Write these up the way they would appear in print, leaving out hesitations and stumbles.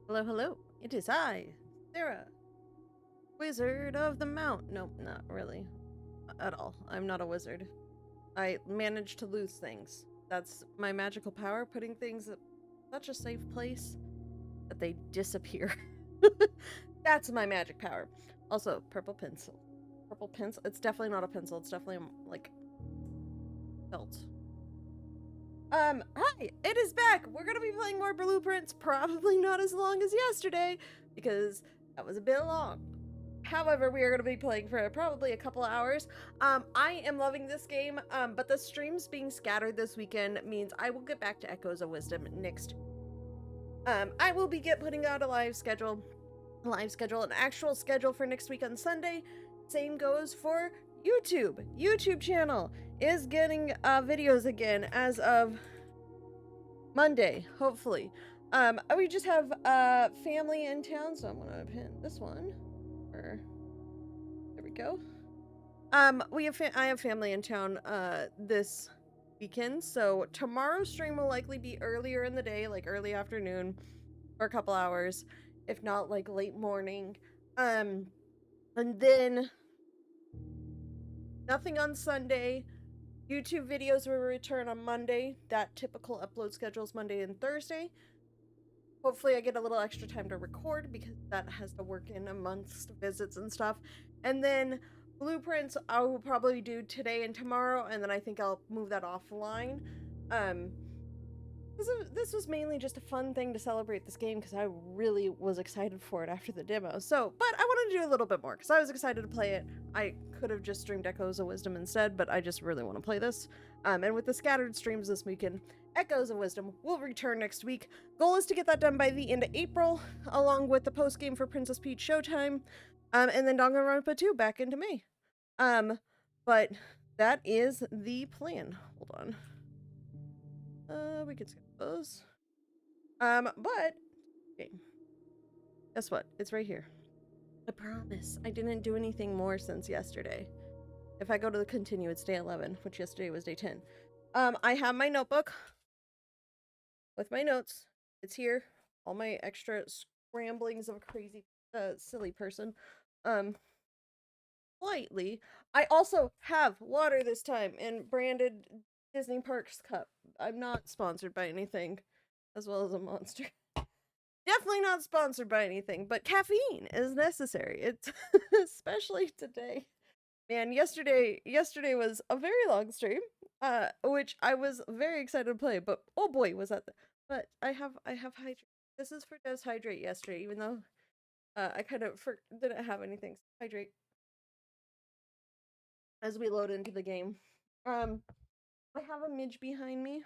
Hello, hello. It is I, Sarah, Wizard of the Mount. Nope, not really. At all. I'm not a wizard. I manage to lose things. That's my magical power, putting things at such a safe place that they disappear. That's my magic power. Also, purple pencil. Purple pencil? It's definitely not a pencil. It's definitely, like, felt. Hi! It is back! We're gonna be playing more Blueprints, probably not as long as yesterday, because that was a bit long. However, we are going to be playing for probably a couple hours. I am loving this game, but the streams being scattered this weekend means I will get back to Echoes of Wisdom next. I will be putting out a live schedule, an actual schedule for next week on Sunday. Same goes for YouTube. YouTube channel is getting videos again as of Monday, hopefully. We just have family in town, so I'm gonna pin this one. There we go. I have family in town this weekend, so tomorrow's stream will likely be earlier in the day, like early afternoon, for a couple hours, if not like late morning. And then nothing on Sunday. YouTube videos will return on Monday. That typical upload schedule is Monday and Thursday. Hopefully I get a little extra time to record because that has to work in amongst visits and stuff. And then Blueprints I will probably do today and tomorrow, and then I think I'll move that offline. This was mainly just a fun thing to celebrate this game because I really was excited for it after the demo. So, but I wanted to do a little bit more because I was excited to play it. I could have just streamed Echoes of Wisdom instead, but I just really want to play this. And with the scattered streams this weekend, Echoes of Wisdom will return next week. Goal is to get that done by the end of April, along with the post game for Princess Peach Showtime, and then Danganronpa 2 back into May. But that is the plan. Hold on. We could skip those. But okay. Guess what? It's right here. I promise. I didn't do anything more since yesterday. If I go to the continue, it's day 11, which yesterday was day 10. I have my notebook with my notes. It's here. All my extra scramblings of a crazy, silly person. Slightly. I also have water this time in branded Disney Parks cup. I'm not sponsored by anything, as well as a Monster. Definitely not sponsored by anything, but caffeine is necessary. It's especially today. Man, yesterday was a very long stream, which I was very excited to play, but oh boy, was that but I have hydrate. This is for Dev's hydrate yesterday, even though I kind of didn't have anything. Hydrate as we load into the game. I have a midge behind me.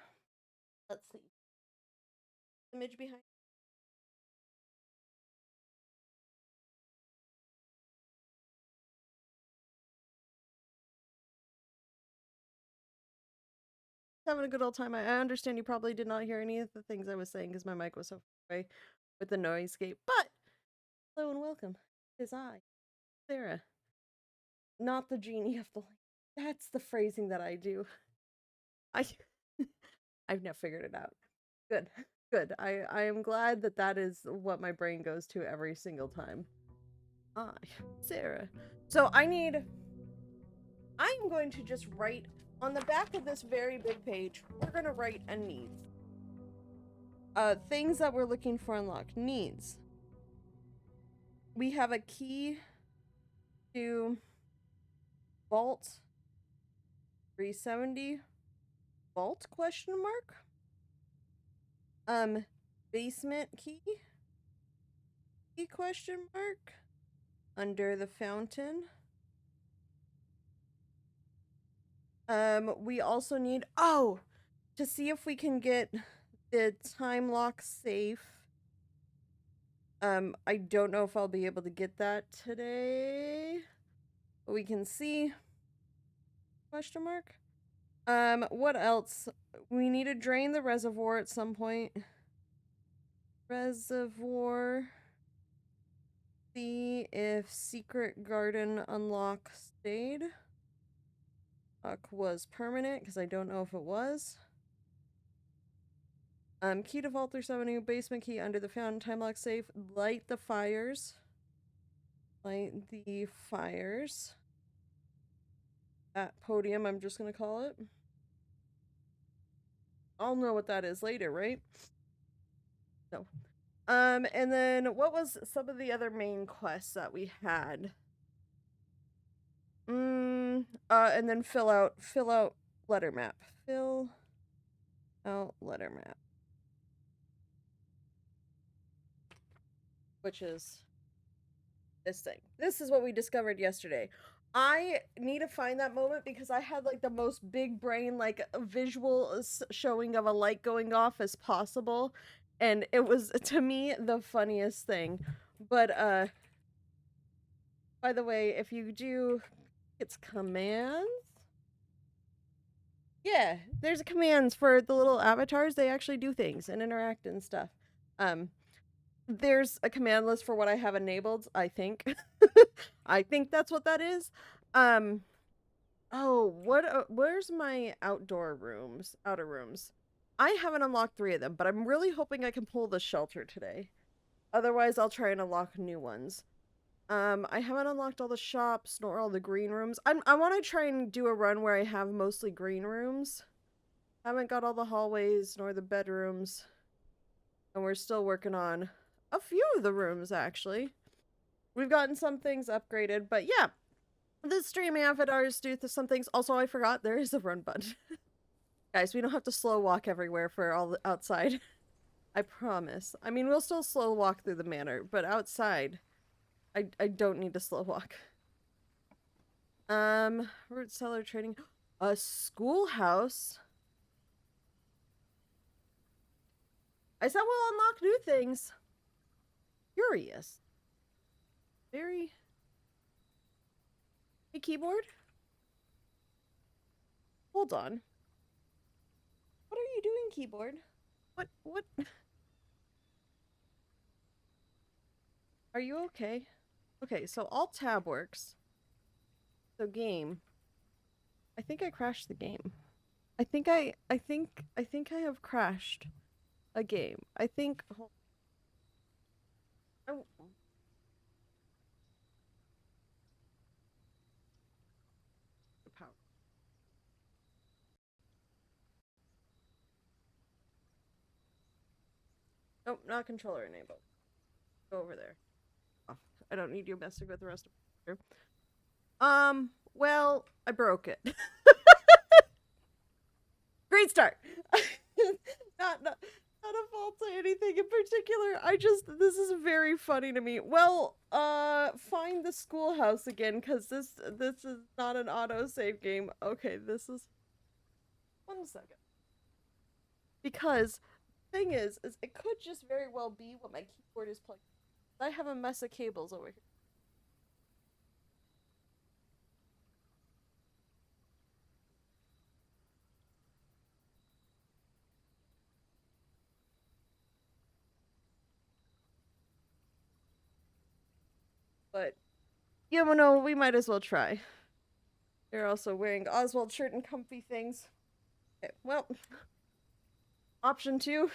Let's see. The midge behind. Having a good old time. I understand you probably did not hear any of the things I was saying because my mic was so far away with the noise gate. But hello and welcome. It is I, Sarah. Not the genie of the lamp. That's the phrasing that I do. I've now figured it out. Good. Good. I am glad that that is what my brain goes to every single time. I, Sarah. So I am going to just write on the back of this very big page, we're going to write a needs. Things that we're looking for unlocked. Needs. We have a key to vault 370 vault question mark. Basement key question mark under the fountain. We also need to see if we can get the time lock safe. I don't know if I'll be able to get that today, but we can see. Question mark. What else? We need to drain the reservoir at some point. Reservoir. See if secret garden unlock stayed. Was permanent because I don't know if it was. Key to vault 370, basement key under the fountain, time lock safe, light the fires. Light the fires. At podium, I'm just gonna call it. I'll know what that is later, right? No. And then what was some of the other main quests that we had? And then fill out letter map. Fill out letter map. Which is this thing. This is what we discovered yesterday. I need to find that moment because I had like the most big brain, like visual showing of a light going off as possible. And it was, to me, the funniest thing. But, by the way, if you do, it's commands. Yeah, there's commands for the little avatars. They actually do things and interact and stuff. There's a command list for what I have enabled, I think. I think that's what that is. Oh, where's my outer rooms? I haven't unlocked 3 of them, but I'm really hoping I can pull the shelter today. Otherwise, I'll try and unlock new ones. I haven't unlocked all the shops nor all the green rooms. I want to try and do a run where I have mostly green rooms. Haven't got all the hallways nor the bedrooms. And we're still working on a few of the rooms, actually. We've gotten some things upgraded, but yeah. The streaming avatars do some things. Also, I forgot there is a run button. Guys, we don't have to slow walk everywhere for all the outside. I promise. I mean, we'll still slow walk through the manor, but outside, I don't need to slow walk. Root cellar trading. A schoolhouse? I said we'll unlock new things. Curious. Very... Hey, keyboard? Hold on. What are you doing, keyboard? What? Are you okay? Okay, so Alt-Tab works. So game. I think I crashed the game. I think I have crashed a game. I think... Oh. Power. Nope, not controller enabled. Go over there. Oh, I don't need you messing with the rest of it. Well, I broke it. Great start. not a fault to anything in particular. This is very funny to me. Well, find the schoolhouse again, because this is not an autosave game. Okay, this is... 1 second. Because thing is it could just very well be what my keyboard is playing. I have a mess of cables over here. But, you know, we might as well try. They're also wearing Oswald shirt and comfy things. Okay, well, option 2,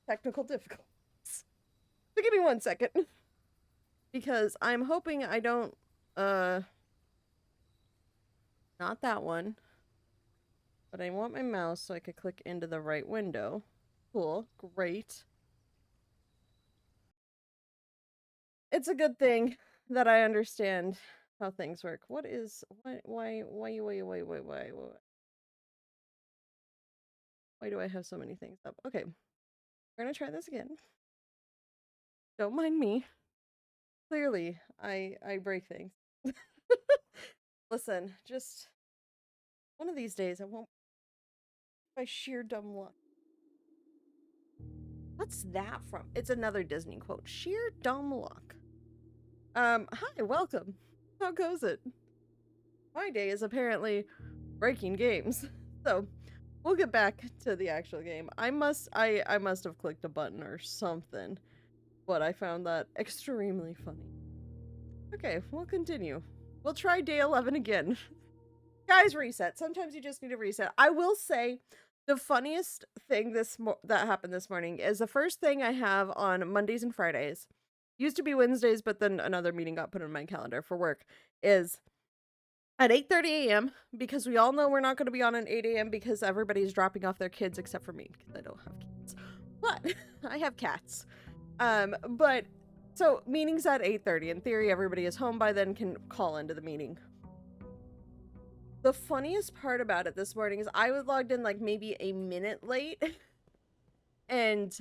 technical difficulties. So give me 1 second. Because I'm hoping I don't, not that one. But I want my mouse so I could click into the right window. Cool, great. It's a good thing that I understand how things work. Why do I have so many things up? Okay, we're gonna try this again. Don't mind me. Clearly, I break things. Listen, just one of these days I won't, by sheer dumb luck. What's that from? It's another Disney quote. Sheer dumb luck. Hi, welcome. How goes it? My day is apparently breaking games. So, we'll get back to the actual game. I must have clicked a button or something. But I found that extremely funny. Okay, we'll continue. We'll try day 11 again. Guys, reset. Sometimes you just need a reset. I will say, The funniest thing that happened this morning is the first thing I have on Mondays and Fridays. Used to be Wednesdays, but then another meeting got put in my calendar for work. Is at 8:30 a.m. because we all know we're not going to be on at 8 a.m. because everybody's dropping off their kids except for me because I don't have kids. But I have cats. But so meetings at 8:30. In theory, everybody is home by then, can call into the meeting. The funniest part about it this morning is I was logged in like maybe a minute late, and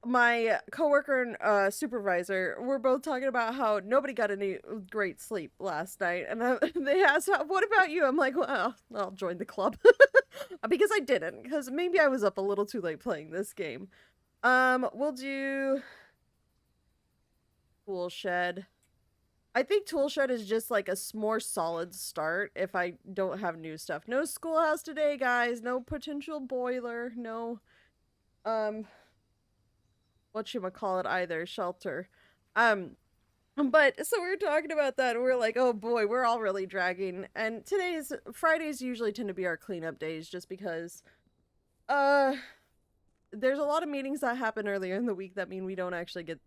my coworker and supervisor were both talking about how nobody got any great sleep last night, and they asked, "What about you?" I'm like, "Well, I'll join the club," because I didn't, because maybe I was up a little too late playing this game. We'll do Tool Shed. I think Toolshed is just like a more solid start if I don't have new stuff. No schoolhouse today, guys. No potential boiler. No, whatchamacallit either. Shelter. But so we were talking about that and we're like, oh boy, we're all really dragging. And Fridays usually tend to be our cleanup days just because, there's a lot of meetings that happen earlier in the week that mean we don't actually get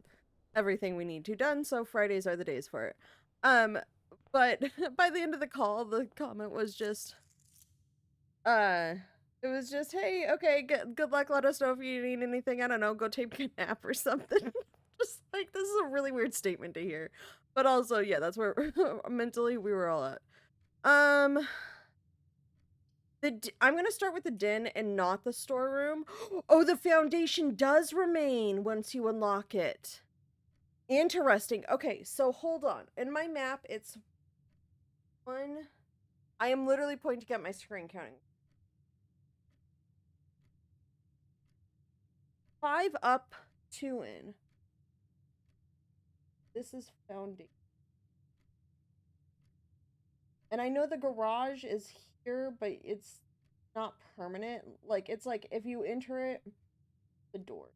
everything we need to done, so Fridays are the days for it. But by the end of the call, the comment was just, it was just, hey, okay, good luck, let us know if you need anything, I don't know, go take a nap or something. Just like, this is a really weird statement to hear. But also, yeah, that's where mentally we were all at. I'm gonna start with the den and not the storeroom. Oh, the foundation does remain once you unlock it. Interesting. Okay, so hold on. In my map, it's one. I am literally pointing at my screen counting. 5 up, 2 in. This is foundation. And I know the garage is here, but it's not permanent. Like, it's like if you enter it, the door.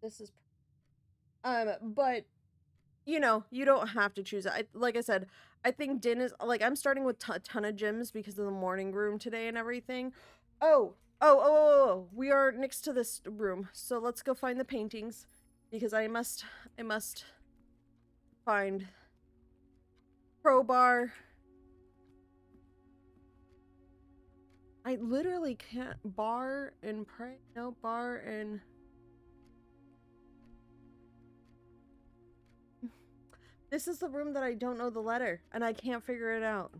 This is but you know, you don't have to choose it. Like I said, I think Din is like, I'm starting with a ton of gyms because of the morning room today and everything. Oh, we are next to this room, so let's go find the paintings because I must find crowbar. I literally can't bar and pray. No, bar and this is the room that I don't know the letter and I can't figure it out.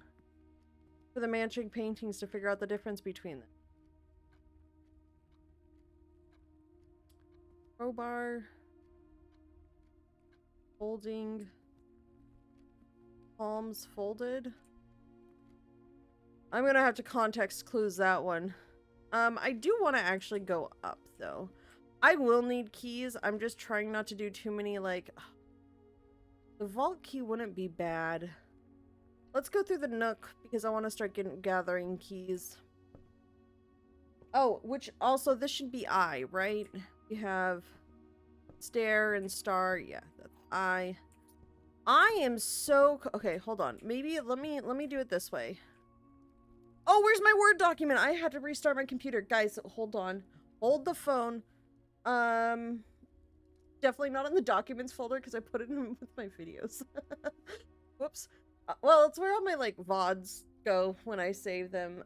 For the matching paintings to figure out the difference between them. Crowbar. Folding. Palms folded. I'm gonna have to context clues that one. I do want to actually go up though. I will need keys. I'm just trying not to do too many, like, the vault key wouldn't be bad. Let's go through the nook because I want to start gathering keys. Oh, which also this should be I, right? We have stair and star. Yeah, that's I. I am so okay. Hold on. Maybe let me do it this way. Oh, where's my Word document? I had to restart my computer. Guys, hold on. Hold the phone. Definitely not in the documents folder because I put it in with my videos. Whoops. Well, it's where all my like VODs go when I save them.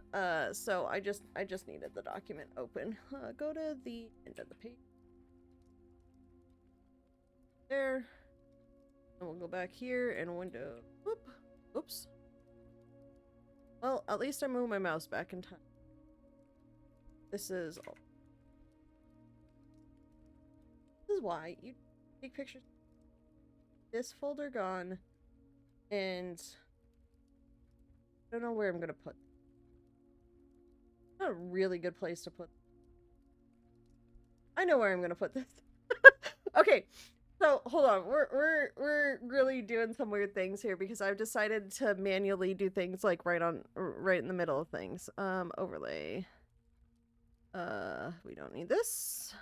So I just needed the document open. Go to the end of the page. There. And we'll go back here and window. Whoop. Oops. Well, at least I moved my mouse back in time. This is why you take pictures. This folder gone, and I don't know where I'm gonna put. Not a really good place to put. I know where I'm gonna put this. Okay, so hold on. We're really doing some weird things here because I've decided to manually do things like right in the middle of things. Overlay. We don't need this.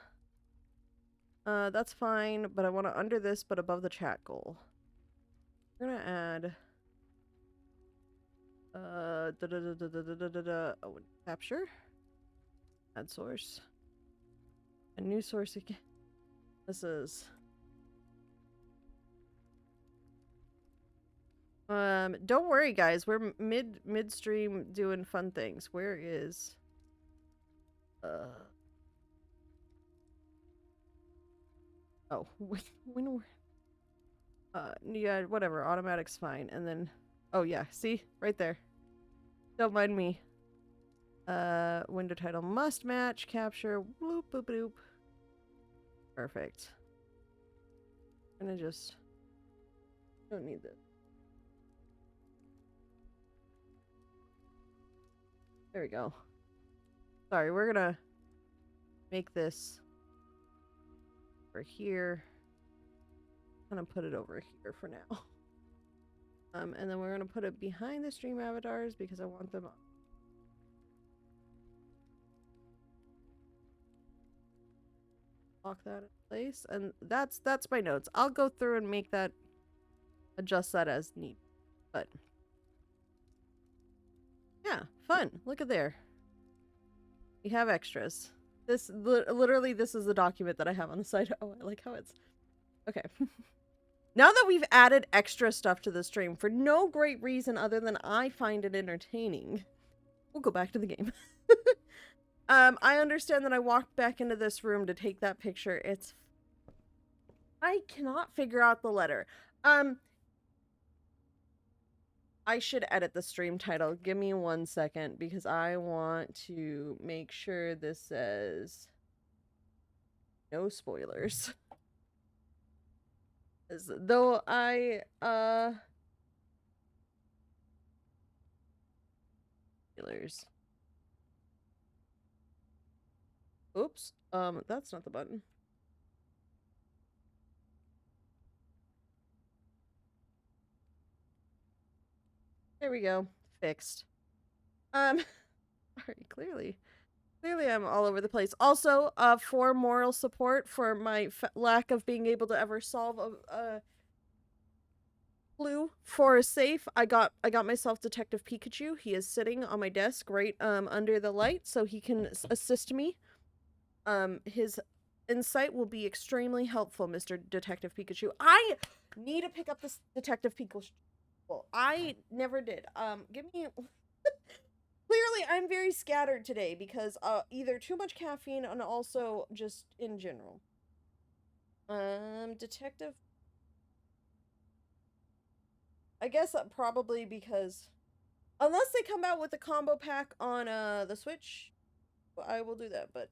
That's fine, but I want to under this, but above the chat goal. We're gonna add Oh, capture. Add source. A new source again. This is. Don't worry, guys. We're midstream doing fun things. Where is? Oh, when yeah, whatever. Automatic's fine. And then, oh yeah, see right there. Don't mind me. Window title must match. Capture. Bloop boop boop. Perfect. And I just don't need this. There we go. Sorry, we're gonna make this over here. I'm gonna put it over here for now. And then we're gonna put it behind the stream avatars because I want them. Lock that in place, and that's my notes. I'll go through and make that, adjust that as need, but yeah, fun. Look at there. We have extras. This literally this is the document that I have on the side. Oh, I like how it's okay. Now that we've added extra stuff to the stream for no great reason other than I find it entertaining, we'll go back to the game. I understand that I walked back into this room to take that picture. I cannot figure out the letter. I should edit the stream title. Give me 1 second because I want to make sure this says no spoilers. As though spoilers. Oops. That's not the button. There we go. Fixed. Sorry, clearly I'm all over the place. Also, for moral support for my lack of being able to ever solve a clue for a safe, I got myself Detective Pikachu. He is sitting on my desk right under the light so he can assist me. His insight will be extremely helpful, Mr. Detective Pikachu. I need to pick up this Detective Pikachu. Well, I never did. Give me Clearly, I'm very scattered today because either too much caffeine and also just in general. Detective. I guess probably because unless they come out with a combo pack on the Switch, I will do that. But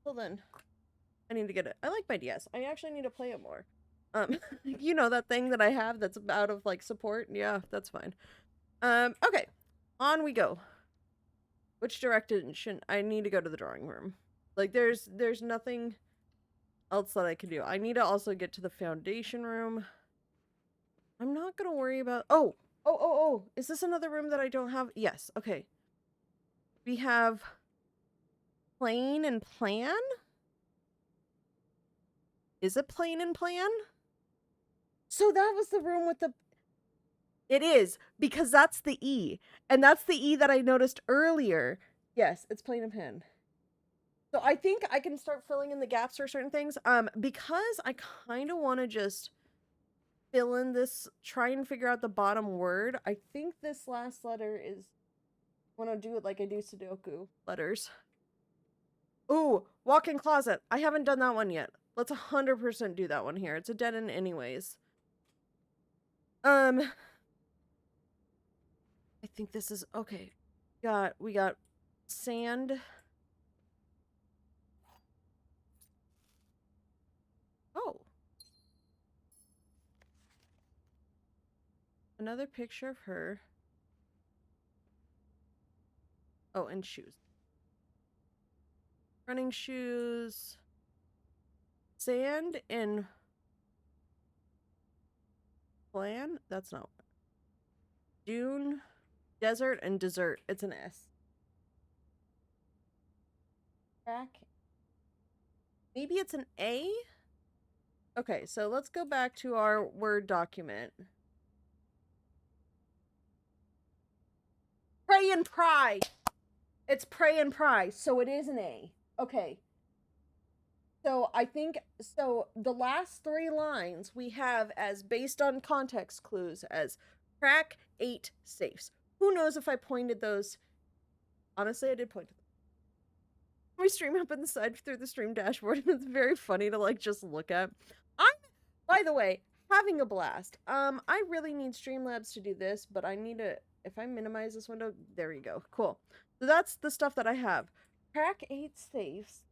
till then, I need to get it. I like my DS. I actually need to play it more. You know that thing that I have that's out of like support? Yeah, that's fine. Okay. On we go. Which direction? I need to go to the drawing room. Like, there's nothing else that I can do. I need to also get to the foundation room. I'm not gonna worry about... Oh! Is this another room that I don't have? Yes, okay. We have... Plane and plan? Is it plane and plan? So that was the room with the... It is, because that's the E. And that's the E that I noticed earlier. Yes, it's plane and pan. So I think I can start filling in the gaps for certain things. Because I kind of want to just fill in this, try and figure out the bottom word. I think this last letter is... I want to do it like I do Sudoku letters. Ooh, walk-in closet. I haven't done that one yet. Let's 100% do that one here. It's a dead end anyways. I think this is okay. We got sand. Oh. Another picture of her. Oh, and shoes. Running shoes. Sand and plan? That's not. Dune. Desert and dessert. It's an S. Back. Maybe it's an A? Okay, so let's go back to our Word document. pray and pry. It's pray and pry, so it is an A. Okay. So I think, so the last 3 lines we have as based on context clues as crack 8 safes. Who knows if I pointed those? Honestly, I did point to them. We stream up on the side through the stream dashboard, and it's very funny to like just look at. I'm, by the way, having a blast. I really need Streamlabs to do this, but I need to, if I minimize this window, there we go. Cool. So that's the stuff that I have. Crack 8 safes.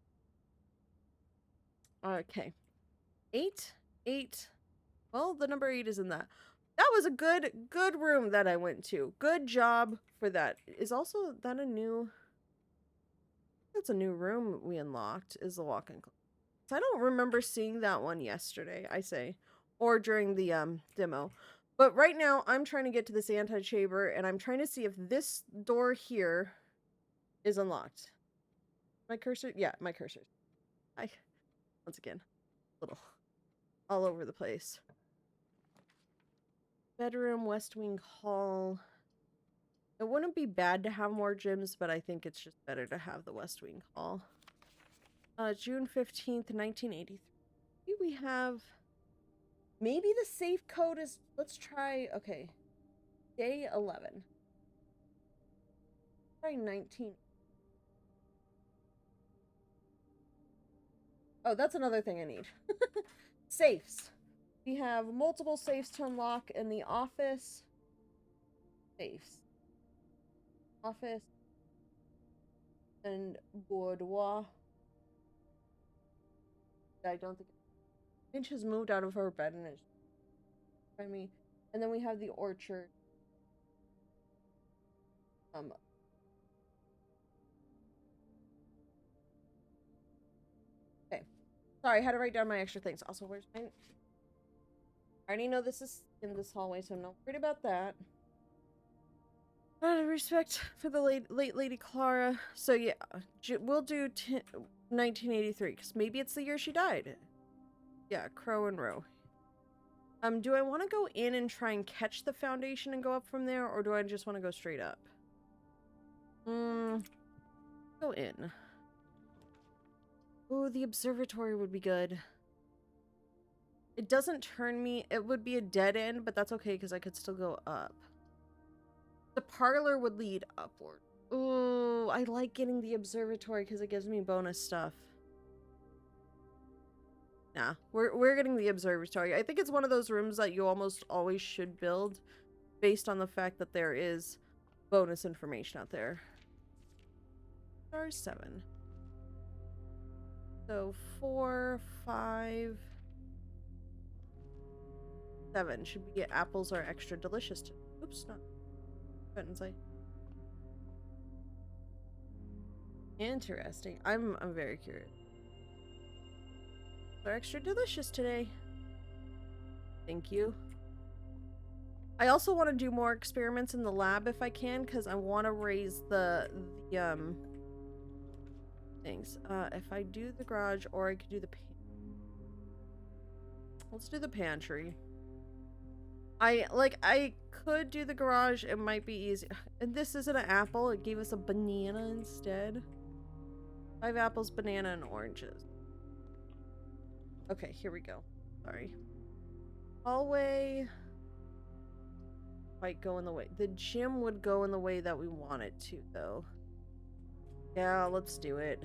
Okay. 8. Well, the number 8 is in that. That was a good room that I went to. Good job for that. Is also that a new... That's a new room we unlocked, is the walk-in closet. So I don't remember seeing that one yesterday, I say. Or during the demo. But right now, I'm trying to get to this antechamber, and I'm trying to see if this door here is unlocked. My cursor? Yeah, my cursor. Once again, a little all over the place. Bedroom, West Wing Hall. It wouldn't be bad to have more gyms, but I think it's just better to have the West Wing Hall. June 15th, 1983. We have... Maybe the safe code is... Let's try... Okay. Day 11. Try 19. Oh, that's another thing I need. Safes. We have multiple safes to unlock in the office. Safes. Office. And boudoir. I don't think... Finch has moved out of her bed and it's... by me. And then we have the orchard. Okay. Sorry, I had to write down my extra things. Also, where's my... I already know this is in this hallway, so I'm not worried about that. Out of respect for the late Lady Clara. So yeah, we'll do 1983, because maybe it's the year she died. Yeah, Crow and Row. Do I want to go in and try and catch the foundation and go up from there, or do I just want to go straight up? Go in. Oh, the observatory would be good. It doesn't turn me... It would be a dead end, but that's okay, because I could still go up. The parlor would lead upward. Ooh, I like getting the observatory, because it gives me bonus stuff. Nah, we're getting the observatory. I think it's one of those rooms that you almost always should build, based on the fact that there is bonus information out there. Star 7. So 4, 5... 7. Should we get apples are extra delicious to... Oops, not... Buttons, Interesting. I'm very curious. They're extra delicious today. Thank you. I also want to do more experiments in the lab if I can, because I want to raise the things. If I do the garage, or I could do the let's do the pantry. I could do the garage, it might be easy. And this isn't an apple, it gave us a banana instead. 5 apples, banana, and oranges. Okay, here we go. Sorry. Hallway might go in the way. The gym would go in the way that we want it to, though. Yeah, let's do it.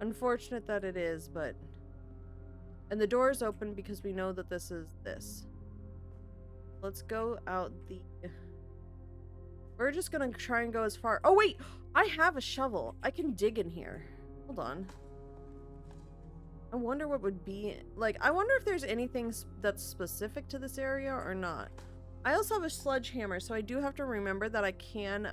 Unfortunate that it is, but... And the door is open because we know that this is this. Let's go out the... We're just gonna try and go as far... Oh, wait! I have a shovel. I can dig in here. Hold on. I wonder what would be... Like, I wonder if there's anything that's specific to this area or not. I also have a sledgehammer, so I do have to remember that I can,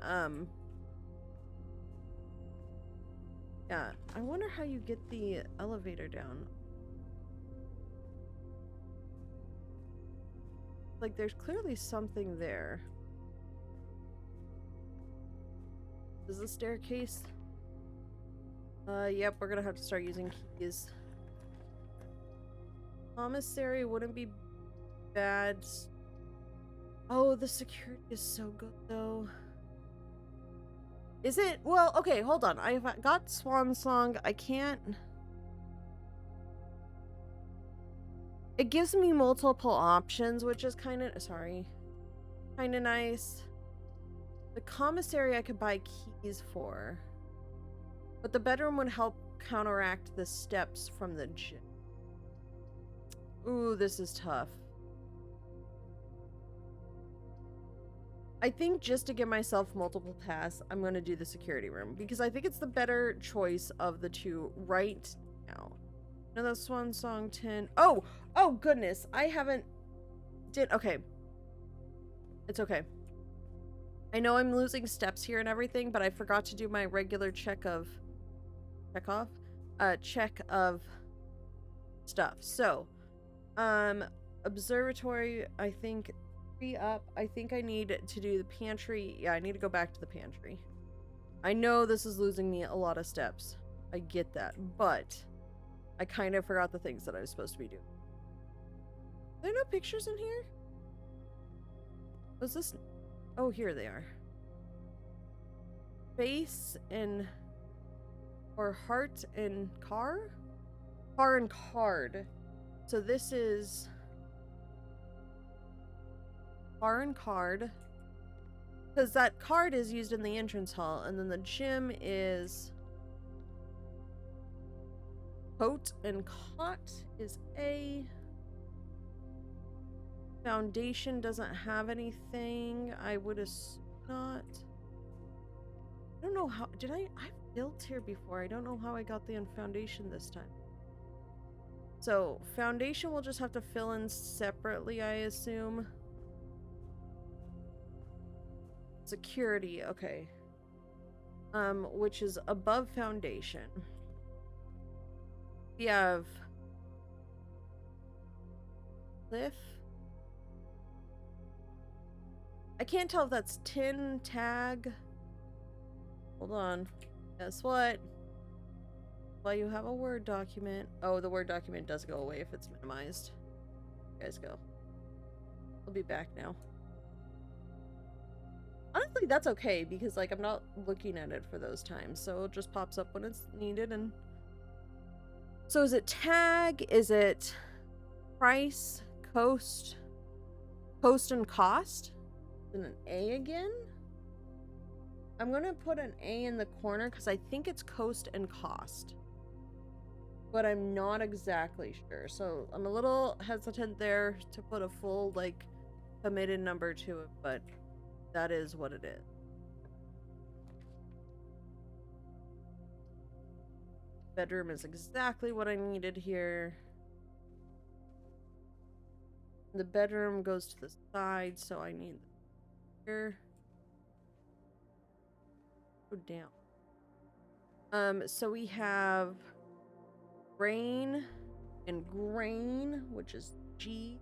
Yeah, I wonder how you get the elevator down. Like, there's clearly something there. Is the staircase? Yep, we're gonna have to start using keys. Commissary wouldn't be bad. Oh, the security is so good, though. Is it? Well, okay, hold on. I've got Swan Song. I can't... It gives me multiple options, which is kind of... Sorry. Kind of nice. The commissary I could buy keys for. But the bedroom would help counteract the steps from the gym. Ooh, this is tough. I think just to give myself multiple paths, I'm going to do the security room. Because I think it's the better choice of the two right now. No, that's Swan Song 10. Oh! Oh, goodness. I haven't... Okay. It's okay. I know I'm losing steps here and everything, but I forgot to do my regular check of stuff. So, observatory, I think, 3 up. I think I need to do the pantry. Yeah, I need to go back to the pantry. I know this is losing me a lot of steps. I get that, but I kind of forgot the things that I was supposed to be doing. Are there no pictures in here? Was this... Oh, here they are. Face and... Or heart and car? Car and card. So this is... Car and card. Because that card is used in the entrance hall. And then the gym is... Coat and cot is A. Foundation doesn't have anything. I would assume not. I don't know how... I've built here before. I don't know how I got the foundation this time. So, foundation we'll just have to fill in separately, I assume. Security, okay. Which is above foundation. We have... Cliff. I can't tell if that's tin, tag. Hold on. Guess what? Well, you have a Word document. Oh, the Word document does go away if it's minimized. You guys go. I'll be back now. Honestly, that's okay because, like, I'm not looking at it for those times. So it just pops up when it's needed. And so is it tag? Is it price? Coast? Coast and cost? And an A again? I'm gonna put an A in the corner because I think it's coast and cost. But I'm not exactly sure. So I'm a little hesitant there to put a full, like, committed number to it, but that is what it is. Bedroom is exactly what I needed here. The bedroom goes to the side, so I need here. Go down. So we have grain and grain, which is G.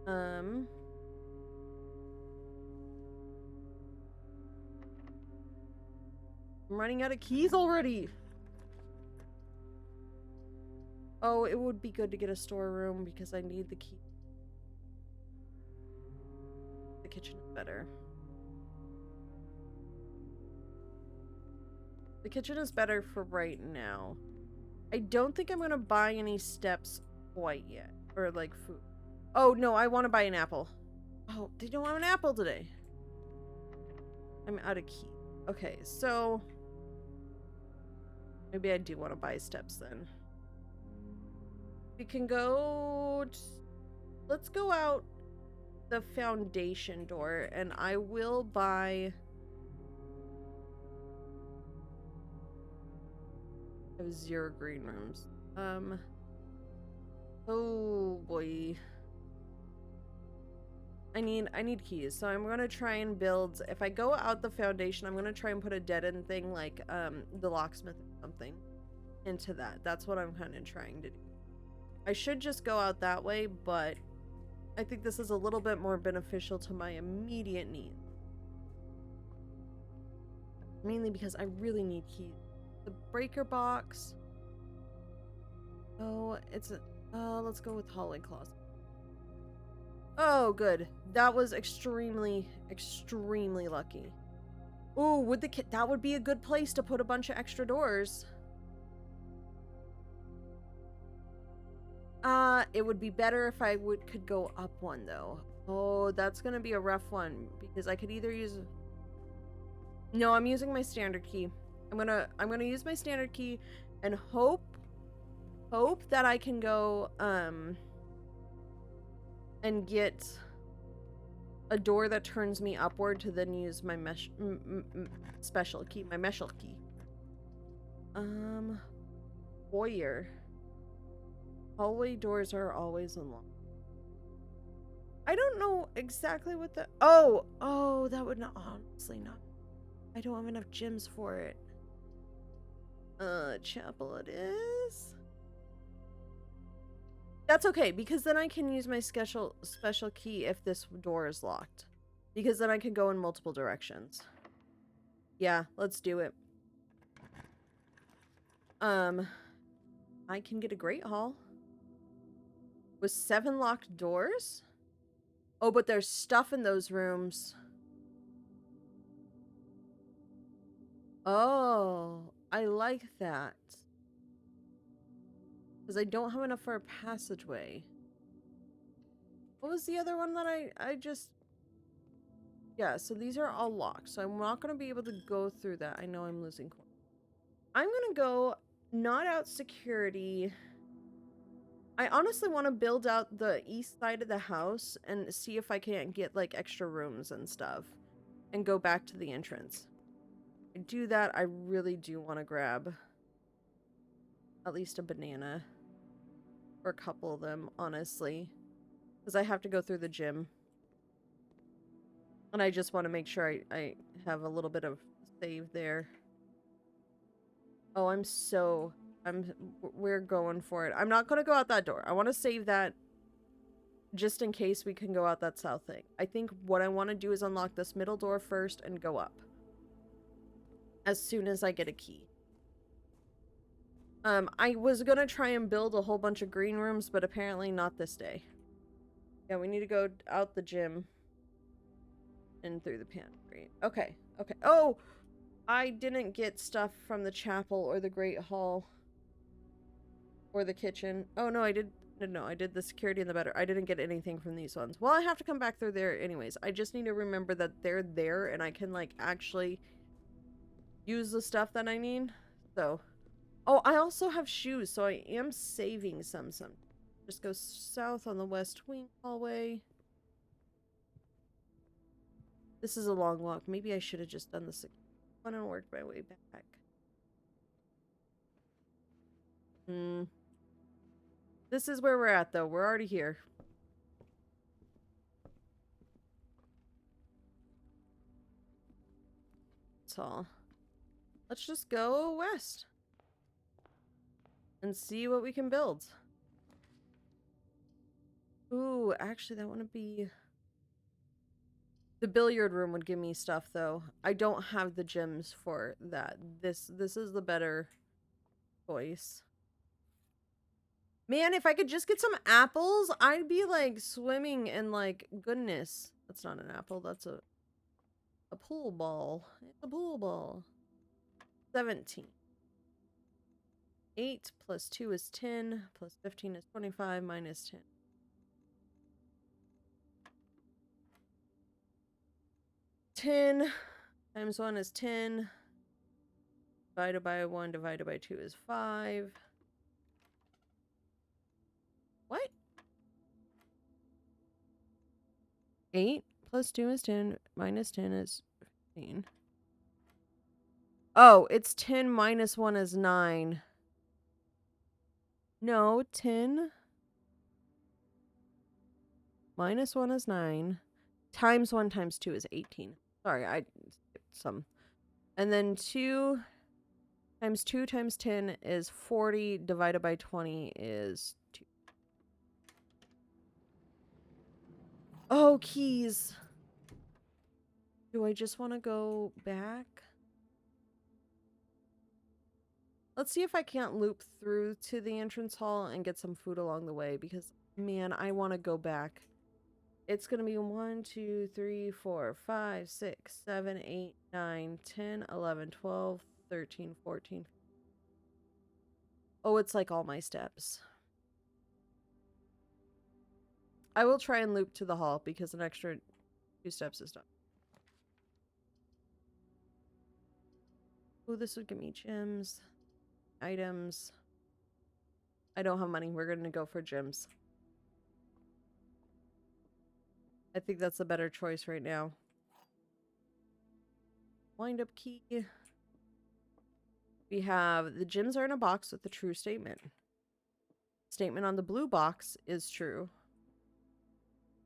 I'm running out of keys already. Oh, it would be good to get a storeroom because I need the key. The kitchen is better. The kitchen is better for right now. I don't think I'm gonna buy any steps quite yet. Or, like, food. Oh, no, I want to buy an apple. Oh, they don't have an apple today. I'm out of keys. Okay, so... maybe I do want to buy steps then. We can go... let's go out the foundation door, and I will buy... I have 0 green rooms. Oh boy. I need keys, so I'm gonna try and build... if I go out the foundation, I'm gonna try and put a dead-end thing like the locksmith or something into that. That's what I'm kind of trying to do. I should just go out that way, but I think this is a little bit more beneficial to my immediate needs. Mainly because I really need keys. The breaker box. Oh, it's a... let's go with hallway closet. Oh, good. That was extremely, extremely lucky. Ooh, would that would be a good place to put a bunch of extra doors. It would be better if I could go up one though. Oh, that's gonna be a rough one because I could either use. No, I'm using my standard key. I'm gonna use my standard key and hope that I can go and get a door that turns me upward to then use my special key, my meshal key. Foyer. Hallway doors are always unlocked. I don't know exactly what the... Oh, that would not... Honestly not. I don't have enough gems for it. Chapel it is. That's okay, because then I can use my special key if this door is locked. Because then I can go in multiple directions. Yeah, let's do it. I can get a Great Hall. With 7 locked doors? Oh, but there's stuff in those rooms. Oh, I like that. Because I don't have enough for a passageway. What was the other one that I just... Yeah, so these are all locked. So I'm not going to be able to go through that. I know I'm losing coins. I'm going to go not out security. I honestly want to build out the east side of the house and see if I can't get like extra rooms and stuff. And go back to the entrance. I do that, I really do want to grab at least a banana. Or a couple of them, honestly. Because I have to go through the gym. And I just want to make sure I have a little bit of save there. Oh, we're going for it. I'm not going to go out that door. I want to save that just in case we can go out that south thing. I think what I want to do is unlock this middle door first and go up. As soon as I get a key. I was gonna try and build a whole bunch of green rooms, but apparently not this day. Yeah, we need to go out the gym. And through the pantry. Okay, okay. Oh! I didn't get stuff from the chapel or the Great Hall. Or the kitchen. Oh, no, I did... No, I did the security and the better. I didn't get anything from these ones. Well, I have to come back through there anyways. I just need to remember that they're there and I can, like, actually use the stuff that I need. So... Oh, I also have shoes, so I am saving some. Just go south on the west wing hallway. This is a long walk. Maybe I should have just done this one and worked my way back. This is where we're at, though. We're already here. That's all. Let's just go west. And see what we can build. Ooh, actually, that wouldn't be... The billiard room would give me stuff, though. I don't have the gems for that. This is the better choice. Man, if I could just get some apples, I'd be, like, swimming in, like, goodness. That's not an apple. That's a pool ball. It's a pool ball. 17. 8 plus 2 is 10, plus 15 is 25, minus 10. 10 times 1 is 10. Divided by 1 divided by 2 is 5. What? 8 plus 2 is 10, minus 10 is 15. Oh, it's 10 minus 1 is 9. No, 10 minus 1 is 9. Times 1 times 2 is 18. Sorry, I skipped some. And then 2 times 2 times 10 is 40. Divided by 20 is 2. Oh, keys. Do I just want to go back? Let's see if I can't loop through to the entrance hall and get some food along the way, because, man, I want to go back. it's going to be 1, 2, 3, 4, 5, 6, 7, 8, 9, 10, 11, 12, 13, 14. Oh, it's like all my steps. I will try and loop to the hall because an extra 2 steps is done. Oh, this would give me gems, items. I don't have money. We're going to go for gems. I think that's a better choice right now. Wind up key. We have the gems are in a box with the true statement. Statement on the blue box is true.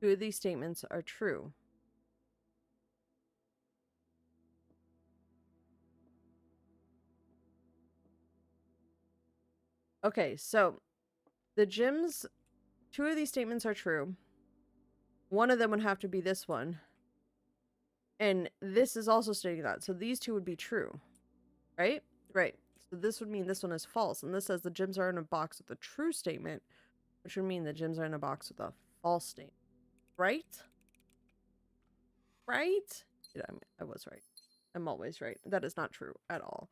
2 of these statements are true. Okay, so the gems, 2 of these statements are true. One of them would have to be this one. And this is also stating that. So these 2 would be true. Right? Right. So this would mean this one is false. And this says the gems are in a box with a true statement, which would mean the gems are in a box with a false statement. Right? Right? Yeah, I was right. I'm always right. That is not true at all.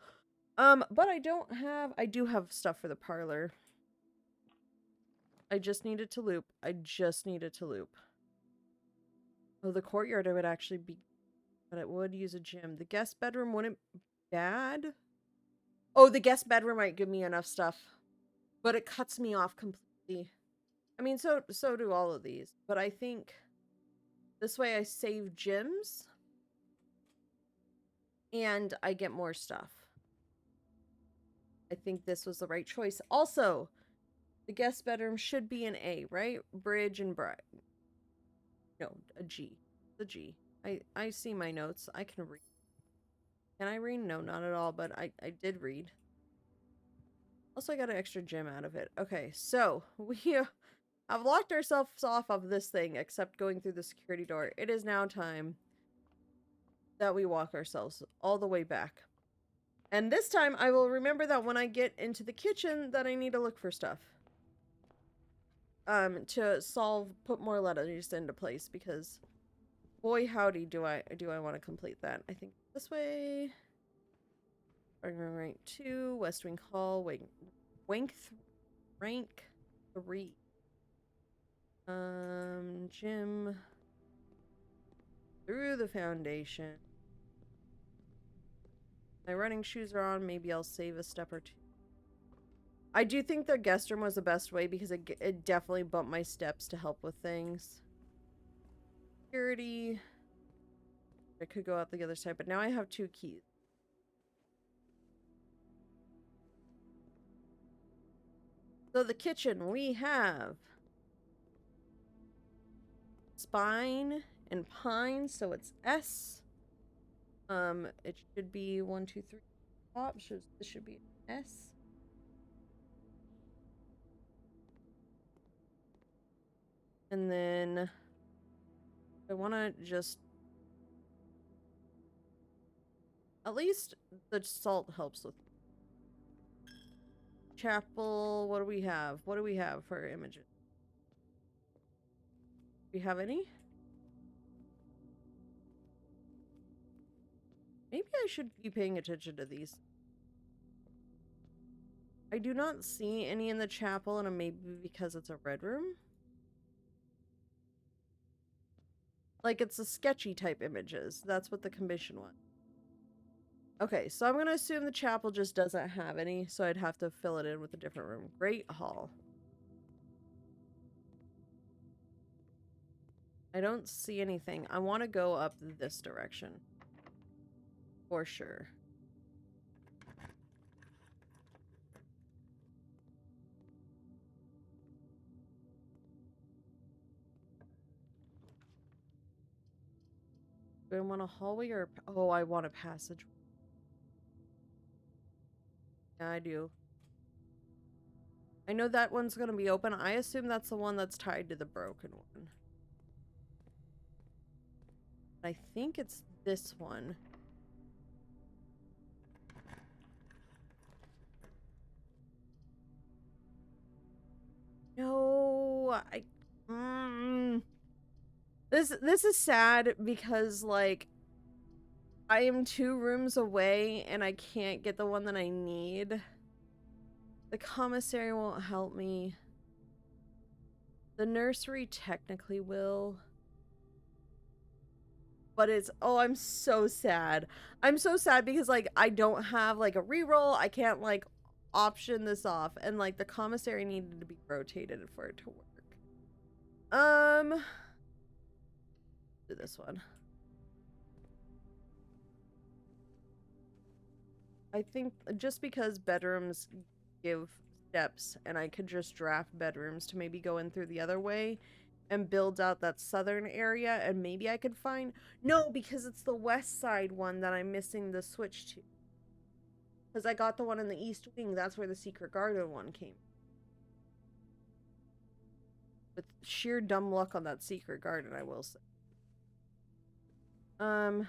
But I do have stuff for the parlor. I just needed to loop. Oh, the courtyard I would actually be, but it would use a gym. The guest bedroom wouldn't be bad. Oh, the guest bedroom might give me enough stuff, but it cuts me off completely. I mean, so do all of these, but I think this way I save gyms and I get more stuff. I think this was the right choice. Also, the guest bedroom should be an A, right? Bridge and bride. No, a G. The G. I see my notes. I can read. Can I read? No, not at all, but I did read. Also, I got an extra gem out of it. Okay, so we have locked ourselves off of this thing, except going through the security door. It is now time that we walk ourselves all the way back. And this time, I will remember that when I get into the kitchen, that I need to look for stuff. To put more letters into place, because boy howdy do I want to complete that. I think this way. Right 2, West Wing Hall, rank 3. Gym through the foundation. My running shoes are on. Maybe I'll save a step or 2. I do think the guest room was the best way because it definitely bumped my steps to help with things. Security. I could go out the other side, but now I have 2 keys. So the kitchen, we have spine and pine, so it's S. It should be 1, 2, 3 top. This should be an S. And then I want to just, at least the salt helps with chapel. What do we have? What do we have for images? Do we have any? Maybe I should be paying attention to these. I do not see any in the chapel, and maybe because it's a red room. Like, it's a sketchy type images. That's what the commission was. Okay, so I'm gonna assume the chapel just doesn't have any, so I'd have to fill it in with a different room. Great hall. I don't see anything. I want to go up this direction. For sure. Do I want a hallway or... Oh, I want a passage. Yeah, I do. I know that one's gonna be open. I assume that's the one that's tied to the broken one. I think it's this one. No, This is sad because, like, I am 2 rooms away and I can't get the one that I need. The commissary won't help me. The nursery technically will. But it's, oh, I'm so sad. I'm so sad because, like, I don't have, like, a reroll. I can't, like, option this off. And, like, the commissary needed to be rotated for it to work. Do this one. I think just because bedrooms give steps and I could just draft bedrooms to maybe go in through the other way and build out that southern area, and maybe I could find... No, because it's the west side one that I'm missing the switch to. Because I got the one in the east wing. That's where the secret garden one came. With sheer dumb luck on that secret garden, I will say. Do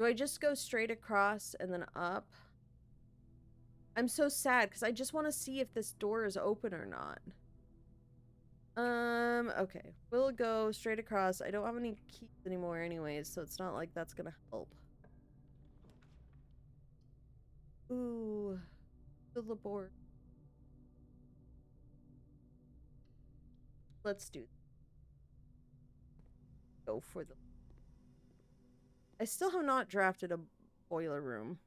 I just go straight across and then up? I'm so sad because I just want to see if this door is open or not. Okay. We'll go straight across. I don't have any keys anymore anyways, so it's not like that's gonna help. Ooh. The labor. Let's do. Go for the... I still have not drafted a boiler room.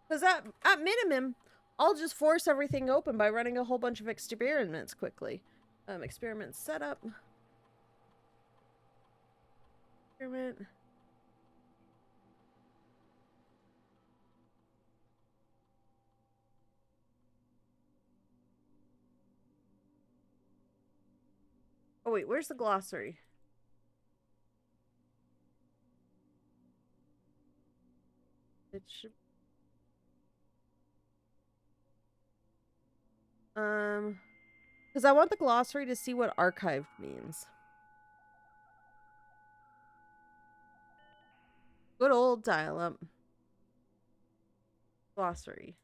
Because at minimum, I'll just force everything open by running a whole bunch of experiments quickly. Experiment setup. Experiment. Oh wait, where's the glossary? It should... Because I want the glossary to see what archived means. Good old dial-up. Glossary.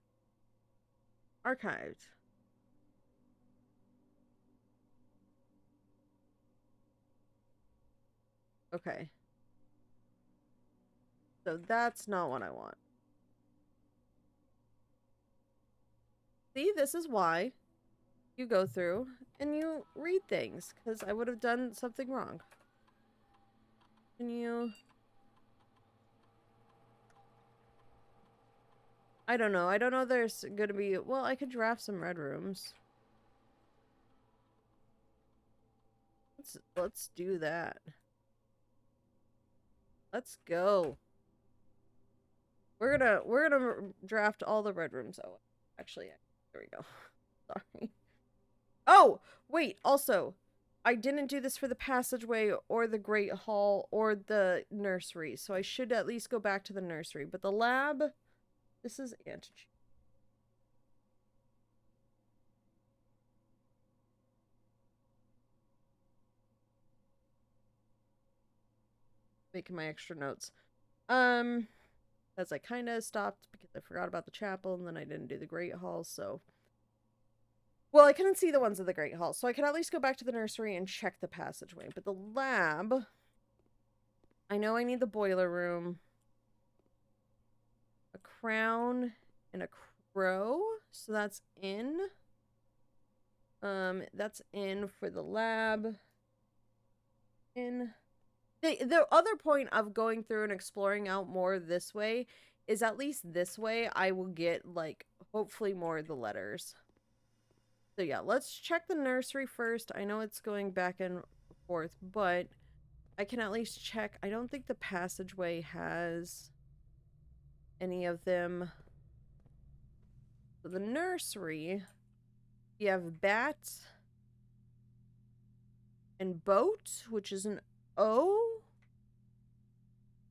Archived. Okay. So that's not what I want. See, this is why you go through and you read things, because I would have done something wrong. Can you... I don't know. I don't know there's gonna be... Well, I could draft some red rooms. Let's do that. Let's go. We're gonna draft all the red rooms. Oh, actually, there we go. Sorry. Oh, wait, also, I didn't do this for the passageway or the Great Hall or the nursery, so I should at least go back to the nursery. But the lab, this is antigen. Making my extra notes. As I kind of stopped because I forgot about the chapel and then I didn't do the Great Hall, so... Well, I couldn't see the ones of the Great Hall, so I could at least go back to the nursery and check the passageway. But the lab... I know I need the boiler room. A crown and a crow, so that's in. That's in for the lab. In... The other point of going through and exploring out more this way is at least this way I will get, like, hopefully more of the letters. So yeah, let's check the nursery first. I know it's going back and forth, but I can at least check. I don't think the passageway has any of them. So the nursery, you have bat and boat, which is an O.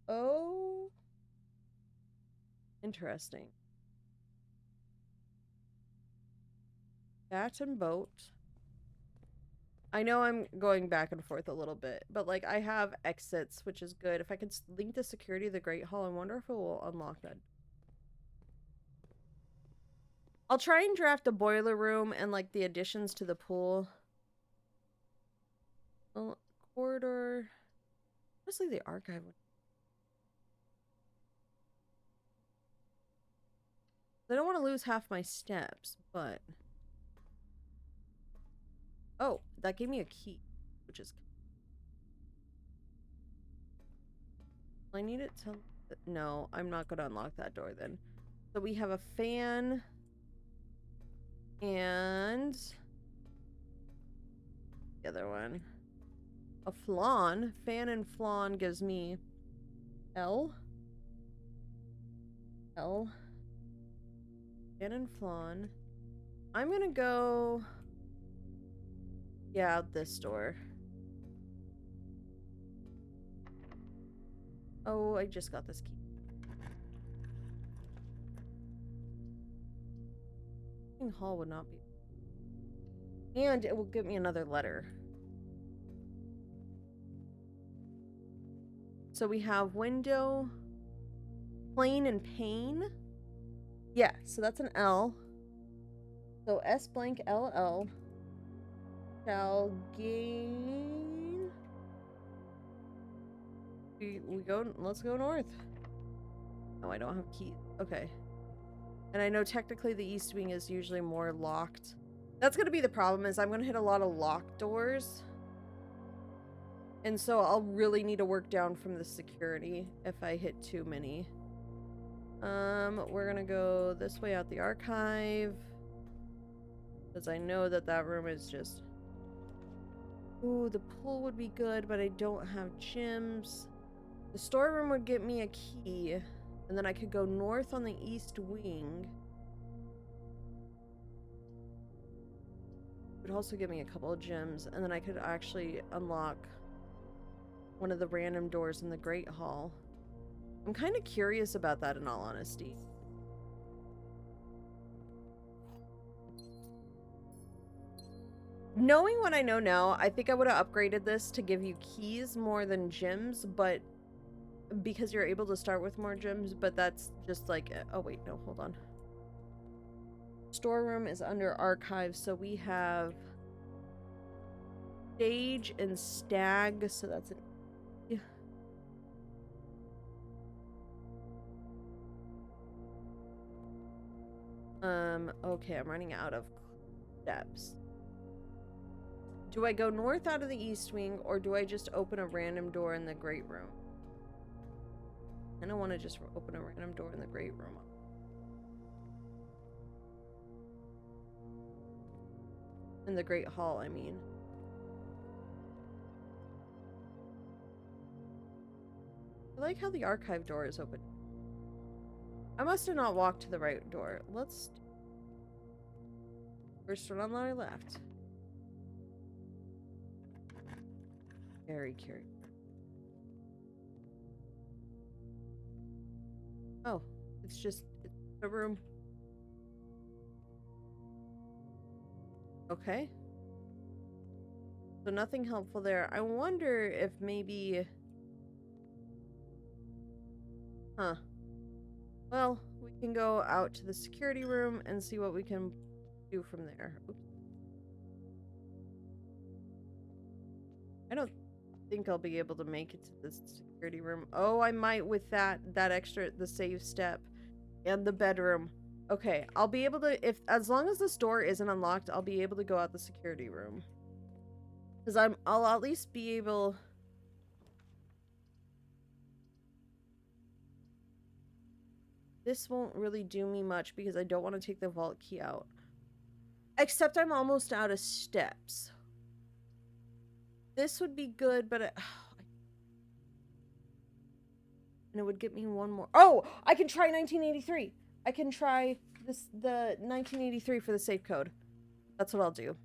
Oh. Interesting. Bat and boat. I know I'm going back and forth a little bit, but, like, I have exits, which is good. If I could link the security of the Great Hall, I wonder if it will unlock that. I'll try and draft a boiler room and, like, the additions to the pool. Well, corridor. Honestly, the archive would. I don't want to lose half my steps, but. Oh, that gave me a key, which is. I need it to. No, I'm not going to unlock that door then. So we have a fan. And. The other one. A flan. Fan and flan gives me. L. L. Fan and flan. I'm going to go. Yeah, out this door. Oh, I just got this key. Hall would not be. And it will give me another letter. So we have window, plane, and pane. Yeah, so that's an L. So S blank LL shall gain. We go. Let's go north. Oh, I don't have keys. Okay. And I know technically the east wing is usually more locked. That's gonna be the problem, is I'm gonna hit a lot of locked doors. And so I'll really need to work down from the security if I hit too many. We're gonna go this way out the archive. Because I know that that room is just... Ooh, the pool would be good, but I don't have gyms. The storeroom would get me a key. And then I could go north on the east wing. It would also give me a couple of gyms. And then I could actually unlock one of the random doors in the Great Hall. I'm kind of curious about that, in all honesty. Knowing what I know now, I think I would have upgraded this to give you keys more than gyms, but because you're able to start with more gyms, but that's just like, oh wait, no, hold on. Storeroom is under archives, so we have stage and stag, so that's an okay, I'm running out of steps. Do I go north out of the east wing, or do I just open a random door in the great room? I don't want to just open a random door in the great room. In the great hall, I mean. I like how the archive door is open. I must have not walked to the right door. Let's... First one on our left. Very curious. Oh, it's just a room. Okay. So nothing helpful there. I wonder if maybe... Huh. Well, we can go out to the security room and see what we can do from there. Oops. I don't think I'll be able to make it to this security room. Oh, I might with that extra, the save step and the bedroom. Okay, I'll be able to, as long as this door isn't unlocked, I'll be able to go out the security room. Because I'll at least be able... This won't really do me much because I don't want to take the vault key out. Except I'm almost out of steps. This would be good, but and it would get me one more. Oh, I can try 1983. I can try the 1983 for the safe code. That's what I'll do.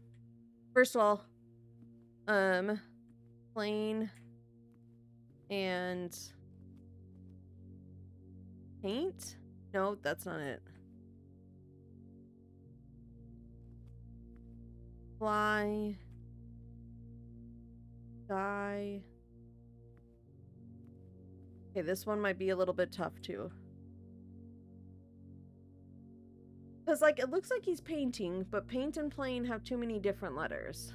First of all, plane and paint. No, that's not it. Fly. Die. Okay, this one might be a little bit tough too. Because, like, it looks like he's painting, but paint and plane have too many different letters.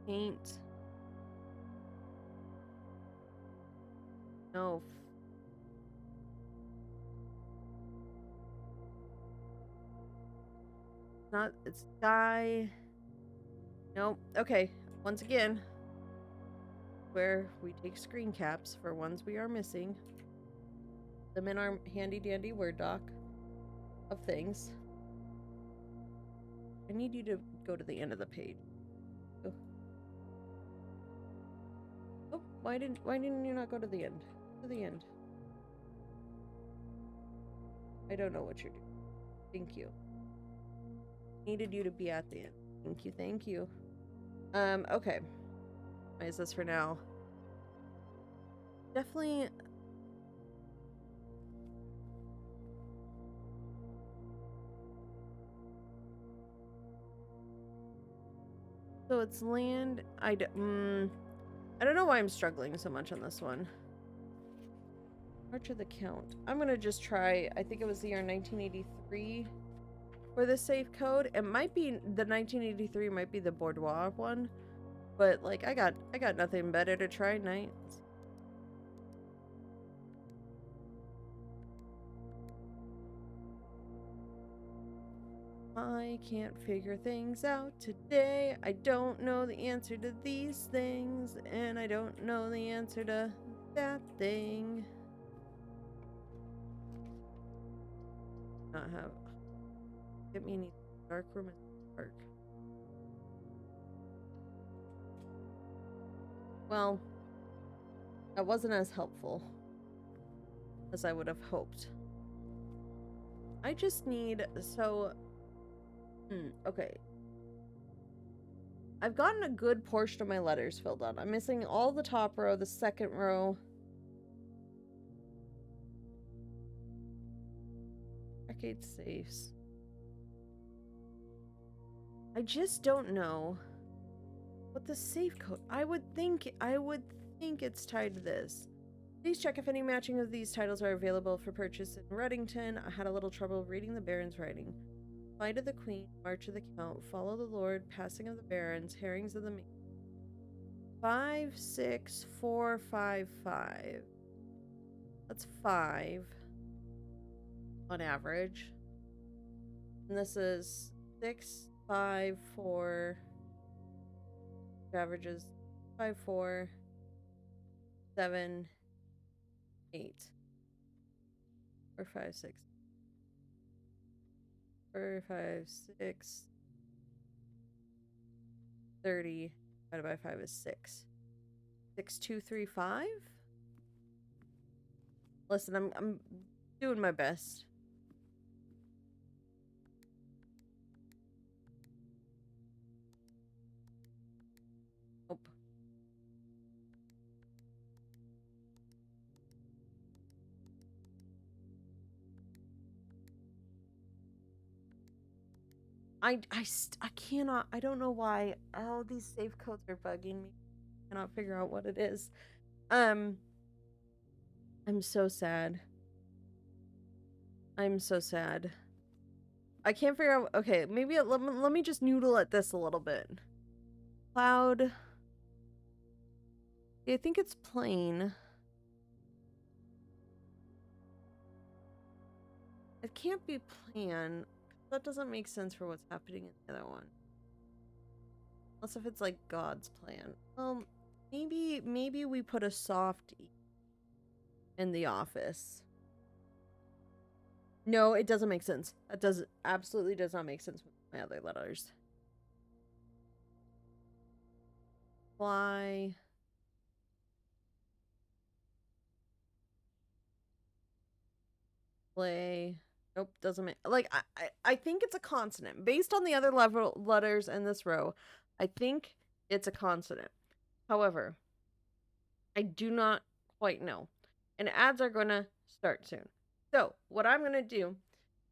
Paint. No. Not, it's dye. Nope. Okay. Once again, where we take screen caps for ones we are missing. Them in our handy dandy Word doc of things. I need you to go to the end of the page. Oh, oh why didn't you not go to the end? To the end. I don't know what you're doing. Thank you. Needed you to be at the end. Thank you, thank you. Okay. Why is this for now? Definitely. So it's land. I don't know why I'm struggling so much on this one. March of the Count. I'm gonna just try. I think it was the year 1983 for the safe code. It might be the 1983. Might be the Boudoir one, but like I got nothing better to try. Night. I can't figure things out today. I don't know the answer to these things, and I don't know the answer to that thing. Not have. Get me any dark room in the park. Well, that wasn't as helpful as I would have hoped. I just need so. Okay. I've gotten a good portion of my letters filled out. I'm missing all the top row, the second row. Arcade safes. I just don't know what the safe code. I would think it's tied to this. Please check if any matching of these titles are available for purchase in Reddington. I had a little trouble reading the Baron's writing. Flight of the Queen, March of the Count, Follow the Lord, Passing of the Barons, Herrings of the Maid. 5, 6, 4, 5, 5. That's 5 on average. And this is 6, 5, 4. Averages 5, 4, 7, 8. Or 5, 6. 4, 5, 6. 30 divided by 5 is 6. 6, 2, 3, 5? Listen, I'm doing my best. Nope. I cannot. I don't know why. Oh, these save codes are bugging me. I cannot figure out what it is. I'm so sad. I'm so sad. I can't figure out. Okay, maybe let me just noodle at this a little bit. Cloud. I think it's plain. It can't be plan. That doesn't make sense for what's happening in the other one. Unless if it's like God's plan. Well, maybe we put a soft E in the office. No, it doesn't make sense. That absolutely does not make sense with my other letters. Fly. Play. Nope, doesn't make like I think it's a consonant. Based on the other letters in this row, I think it's a consonant. However, I do not quite know. And ads are gonna start soon. So what I'm gonna do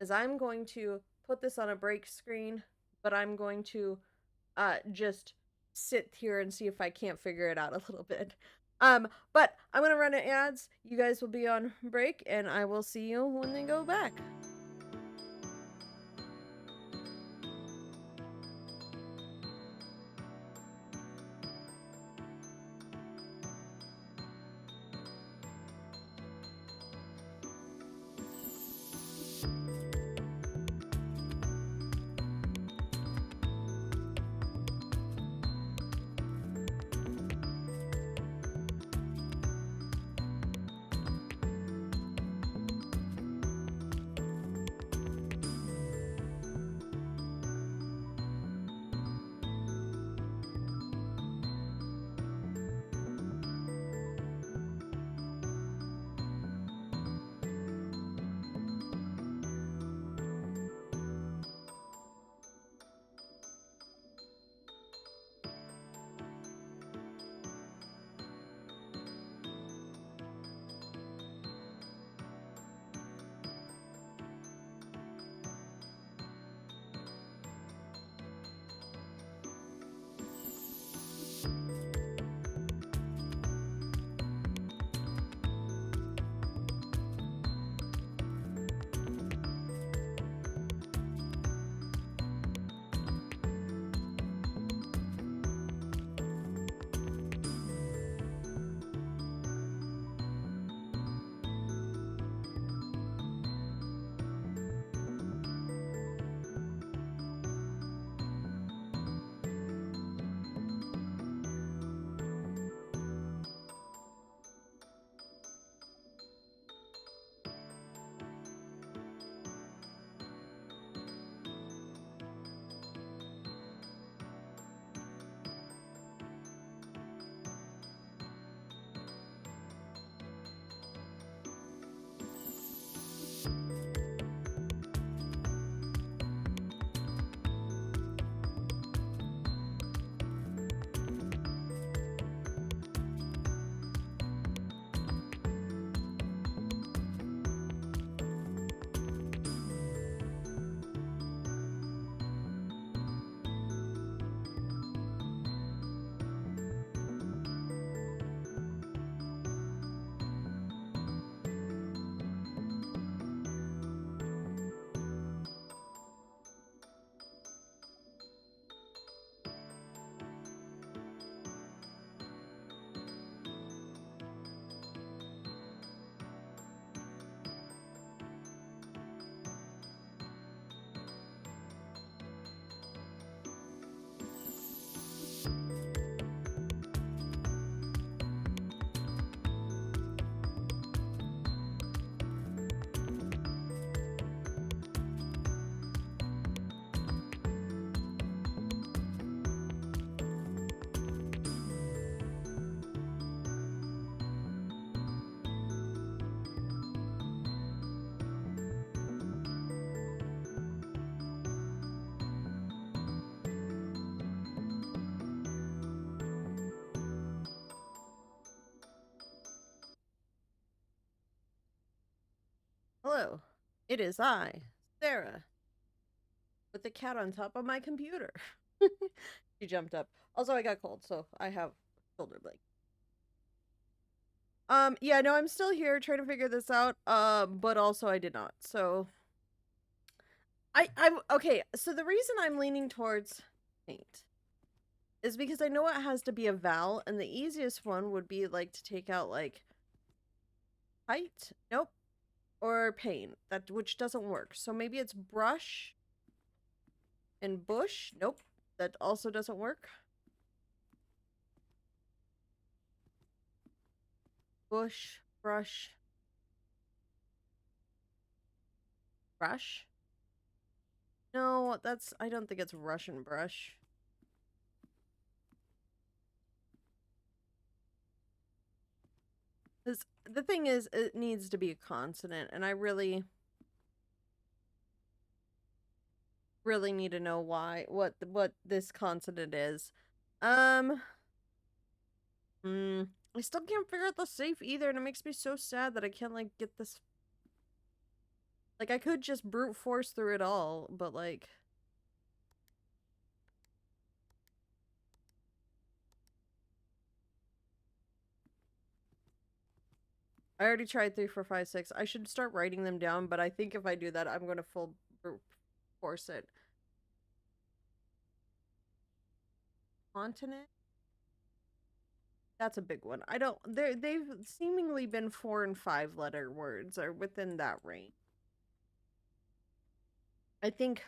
is I'm going to put this on a break screen, but I'm going to just sit here and see if I can't figure it out a little bit. But I'm gonna run ads. You guys will be on break, and I will see you when they go back. It is I, Sarah, with the cat on top of my computer. She jumped up. Also, I got cold, so I have shoulder blade. Yeah, no, I'm still here trying to figure this out. But also I did not. So I'm okay. So the reason I'm leaning towards paint is because I know it has to be a vowel, and the easiest one would be like to take out like height. Nope. Or paint. That which doesn't work. So maybe it's brush and bush. Nope. That also doesn't work. Bush, brush, brush. No, I don't think it's Russian brush. Because the thing is, it needs to be a consonant, and I really need to know what this consonant is. I still can't figure out the safe either, and it makes me so sad that I can't, like, get this. Like, I could just brute force through it all, but, like... I already tried 3, 4, 5, 6. I should start writing them down, but I think if I do that, I'm gonna full brute force it. Continent? That's a big one. I don't... They've seemingly been 4 and 5 letter words, or within that range. I think...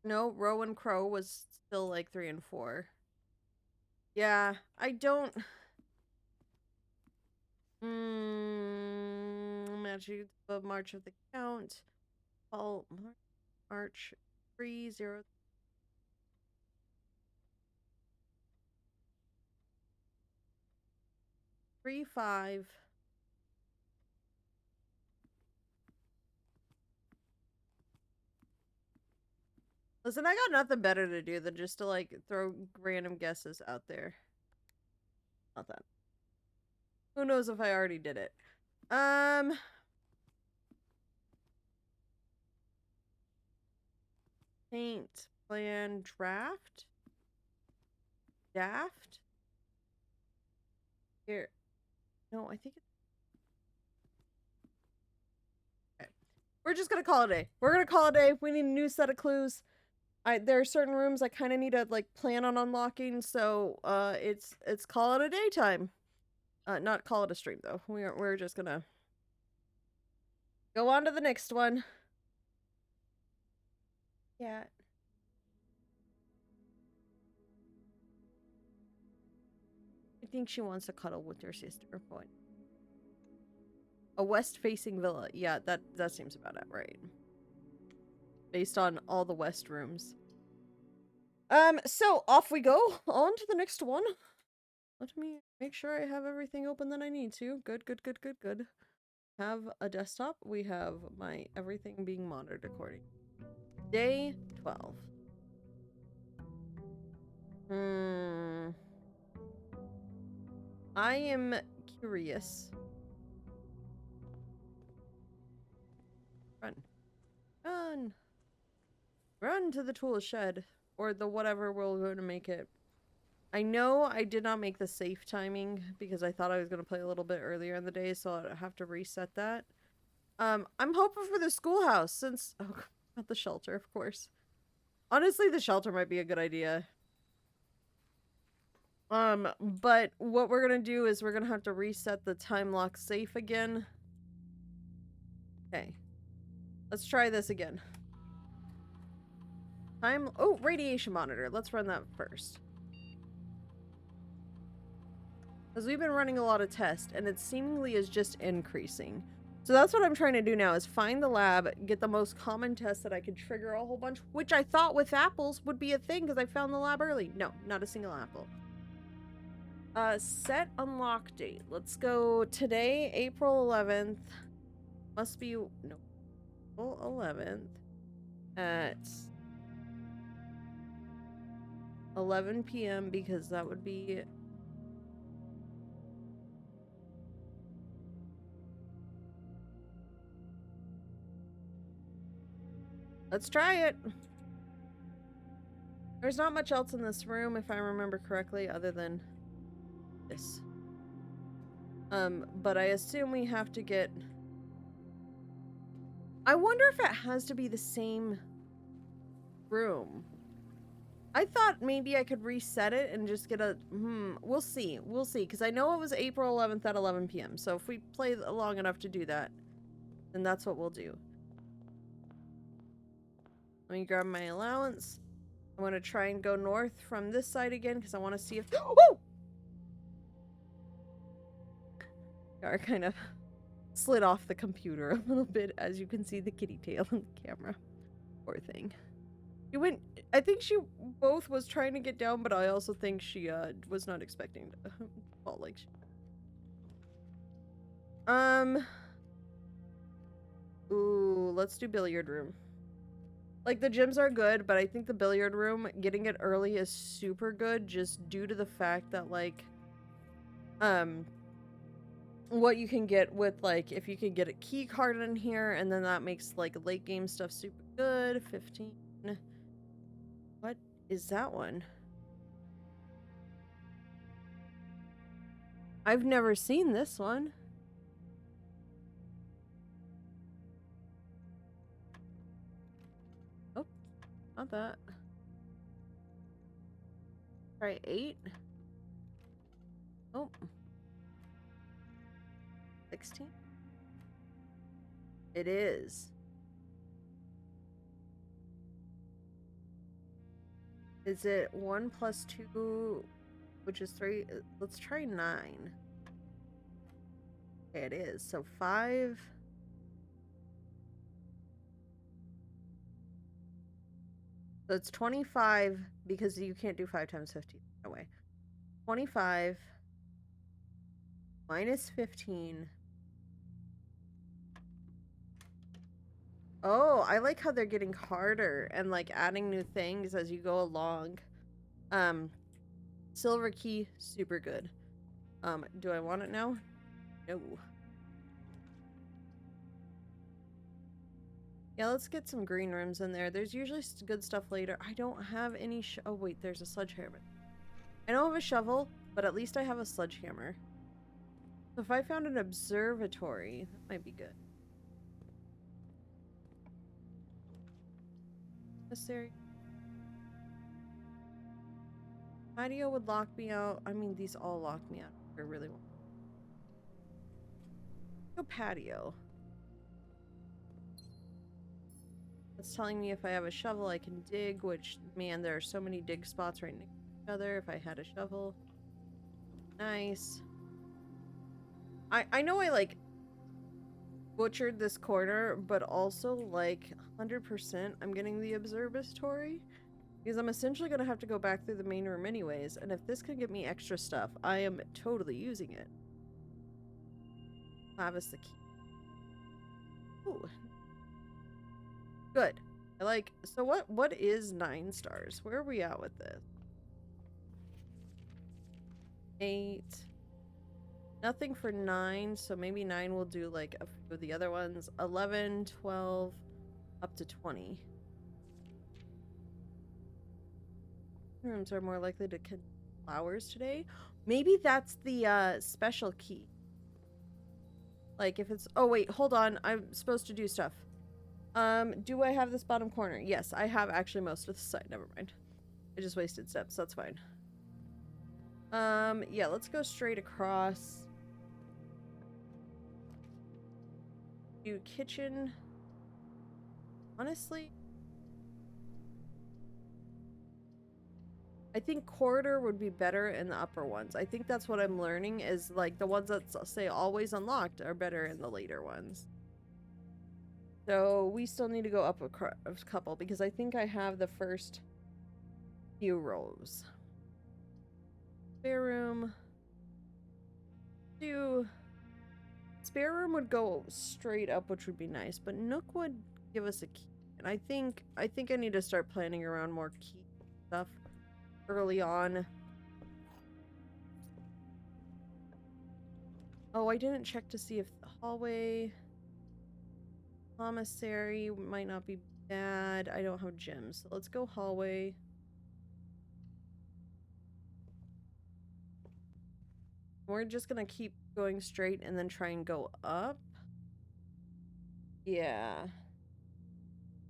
No, row and crow was still like 3 and 4. Yeah, I don't... Magic above March of the Count. Fall March 3, 0. 3, 5. Listen, I got nothing better to do than just to like throw random guesses out there. Not that. Who knows if I already did it? Paint, plan, draft, daft. Here, no, I think it's... Okay. We're just gonna call it a day. We're gonna call it a day. We need a new set of clues. There are certain rooms I kind of need to like plan on unlocking, so it's call it a daytime. Not call it a stream though. We're just gonna go on to the next one. Yeah. I think she wants to cuddle with her sister. Point. A west-facing villa. Yeah, that seems about it, right? Based on all the west rooms. So off we go. On to the next one. Let me make sure I have everything open that I need to. Good, good, good, good, good. Have a desktop. We have my everything being monitored according. Day 12. I am curious. Run. Run. Run to the tool shed. Or the whatever we're going to make it. I know I did not make the safe timing because I thought I was going to play a little bit earlier in the day, so I'll have to reset that. I'm hoping for the schoolhouse since... Oh, not the shelter, of course. Honestly, the shelter might be a good idea. But what we're gonna do is we're gonna have to reset the time lock safe again. Okay. Let's try this again. Oh, radiation monitor. Let's run that first. Because we've been running a lot of tests, and it seemingly is just increasing. So that's what I'm trying to do now, is find the lab, get the most common test that I could trigger a whole bunch, which I thought with apples would be a thing, because I found the lab early. No, not a single apple. Set unlock date. Let's go today, April 11th. Must be, no, April 11th at 11 p.m. because that would be... Let's try it. There's not much else in this room, if I remember correctly, other than this. But I assume we have to get... I wonder if it has to be the same room. I thought maybe I could reset it and just get a... we'll see. We'll see, because I know it was April 11th at 11 p.m. So if we play long enough to do that, then that's what we'll do. Let me grab my allowance. I want to try and go north from this side again, because I want to see if... Woo! Gar kind of slid off the computer a little bit, as you can see the kitty tail on the camera. Poor thing. She went... I think she both was trying to get down, but I also think she was not expecting to fall like she... Ooh, let's do billiard room. Like, the gyms are good, but I think the billiard room, getting it early is super good, just due to the fact that, like, what you can get with, like, if you can get a key card in here, and then that makes, like, late game stuff super good. 15. What is that one? I've never seen this one. Oh, not that. Try 8. Oh. 16. It is. Is it 1 plus 2, which is 3? Let's try 9. Okay, it is. So 5. So it's 25 because you can't do 5 times 15. No way. 25 minus 15. Oh, I like how they're getting harder and like adding new things as you go along. Silver key, super good. Do I want it now? No. Yeah, let's get some green rooms in there. There's usually good stuff later. I don't have any oh wait, there's a sledgehammer. I don't have a shovel, but at least I have a sledgehammer. So if I found an observatory, that might be good. Necessary. Patio would lock me out. I mean, these all lock me out. I really want. Go patio. It's telling me if I have a shovel, I can dig, which, man, there are so many dig spots right next to each other. If I had a shovel. Nice. I know I, like, butchered this corner, but also, like, 100% I'm getting the observatory. Because I'm essentially going to have to go back through the main room anyways, and if this can get me extra stuff, I am totally using it. Clavis the key. Ooh. Good. I like... So what is 9 stars? Where are we at with this? 8. Nothing for 9, so maybe 9 will do like a few of the other ones. 11, 12, up to 20. Rooms are more likely to get flowers today. Maybe that's the special key. Like if it's... Oh wait, hold on. I'm supposed to do stuff. Do I have this bottom corner? Yes, I have actually most of the side. Never mind. I just wasted steps. That's fine. Yeah, let's go straight across. Do kitchen. Honestly, I think corridor would be better in the upper ones. I think that's what I'm learning is like the ones that say always unlocked are better in the later ones. So we still need to go up a couple because I think I have the first few rows. Spare room. Spare room would go straight up, which would be nice, but Nook would give us a key. And I think I need to start planning around more key stuff early on. Oh, I didn't check to see if the hallway commissary might not be Bad. I don't have gems. So let's go hallway. We're just gonna keep going straight and then try and go up. Yeah.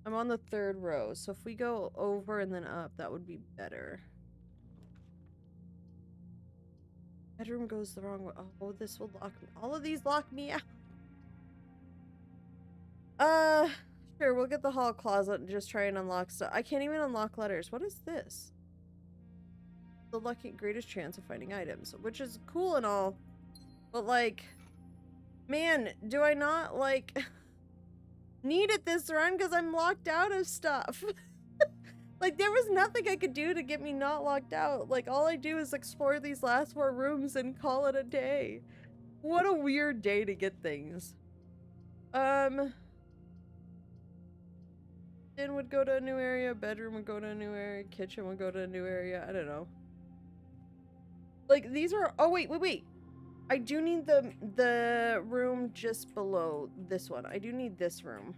I'm on the 3rd row, so if we go over and then up, that would be better. Bedroom goes the wrong way. Oh, this will lock me. All of these lock me out. Sure, we'll get the hall closet and just try and unlock stuff. I can't even unlock letters. What is this? The lucky greatest chance of finding items, which is cool and all, but like, man, do I not like need it this run because I'm locked out of stuff. Like, there was nothing I could do to get me not locked out. Like, all I do is explore these last 4 rooms and call it a day. What a weird day to get things. Den would go to a new area, bedroom would go to a new area, kitchen would go to a new area. I don't know. Like, these are, oh wait. I do need the room just below this one. I do need this room.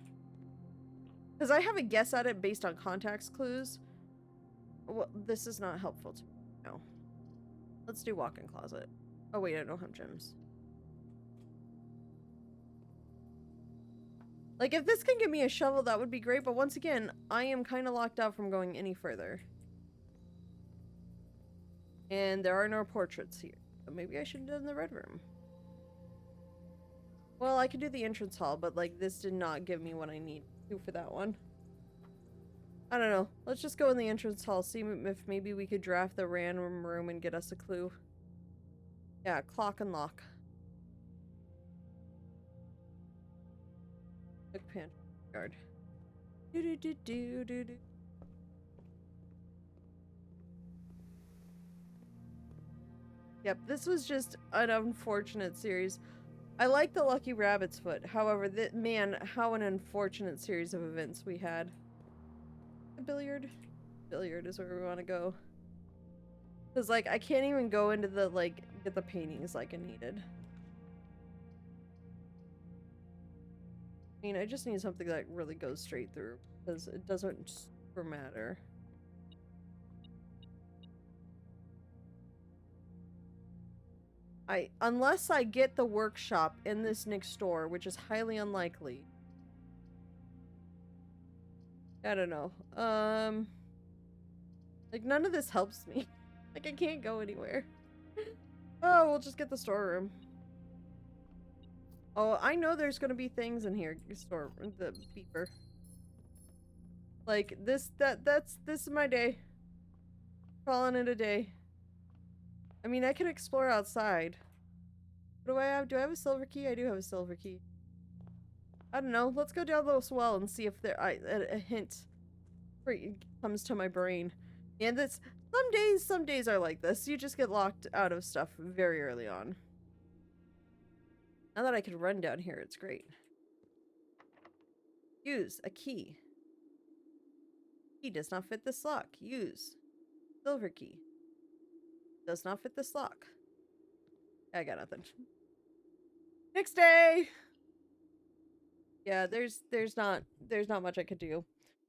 Because I have a guess at it based on context clues. Well, this is not helpful to me. No. Let's do walk-in closet. Oh wait, I don't have gems. Like, if this can give me a shovel, that would be great, but once again, I am kind of locked out from going any further. And there are no portraits here. So maybe I should have done the red room. Well, I could do the entrance hall, but like, this did not give me what I need to for that one. I don't know. Let's just go in the entrance hall, see if maybe we could draft the random room and get us a clue. Yeah, clock and lock. Look, pantry guard. Do. Yep, this was just an unfortunate series. I like the Lucky Rabbit's Foot. However, man, how an unfortunate series of events we had. Billiard? Billiard is where we want to go. Because, like, I can't even go into the, like, get the paintings like I needed. I mean, I just need something that really goes straight through. Because it doesn't super matter. Unless I get the workshop in this next door, which is highly unlikely. I don't know. Like, none of this helps me. Like, I can't go anywhere. Oh, we'll just get the storeroom. Oh, I know there's gonna be things in here. The beeper. Like, this is my day. Calling it a day. I mean, I can explore outside. What do I have? Do I have a silver key? I do have a silver key. I don't know. Let's go down this well and see if there a hint comes to my brain. And this some days are like this. You just get locked out of stuff very early on. Now that I can run down here, it's great. Use a key. Key does not fit this lock. Use silver key. Does not fit this lock. I got nothing. Next day. Yeah, there's not much I could do.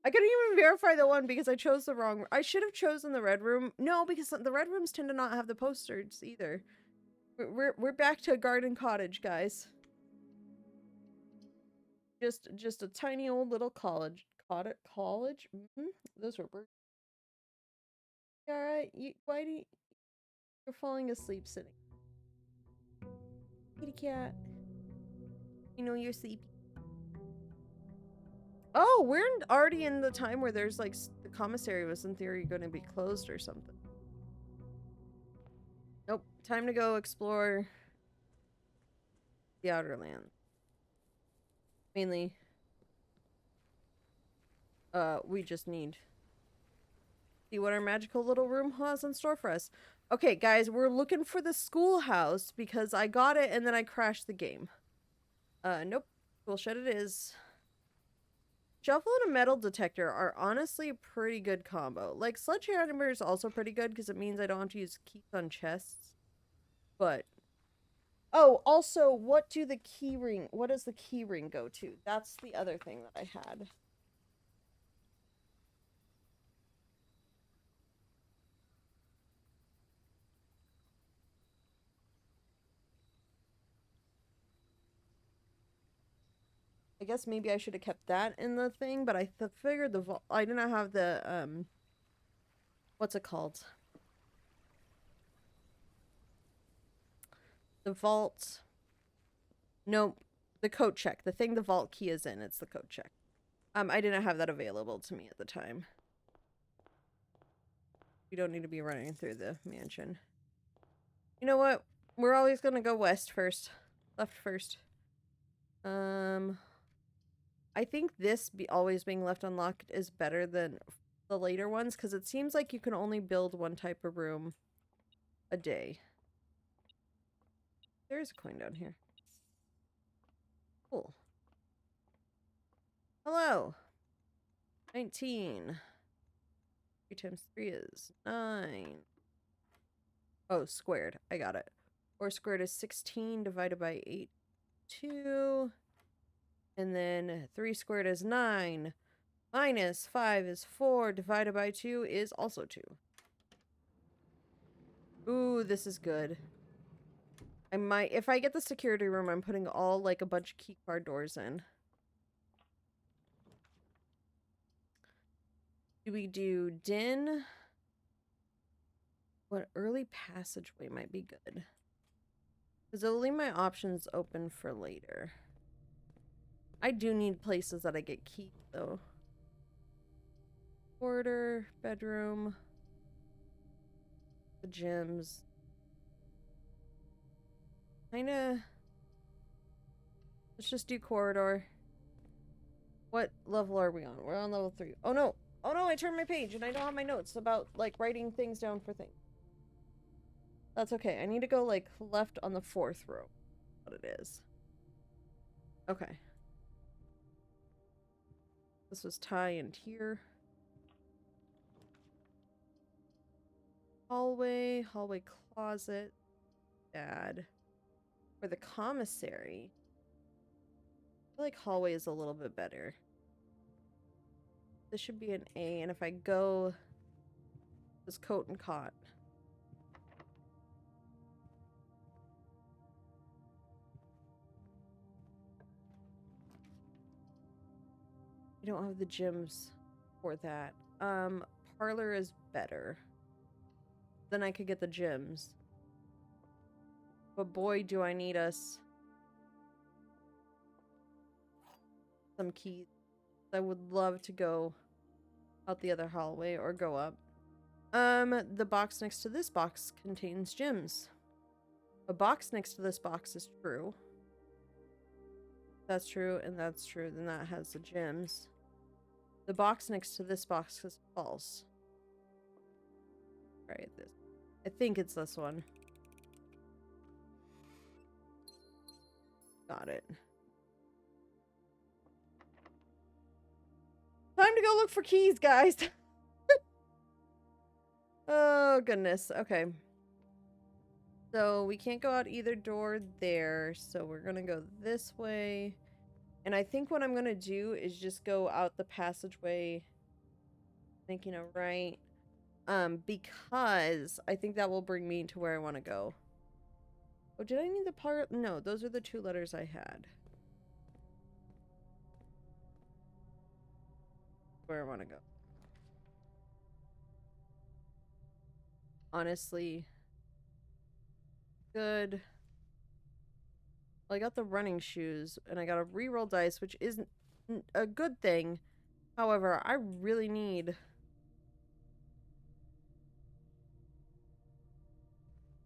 I couldn't even verify the one because I chose the wrong. I should have chosen the red room. No, because the red rooms tend to not have the posters either. We're back to a garden cottage, guys. Just a tiny old little college. College? Those were words. Alright, why do you're falling asleep sitting? Kitty cat. You know you're sleepy. Oh, we're already in the time where there's like the commissary was in theory going to be closed or something. Nope. Time to go explore the Outer Land. Mainly, we just need see what our magical little room has in store for us. Okay, guys, we're looking for the schoolhouse because I got it and then I crashed the game. Nope. Bullshit it is. Shuffle and a metal detector are honestly a pretty good combo. Like, sledgehammer is also pretty good because it means I don't have to use keys on chests. But... oh, also, what does the key ring go to? That's the other thing that I had. guess maybe I should have kept that in the thing, but I figured the vault... I didn't have the, what's it called? The vault... Nope. The coat check. The thing the vault key is in. It's the coat check. I didn't have that available to me at the time. You don't need to be running through the mansion. You know what? We're always gonna go west first. Left first. I think this always being left unlocked is better than the later ones, because it seems like you can only build one type of room a day. There is a coin down here. Cool. Hello. 19. 3 times 3 is 9. Oh, squared. I got it. 4 squared is 16 divided by 8. 2. And then 3 squared is 9. Minus 5 is 4. Divided by 2 is also 2. Ooh, this is good. I might, if I get the security room, I'm putting all, like, a bunch of keycard doors in. Do we do din? What early passageway might be good? Because it'll leave my options open for later. I do need places that I get keys, though. Corridor, bedroom, the gyms. Kinda. Let's just do corridor. What level are we on? We're on level 3. Oh no! Oh no, I turned my page and I don't have my notes about, like, writing things down for things. That's okay. I need to go, like, left on the 4th row. What it is. Okay. This was tie and here. Hallway, hallway closet. Dad. For the commissary. I feel like hallway is a little bit better. This should be an A, and if I go this coat and cot. I don't have the gyms for that. Parlor is better. Then I could get the gyms. But boy, do I need us some keys. I would love to go out the other hallway or go up. The box next to this box contains gyms. A box next to this box is true. That's true, and that's true. Then that has the gyms. The box next to this box is false. Right, this. I think it's this one. Got it. Time to go look for keys, guys. Oh, goodness. Okay. So we can't go out either door there. So we're going to go this way. And I think what I'm going to do is just go out the passageway. Thinking of right. Because I think that will bring me to where I want to go. Oh, did I need the part? No, those are the 2 letters I had. Where I want to go. Honestly. Good. Well, I got the running shoes, and I got a reroll dice, which isn't a good thing. However, I really need...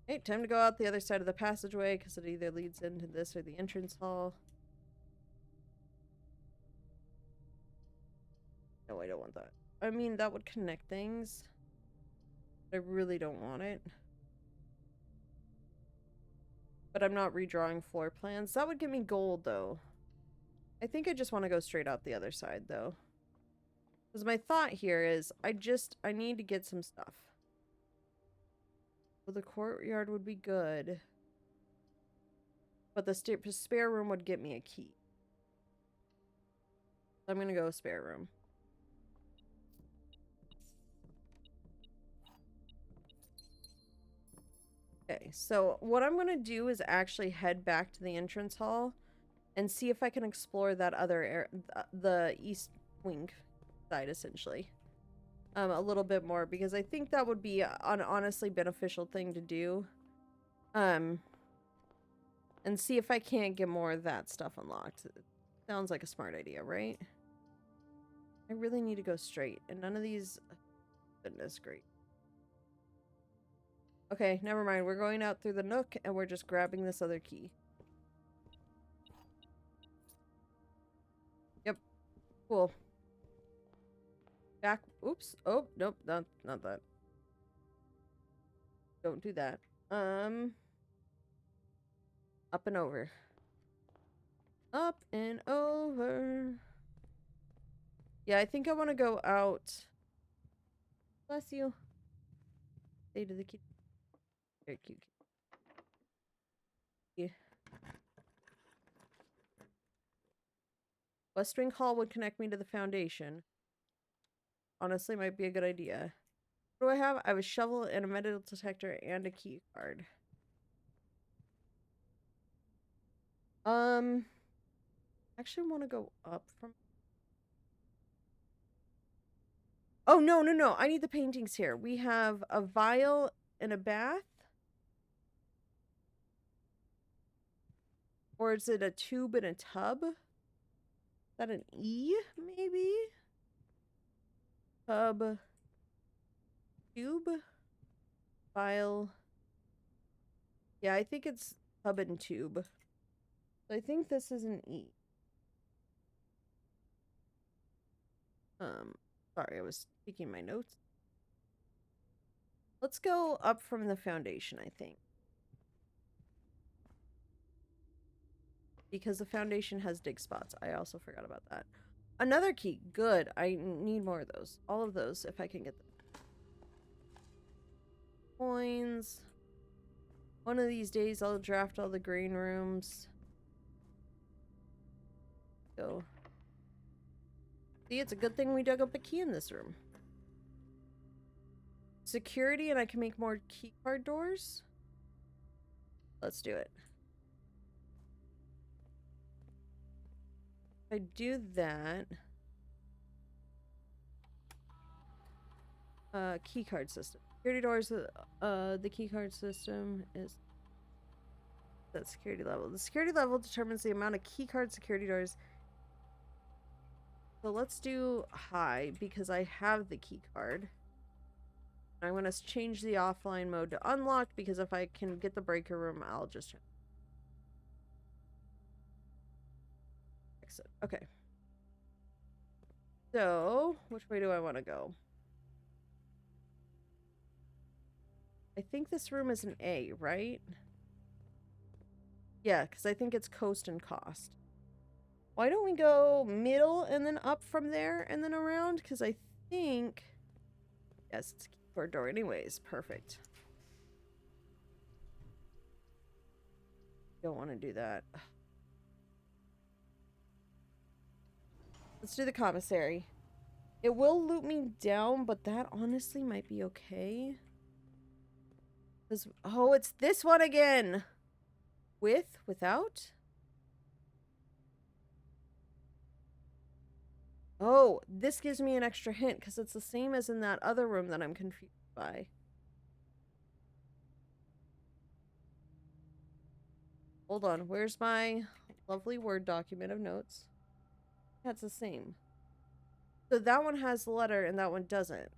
Okay, time to go out the other side of the passageway, because it either leads into this or the entrance hall. No, I don't want that. I mean, that would connect things. I really don't want it. But I'm not redrawing floor plans. That would give me gold, though. I think I just want to go straight out the other side, though. Because my thought here is, I need to get some stuff. Well, the courtyard would be good. But the spare room would get me a key. So I'm going to go spare room. Okay, so what I'm going to do is actually head back to the entrance hall and see if I can explore that other the east wing side, essentially, a little bit more, because I think that would be an honestly beneficial thing to do. And see if I can't get more of that stuff unlocked. It sounds like a smart idea, right? I really need to go straight, and none of these... Goodness, great. Okay, never mind. We're going out through the nook, and we're just grabbing this other key. Yep. Cool. Back. Oops. Oh, nope. Not that. Don't do that. Up and over. Up and over. Yeah, I think I want to go out. Bless you. Stay to the key. Very cute. Yeah. West Wing Hall would connect me to the foundation. Honestly, might be a good idea. What do I have? I have a shovel and a metal detector and a key card. Actually want to go up from... Oh, no. I need the paintings here. We have a vial and a bath. Or is it a tube and a tub? Is that an E, maybe? Tub. Tube. Vial. Yeah, I think it's tub and tube. So I think this is an E. Sorry, I was taking my notes. Let's go up from the foundation, I think. Because the foundation has dig spots. I also forgot about that. Another key. Good. I need more of those. All of those, if I can get them. Coins. One of these days, I'll draft all the green rooms. Go. See, it's a good thing we dug up a key in this room. Security, and I can make more keycard doors. Let's do it. If I do that... keycard system. Security doors, the keycard system is... that security level. The security level determines the amount of keycard security doors. So let's do high, because I have the keycard. I want to change the offline mode to unlocked, because if I can get the breaker room, I'll just exit. Okay. So, which way do I want to go? I think this room is an A, right? Yeah, because I think it's coast and cost. Why don't we go middle and then up from there and then around? Because I think... Yes, it's a keyboard door anyways. Perfect. Don't want to do that. Let's do the commissary. It will loop me down, but that honestly might be okay. Oh, it's this one again. With? Without? Oh, this gives me an extra hint because it's the same as in that other room that I'm confused by. Hold on, where's my lovely Word document of notes? That's the same. So that one has the letter and that one doesn't.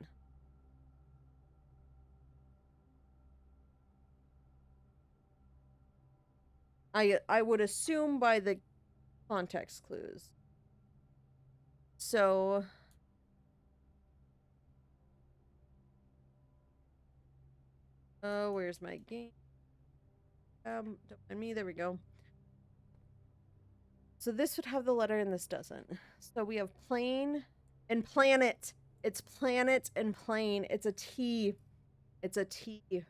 I would assume by the context clues. So oh, where's my game? Don't mind me, there we go. So this would have the letter and this doesn't. So we have plane and planet. It's planet and plane. It's a T. It's a T.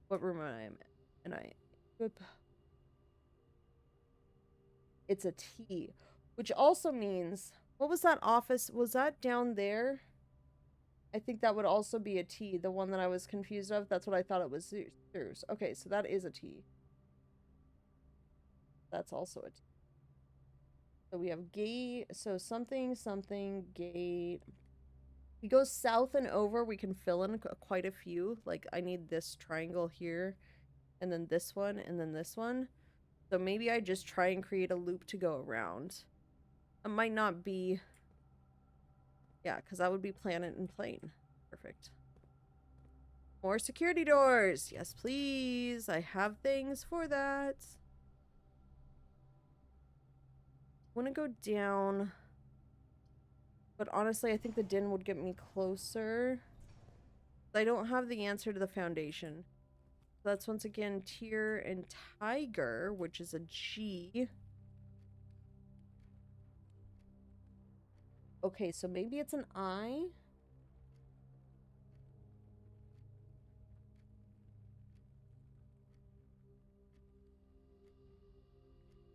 What room am I in? And whoop. It's a T, which also means, what was that office? Was that down there? I think that would also be a T, the one that I was confused of. That's what I thought it was through. Okay, so that is a T. That's also a T. So we have gate, so something, something, gate. We go south and over, we can fill in quite a few. Like, I need this triangle here, and then this one, and then this one. So maybe I just try and create a loop to go around. It might not be... Yeah, because that would be planet and plane. Perfect. More security doors! Yes, please! I have things for that. I want to go down... But honestly, I think the din would get me closer. I don't have the answer to the foundation. So that's once again Tier and Tiger, which is a G. Okay, so maybe it's an I.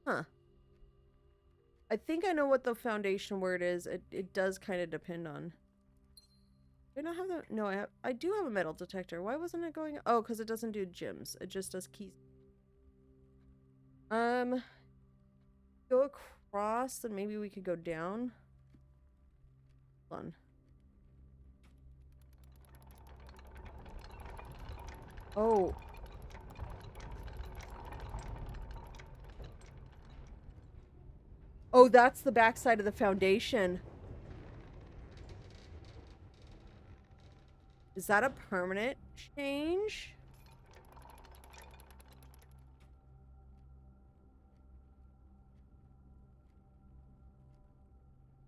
Huh. I think I know what the foundation word is. It does kind of depend on... Do I not have the... No, I do have a metal detector. Why wasn't it going... Oh, because it doesn't do gems. It just does keys. Go across, then maybe we could go down. Hold on. Oh. Oh, that's the backside of the foundation. Is that a permanent change?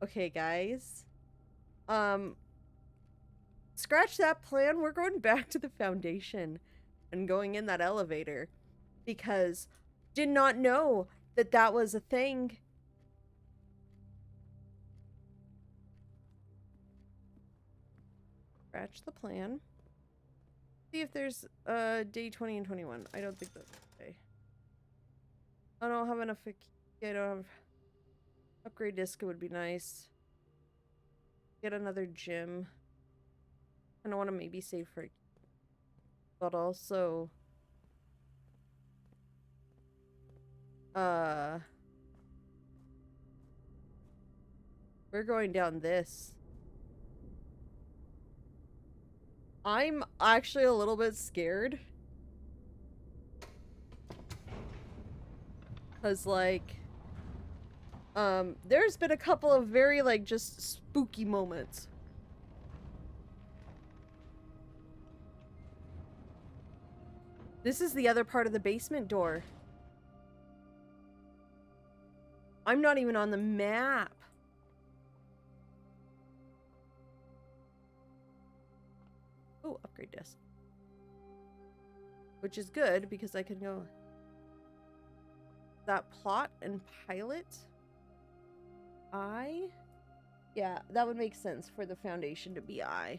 Okay, guys. Scratch that plan. We're going back to the foundation and going in that elevator because did not know that that was a thing. Scratch the plan. See if there's day 20 and 21. I don't think that's okay. I don't have enough. I don't have upgrade disc. Would be nice. Get another gym. I don't want to maybe save for, but also we're going down this. I'm actually a little bit scared. Cause like there's been a couple of very like just spooky moments. This is the other part of the basement door. I'm not even on the map. Oh, upgrade disc. Which is good because I can go... That plot and pilot? I? Yeah, that would make sense for the foundation to be I.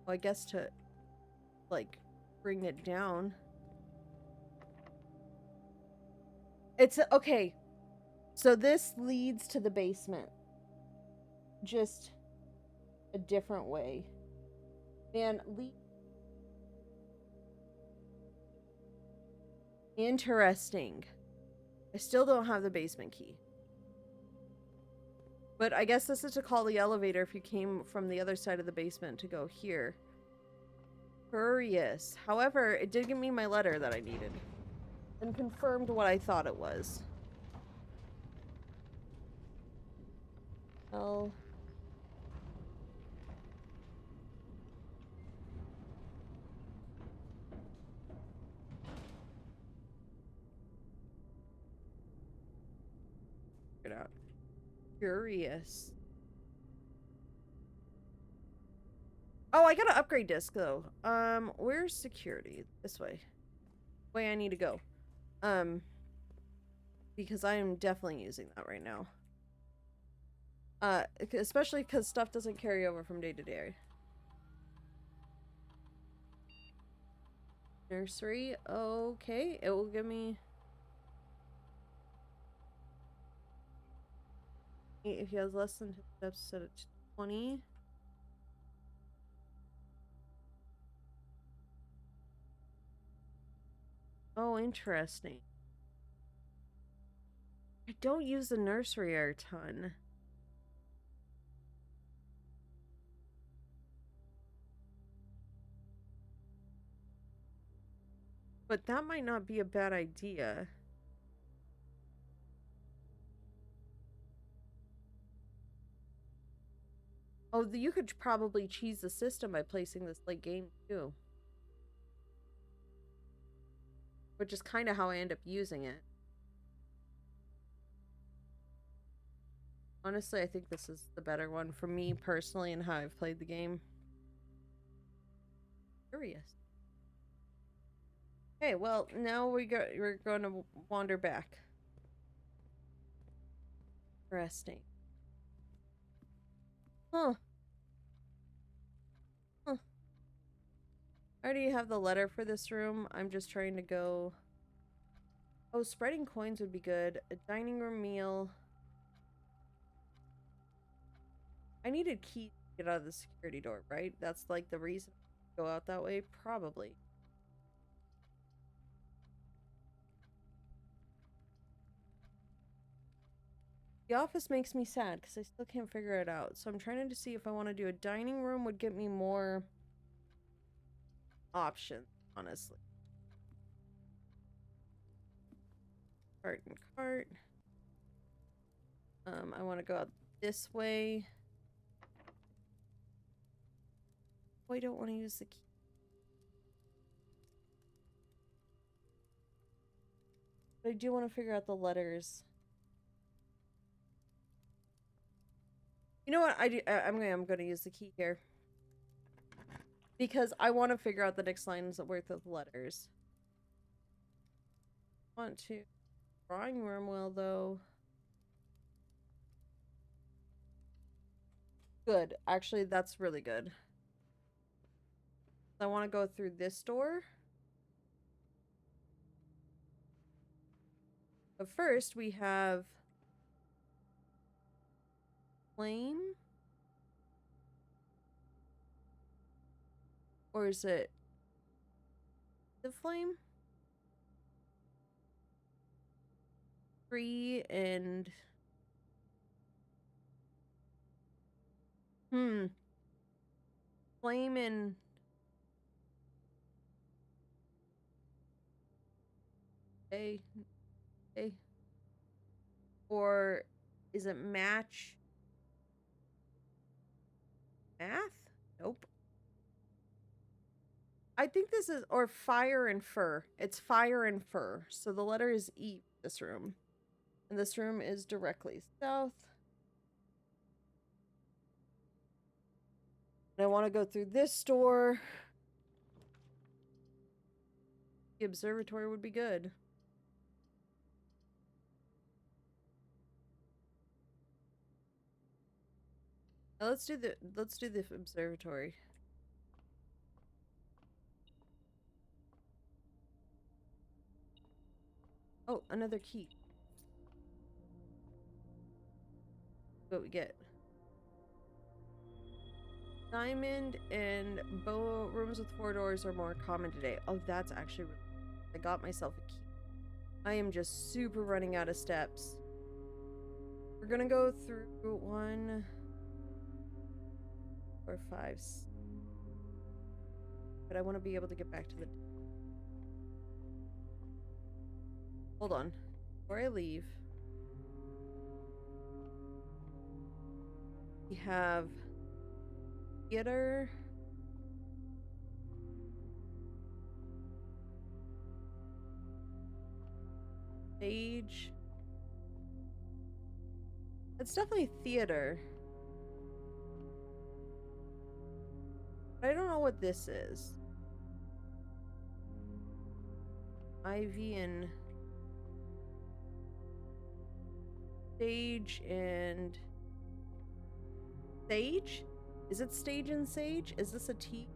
Well, I guess to, like, bring it down. It's, okay. So this leads to the basement. Just a different way. Man, interesting. I still don't have the basement key. But I guess this is to call the elevator if you came from the other side of the basement to go here. Curious. However, it did give me my letter that I needed. And confirmed what I thought it was. Well... Figure it out. Curious. Oh, I got an upgrade disc though. Where's security? This way. Way I need to go. Because I am definitely using that right now. Especially because stuff doesn't carry over from day to day. Nursery. Okay, it will give me... If he has less than 10 steps, set it 20. Oh, interesting. I don't use the nursery a ton. But that might not be a bad idea. Oh, you could probably cheese the system by placing this late game too. Which is kind of how I end up using it. Honestly, I think this is the better one for me personally and how I've played the game. Curious. Okay, well, now we're going to wander back. Interesting. Huh. Huh. I already have the letter for this room. I'm just trying to go... Oh, spreading coins would be good. A dining room meal. I need a key to get out of the security door, right? That's like the reason to go out that way? Probably. The office makes me sad because I still can't figure it out. So I'm trying to see if I want to do a dining room would get me more options, honestly. Cart and cart. I want to go out this way. Oh, I don't want to use the key. But I do want to figure out the letters. You know what? I'm gonna use the key here. Because I want to figure out the next lines worth of letters. Want to drawing room well though. Good. Actually, that's really good. I want to go through this door. But first we have flame. Or is it the flame? Tree and flame and A. Or is it match math? Nope. I think this is, or fire and fur. It's fire and fur. So the letter is E, this room. And this room is directly south. And I want to go through this door. The observatory would be good. Now let's do the observatory. Oh, another key. What we get? Diamond and bow rooms with 4 doors are more common today. Oh, that's actually really... I got myself a key. I am just super running out of steps. We're gonna go through 1, 4, 5. But I want to be able to get back to the... Hold on. Before I leave, we have theater. Stage. It's definitely theater. But I don't know what this is. Ivy and stage and sage? Is it stage and sage? Is this a T?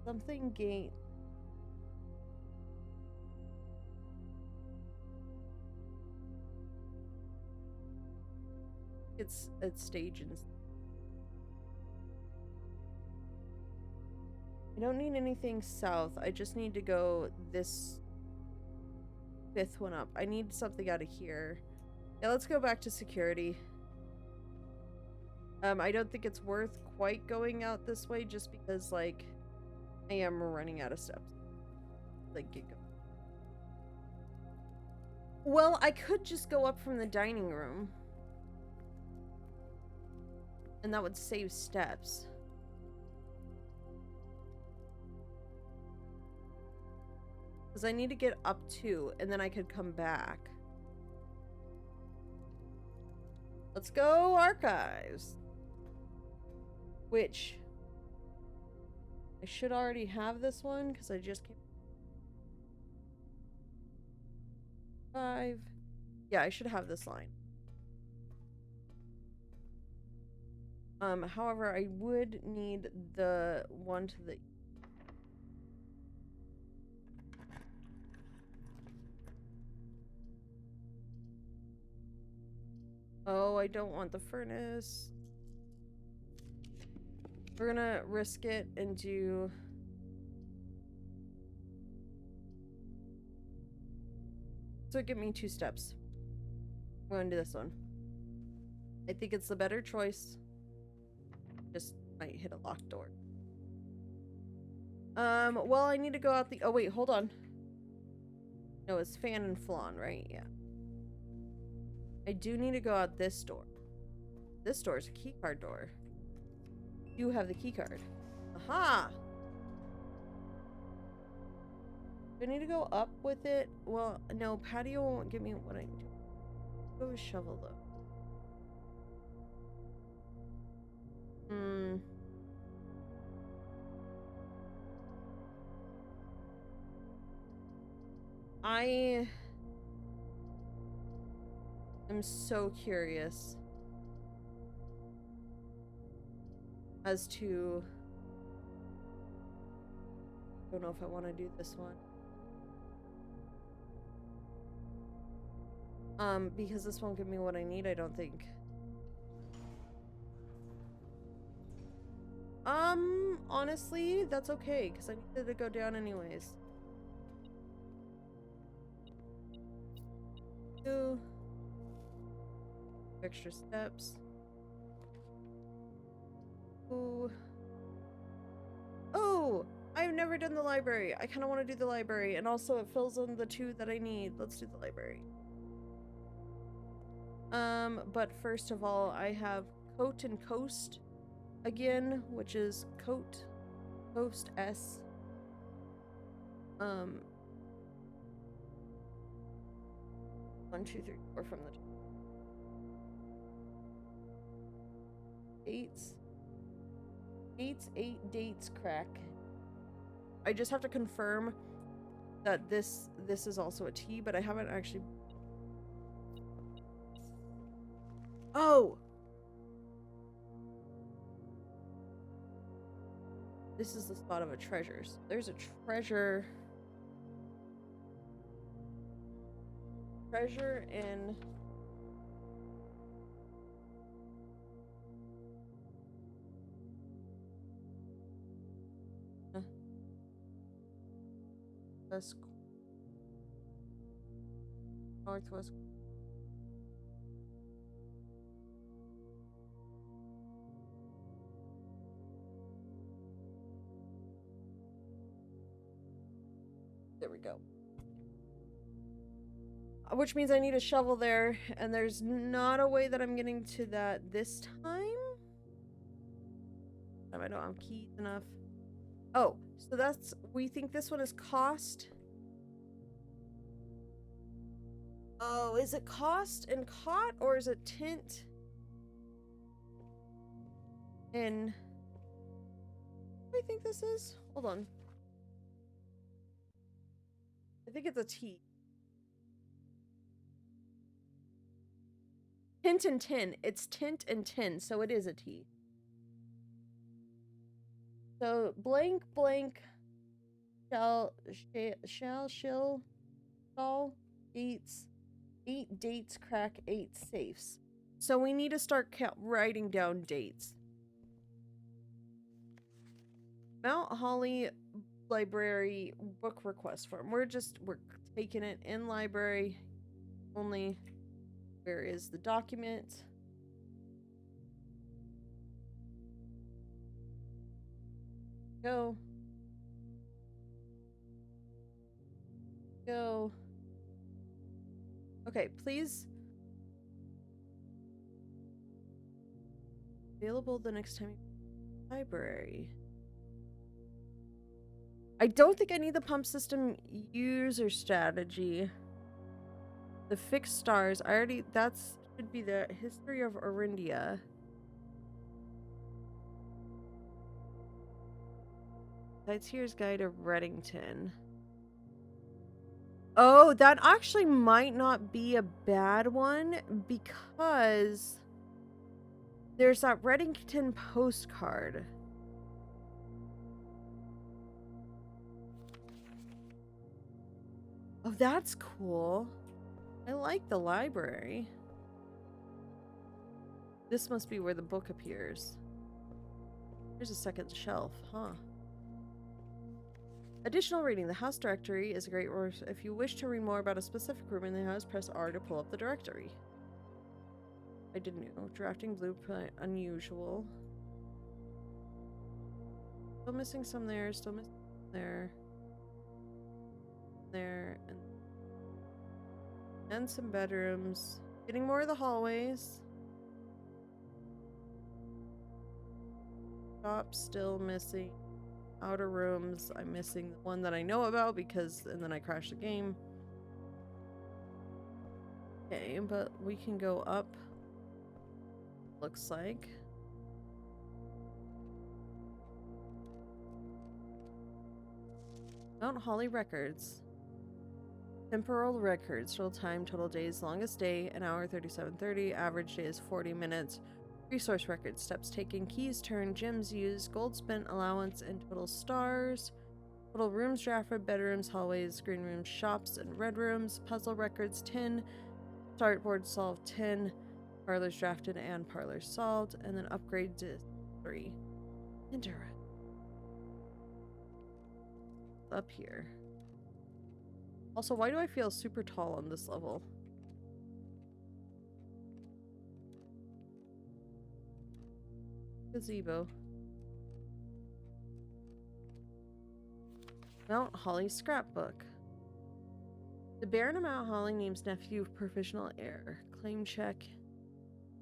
Something gate. It's stage and I don't need anything south. I just need to go this 5th one up. I need something out of here. Yeah, let's go back to security. I don't think it's worth quite going out this way just because, like, I am running out of steps. Like, get going. Well, I could just go up from the dining room. And that would save steps. Because I need to get up too, and then I could come back. Let's go archives. Which I should already have this one because I just came. 5. Yeah, I should have this line. However, I would need the one to the Oh, I don't want the furnace. We're gonna risk it and do so give me 2 steps. We're gonna do this one. I think it's the better choice. Just might hit a locked door. Well, I need to go out the oh wait, hold on. No, it's fan and flan, right? Yeah. I do need to go out this door. This door is a keycard door. You have the keycard. Aha! Do I need to go up with it? Well, no, patio won't give me what I need. Go with shovel though. I am so curious as to I don't know if I want to do this one. Because this won't give me what I need, I don't think. Honestly, that's okay, because I needed to go down anyways. Two extra steps. Ooh. Oh! I've never done the library. I kind of want to do the library, and also it fills in the 2 that I need. Let's do the library. But first of all, I have Coat and Coast again, which is Coat, Coast S. 1, 2, 3, 4 from the dates. 8 dates crack. I just have to confirm that this is also a T, but I haven't actually. Oh! This is the spot of a treasure. So there's a treasure. Treasure in. West. Northwest. There we go. Which means I need a shovel there, and there's not a way that I'm getting to that this time. I don't have keys enough. Oh, so that's, we think this one is cost. Oh, is it cost and caught, or is it tint? And what do I think this is? Hold on. I think it's a T. Tint and tin. It's tint and tin, so it is a T. So blank blank shall dates 8 dates crack 8 safes. So we need to start writing down dates. Mount Holly Library book request form. We're taking it in library only. Where is the document? Go. Go. Okay, please. Available the next time. Library. I don't think I need the pump system user strategy. The fixed stars. That's should be the history of Orindia. Sightseer's Guide of Reddington. Oh, that actually might not be a bad one because there's that Reddington postcard. Oh, that's cool. I like the library. This must be where the book appears. Here's a second shelf, huh? Additional reading. The house directory is a great resource. If you wish to read more about a specific room in the house, press R to pull up the directory. I didn't know. Drafting blueprint. Unusual. Still missing some there. Still missing there. There. And some bedrooms. Getting more of the hallways. Shop still missing. Outer rooms. I'm missing the one that I know about and then I crashed the game. Okay, but we can go up. Looks like. Mount Holly records. Temporal records. Total time, total days, longest day, an hour 37:30. Average day is 40 minutes. Resource records. Steps taken, keys turned, gems used, gold spent, allowance, and total stars. Total rooms drafted, bedrooms, hallways, green rooms, shops, and red rooms. Puzzle records 10. Startboard solved 10. Parlors drafted and parlors solved. And then upgrade to 3. Interesting. Up here. Also, why do I feel super tall on this level? Gazebo. Mount Holly scrapbook. The Baron of Mount Holly names nephew professional heir. Claim check.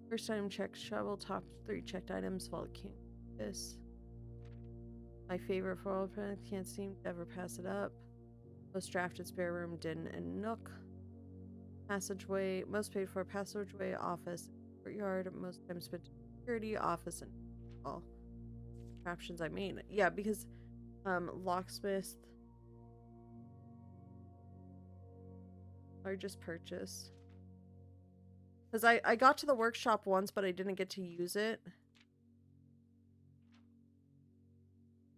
First item check. Shovel. Top 3 checked items. Vault canvas. My favorite for all friends. Can't seem to ever pass it up. Most drafted spare room. Den and nook. Passageway. Most paid for passageway. Office. Courtyard. Most time spent security. Office and all options I made. Yeah, because locksmith or just purchase. Because I got to the workshop once, but I didn't get to use it.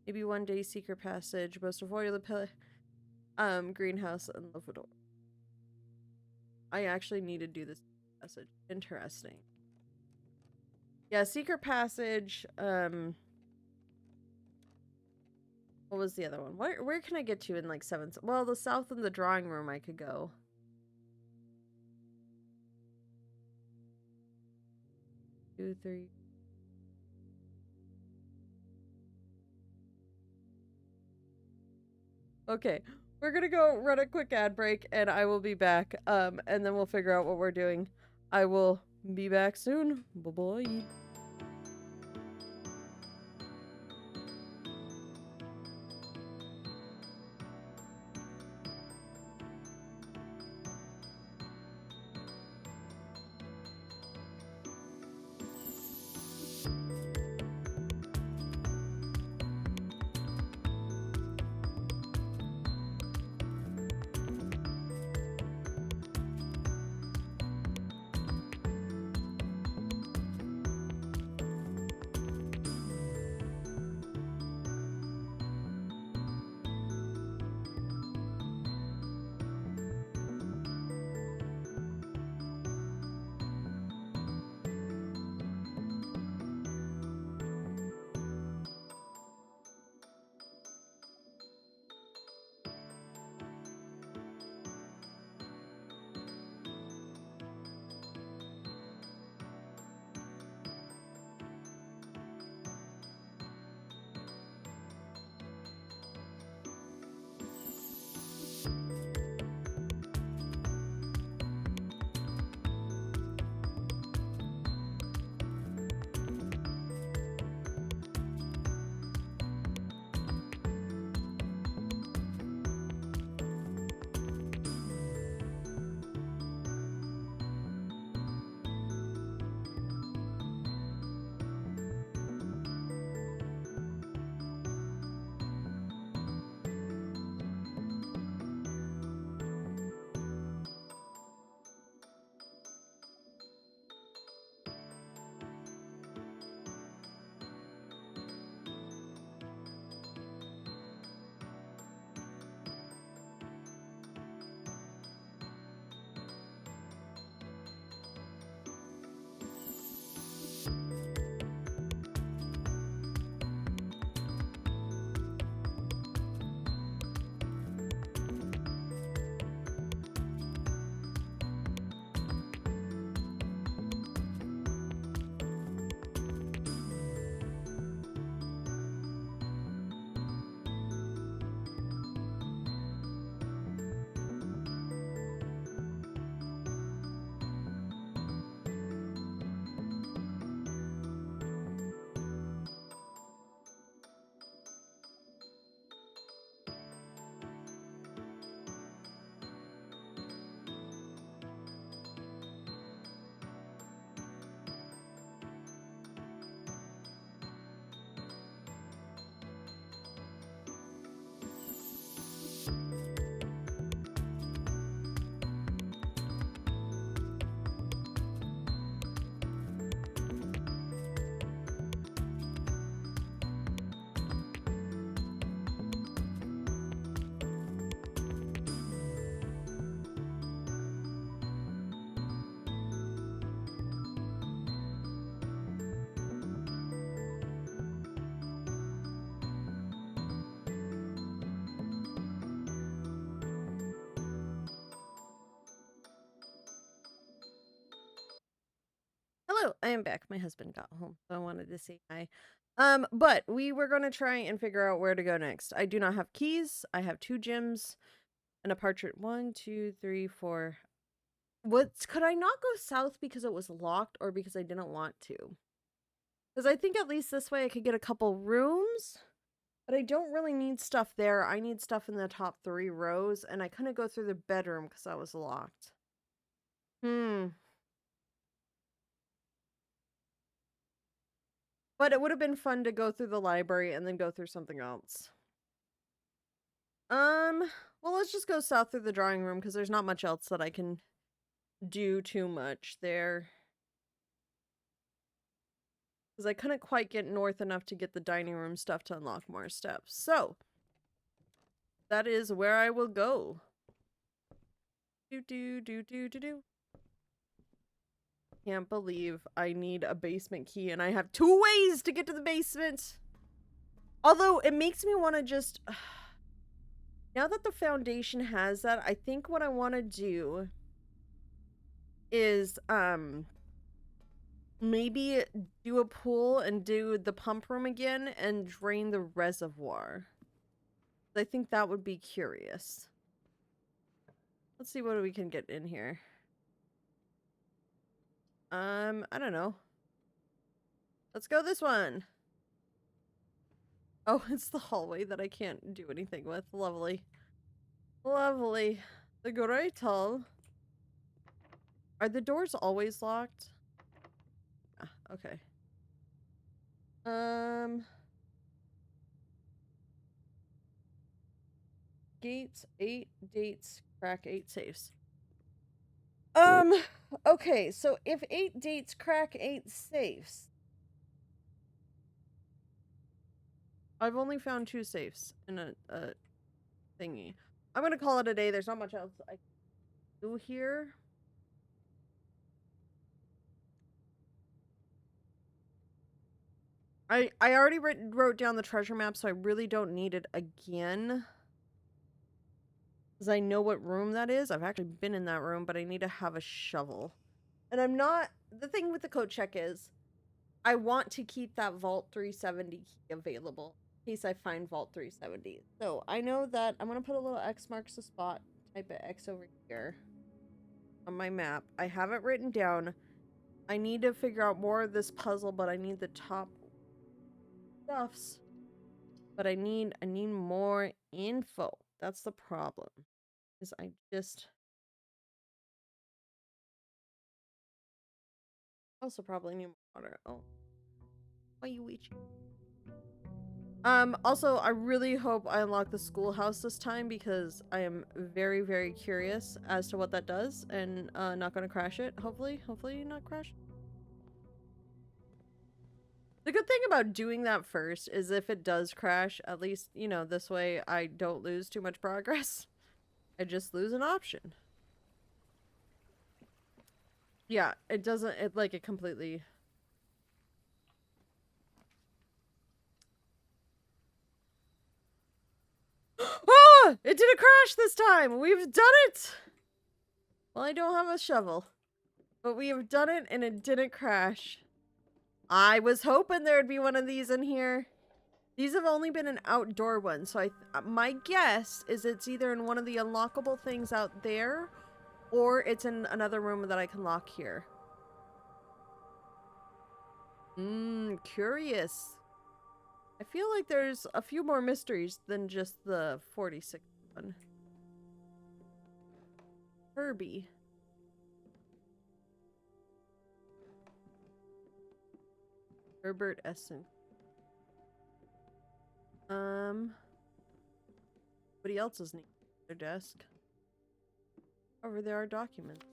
Maybe one day secret passage, most avoidable greenhouse and Lavador. I actually need to do this passage. Interesting. Yeah, secret passage. What was the other one? Where can I get to in like 7? Well, the south and the drawing room I could go. 2, 3. Okay, we're gonna go run a quick ad break and I will be back. And then we'll figure out what we're doing. I will be back soon. Bye-bye. Hello, I am back. My husband got home, so I wanted to say hi. But we were going to try and figure out where to go next. I do not have keys. I have 2 gyms and a portrait. 1, 2, 3, 4. Could I not go south because it was locked or because I didn't want to? Because I think at least this way I could get a couple rooms, but I don't really need stuff there. I need stuff in the top 3 rows, and I couldn't go through the bedroom because that was locked. But it would have been fun to go through the library and then go through something else. Well, let's just go south through the drawing room because there's not much else that I can do too much there. Because I couldn't quite get north enough to get the dining room stuff to unlock more steps. So, that is where I will go. Do. Can't believe I need a basement key and I have 2 ways to get to the basement. Although, it makes me want to just... Now that the foundation has that, I think what I want to do is, maybe do a pool and do the pump room again and drain the reservoir. I think that would be curious. Let's see what we can get in here. I don't know. Let's go this one. Oh, it's the hallway that I can't do anything with. Lovely. Lovely. The great hall. Are the doors always locked? Ah, okay. Gates, 8 dates, crack 8 safes. Okay, so if 8 dates, crack 8 safes. I've only found 2 safes in a thingy. I'm gonna call it a day. There's not much else I can do here. I already wrote down the treasure map, so I really don't need it again. Because I know what room that is. I've actually been in that room, but I need to have a shovel. And I'm not... The thing with the code check is, I want to keep that Vault 370 key available in case I find Vault 370. So I know that I'm going to put a little X marks the spot. Type of X over here on my map. I have it written down. I need to figure out more of this puzzle, but I need the top stuffs. But I need more info. That's the problem. Is I just also probably need more water. Oh. Why you reaching? Also, I really hope I unlock the schoolhouse this time because I am very, very curious as to what that does and not gonna crash it. Hopefully not crash. The good thing about doing that first is if it does crash, at least, you know, this way I don't lose too much progress. I just lose an option. Yeah, it doesn't, it completely... Ah! It didn't crash this time! We've done it! Well, I don't have a shovel. But we have done it and it didn't crash. I was hoping there'd be one of these in here. These have only been an outdoor one, so my guess is it's either in one of the unlockable things out there, or it's in another room that I can lock here. Curious. I feel like there's a few more mysteries than just the 46 one. Herbie. Herbert Essen. Somebody else's name on their desk. Over there are documents.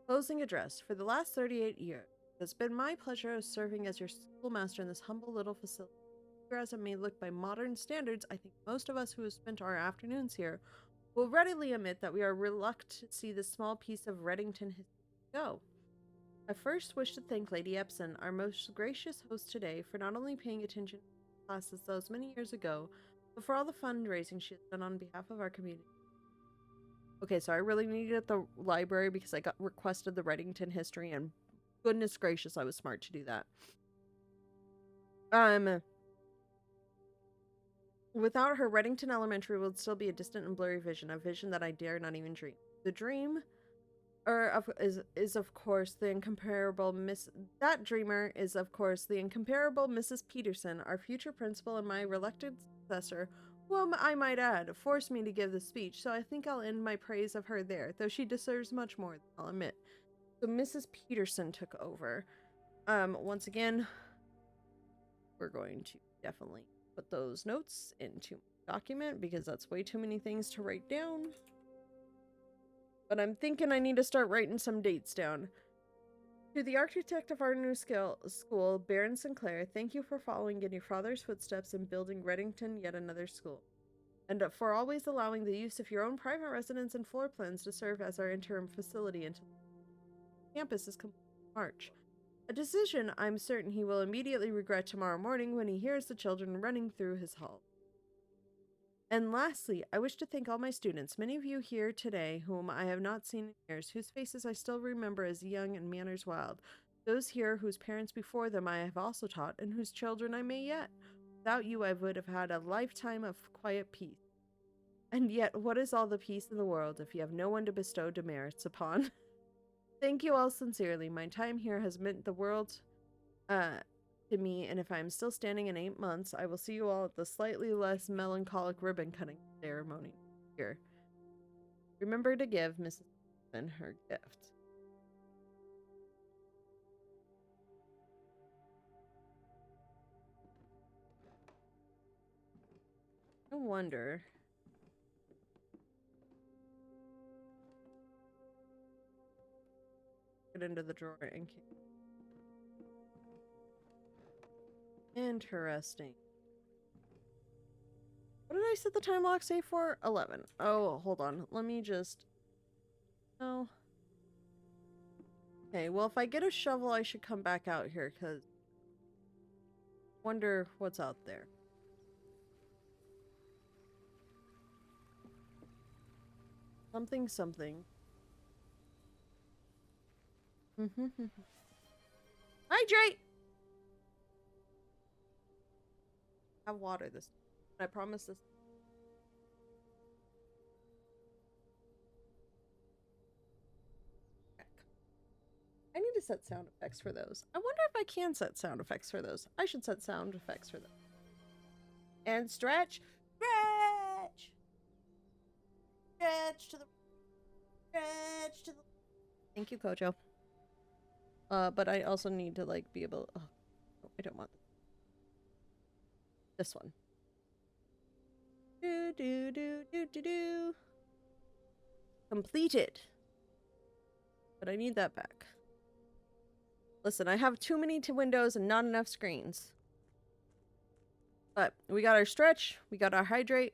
Closing address. For the last 38 years, it's been my pleasure serving as your schoolmaster in this humble little facility. As it may look by modern standards, I think most of us who have spent our afternoons here will readily admit that we are reluctant to see this small piece of Reddington history go. I first wish to thank Lady Epson, our most gracious host today, for not only paying attention to classes those many years ago, but for all the fundraising she has done on behalf of our community. Okay, so I really needed at the library because I got requested the Reddington history and Goodness gracious, I was smart to do that. Without her, Reddington Elementary would still be a distant and blurry vision, a vision that I dare not even dream. The dream is of course the incomparable that dreamer is of course the incomparable Mrs. Peterson, our future principal and my reluctant successor, whom I might add forced me to give the speech, so I think I'll end my praise of her there, though she deserves much more, I'll admit. So Mrs. Peterson took over. Once again, we're going to definitely put those notes into my document because that's way too many things to write down. But I'm thinking I need to start writing some dates down. To the architect of our new school, Baron Sinclair, thank you for following in your father's footsteps and building Reddington yet another school. And for always allowing the use of your own private residence and floor plans to serve as our interim facility until the campus is complete in March. A decision I'm certain he will immediately regret tomorrow morning when he hears the children running through his hall. And lastly, I wish to thank all my students, many of you here today whom I have not seen in years, whose faces I still remember as young and manners wild, those here whose parents before them I have also taught, and whose children I may yet. Without you I would have had a lifetime of quiet peace. And yet, what is all the peace in the world if you have no one to bestow demerits upon? Thank you all sincerely. My time here has meant the world to me, and if I am still standing in 8 months, I will see you all at the slightly less melancholic ribbon cutting ceremony here. Remember to give Mrs. Peterson her gift. I wonder. Get into the drawer and interesting. What did I set the time lock say for? 11. Oh, hold on. Let me just... No. Okay, well, if I get a shovel, I should come back out here, because... Wonder what's out there. Something, something. Hydrate! Have water this time. I promise this. I need to set sound effects for those. I wonder if I can set sound effects for those. I should set sound effects for them. And stretch. Stretch! Stretch to the... Stretch to the... Thank you, Kojo. But I also need to, like, be able... Oh, I don't want this one. Do. Completed. But I need that back. Listen, I have too many windows and not enough screens. But we got our stretch. We got our hydrate.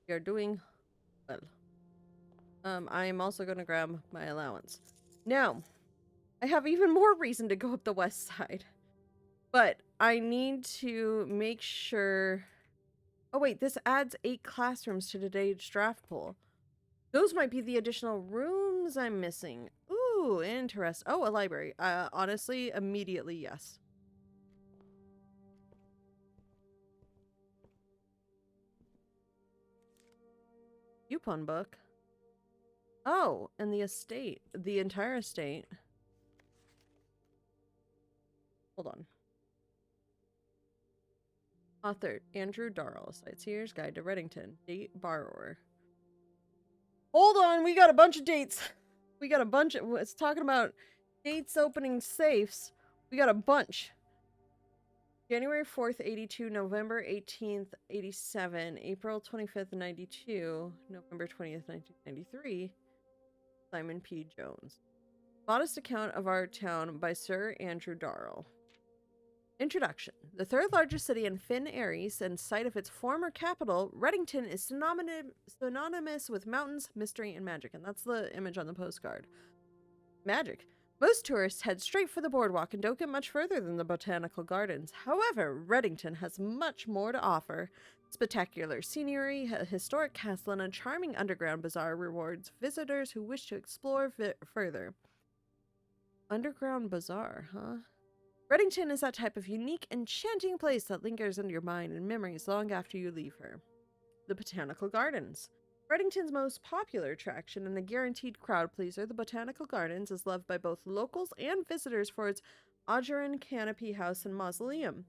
We are doing well. I am also going to grab my allowance. Now, I have even more reason to go up the west side. But I need to make sure... Oh wait, this adds 8 classrooms to today's draft pool. Those might be the additional rooms I'm missing. Ooh, interesting. Oh, a library. Honestly, immediately, yes. Coupon book. Oh, and the estate. The entire estate. Hold on. Author, Andrew Darrell. Sightseer's Guide to Reddington. Date, borrower. Hold on, we got a bunch of dates. We got a bunch of... It's talking about dates opening safes. We got a bunch. January 4th, 82. November 18th, 87. April 25th, 92. November 20th, 1993. Simon P. Jones. Modest account of our town by Sir Andrew Darrell. Introduction. The third largest city in Finn Aries and site of its former capital, Reddington is synonymous with mountains, mystery, and magic. And that's the image on the postcard. Magic. Most tourists head straight for the boardwalk and don't get much further than the botanical gardens. However, Reddington has much more to offer. Spectacular scenery, a historic castle, and a charming underground bazaar rewards visitors who wish to explore further. Underground bazaar, huh? Reddington is that type of unique, enchanting place that lingers in your mind and memories long after you leave her. The Botanical Gardens. Reddington's most popular attraction and a guaranteed crowd pleaser, the Botanical Gardens is loved by both locals and visitors for its Ajuran canopy house and mausoleum.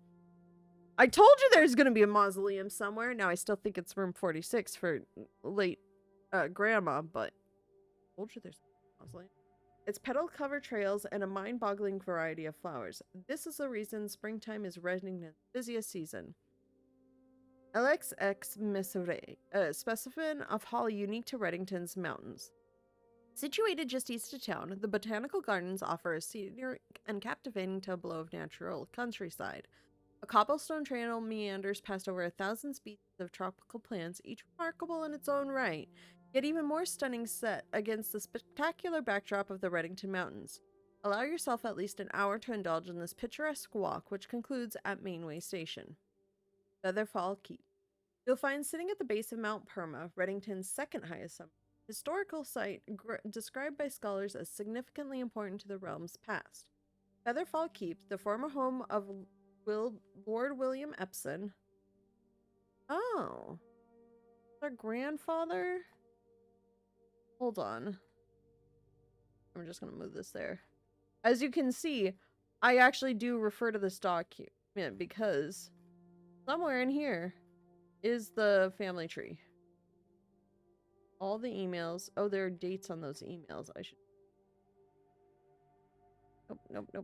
I told you there's going to be a mausoleum somewhere. Now, I still think it's room 46 for late grandma, but I told you there's a mausoleum. It's petal-covered trails and a mind-boggling variety of flowers. This is the reason springtime is Reddington's busiest season. LXX Missouri, a specimen of holly unique to Reddington's mountains. Situated just east of town, the Botanical Gardens offer a scenic and captivating tableau of natural countryside. A cobblestone trail meanders past over 1,000 species of tropical plants, each remarkable in its own right, yet even more stunning set against the spectacular backdrop of the Reddington Mountains. Allow yourself at least an hour to indulge in this picturesque walk, which concludes at Mainway Station. Featherfall Keep. You'll find sitting at the base of Mount Perma, Reddington's second highest summit, a historical site described by scholars as significantly important to the realm's past. Featherfall Keep, the former home of Lord William Epsom. Oh. Their grandfather? Hold on. I'm just going to move this there. As you can see, I actually do refer to this document because somewhere in here is the family tree. All the emails. Oh, there are dates on those emails. I should. Nope.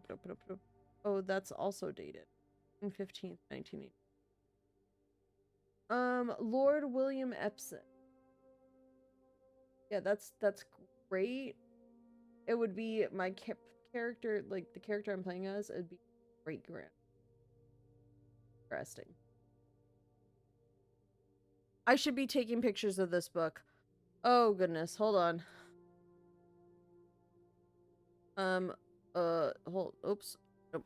Oh, that's also dated. 15th, 1980. Lord William Epsom. Yeah, that's great. It would be my character, like the character I'm playing as, it'd be great grand. Interesting. I should be taking pictures of this book. Oh goodness, hold on. Oops. Nope.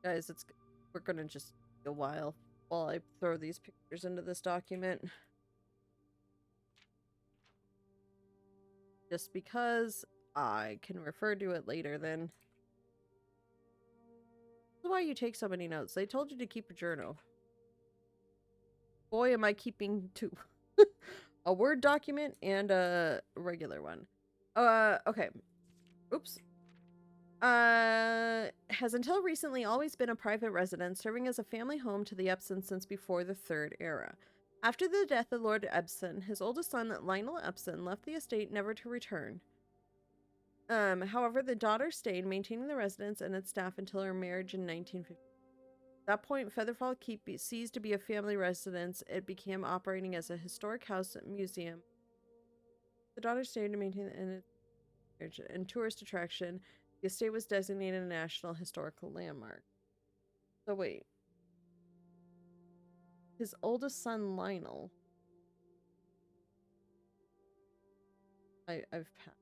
Guys, we're gonna just take a while I throw these pictures into this document. Just because I can refer to it later then. That's why you take so many notes. They told you to keep a journal. Boy, am I keeping two. A Word document and a regular one. Okay. Oops. Has until recently always been a private residence, serving as a family home to the Epsons since before the Third Era. After the death of Lord Epsom, his oldest son, Lionel Epsom, left the estate never to return. However, the daughter stayed, maintaining the residence and its staff until her marriage in 1950. At that point, Featherfall Keep ceased to be a family residence. It began operating as a historic house and museum. The daughter stayed to maintain and tourist attraction. The estate was designated a National Historical Landmark. So wait. His oldest son, Lionel. I've passed.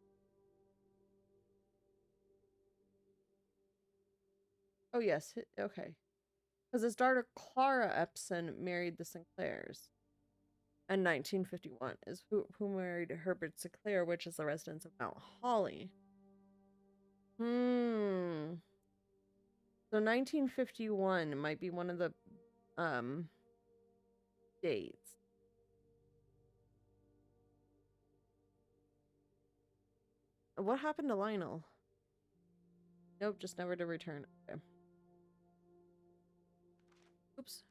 Oh, yes. Okay. Because his daughter, Clara Epsom, married the Sinclairs. In 1951 is who married Herbert Sinclair, which is the residence of Mount Holly. So 1951 might be one of the dates. What happened to Lionel? Nope, just never to return. Okay. Oops.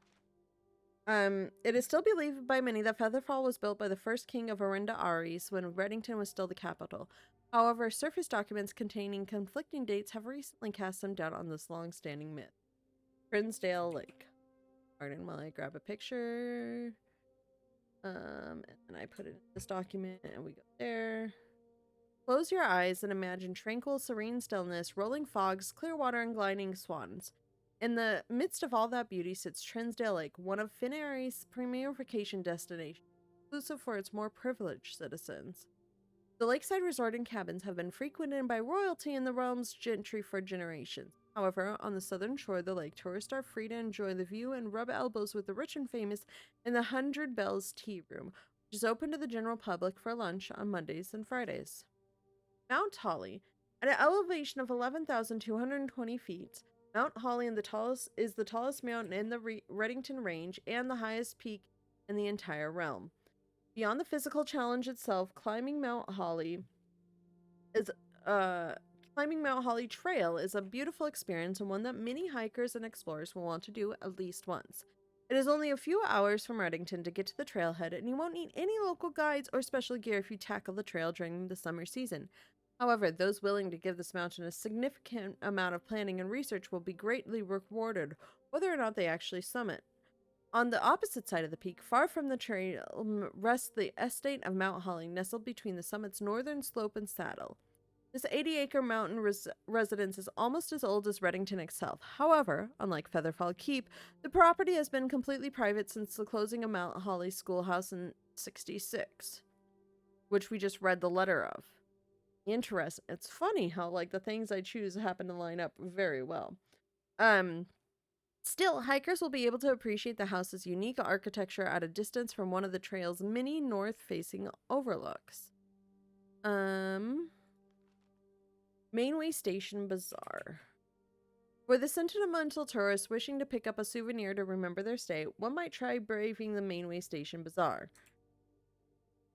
It is still believed by many that Featherfall was built by the first king of Orinda Aries when Reddington was still the capital. However, surface documents containing conflicting dates have recently cast some doubt on this long-standing myth. Trinsdale Lake. Pardon while I grab a picture. And I put it in this document and we go there. Close your eyes and imagine tranquil, serene stillness, rolling fogs, clear water, and gliding swans. In the midst of all that beauty sits Trinsdale Lake, one of Finnary's premier vacation destinations, exclusive for its more privileged citizens. The lakeside resort and cabins have been frequented by royalty and the realm's gentry for generations. However, on the southern shore of the lake, tourists are free to enjoy the view and rub elbows with the rich and famous in the 100 Bells Tea Room, which is open to the general public for lunch on Mondays and Fridays. Mount Holly. At an elevation of 11,220 feet, Mount Holly is the tallest mountain in the Reddington Range and the highest peak in the entire realm. Beyond the physical challenge itself, is climbing Mount Holly Trail is a beautiful experience and one that many hikers and explorers will want to do at least once. It is only a few hours from Reddington to get to the trailhead, and you won't need any local guides or special gear if you tackle the trail during the summer season. However, those willing to give this mountain a significant amount of planning and research will be greatly rewarded, whether or not they actually summit. On the opposite side of the peak, far from the trail, rests the estate of Mount Holly, nestled between the summit's northern slope and saddle. This 80-acre mountain residence is almost as old as Reddington itself. However, unlike Featherfall Keep, the property has been completely private since the closing of Mount Holly Schoolhouse in '66, which we just read the letter of. Interesting. It's funny how like the things I choose happen to line up very well. Still, hikers will be able to appreciate the house's unique architecture at a distance from one of the trail's many north-facing overlooks. Mainway Station Bazaar. For the sentimental tourist wishing to pick up a souvenir to remember their stay, one might try braving the Mainway Station Bazaar.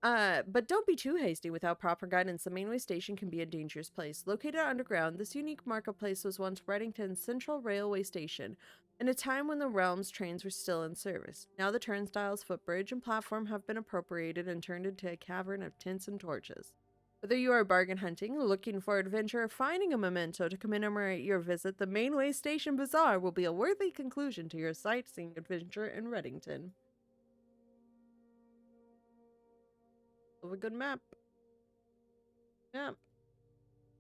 But don't be too hasty. Without proper guidance, the Mainway Station can be a dangerous place. Located underground, this unique marketplace was once Reddington's central railway station, in a time when the realm's trains were still in service. Now the turnstiles, footbridge, and platform have been appropriated and turned into a cavern of tints and torches. Whether you are bargain hunting, looking for adventure, or finding a memento to commemorate your visit, the Mainway Station Bazaar will be a worthy conclusion to your sightseeing adventure in Reddington. Love a good map. Yeah.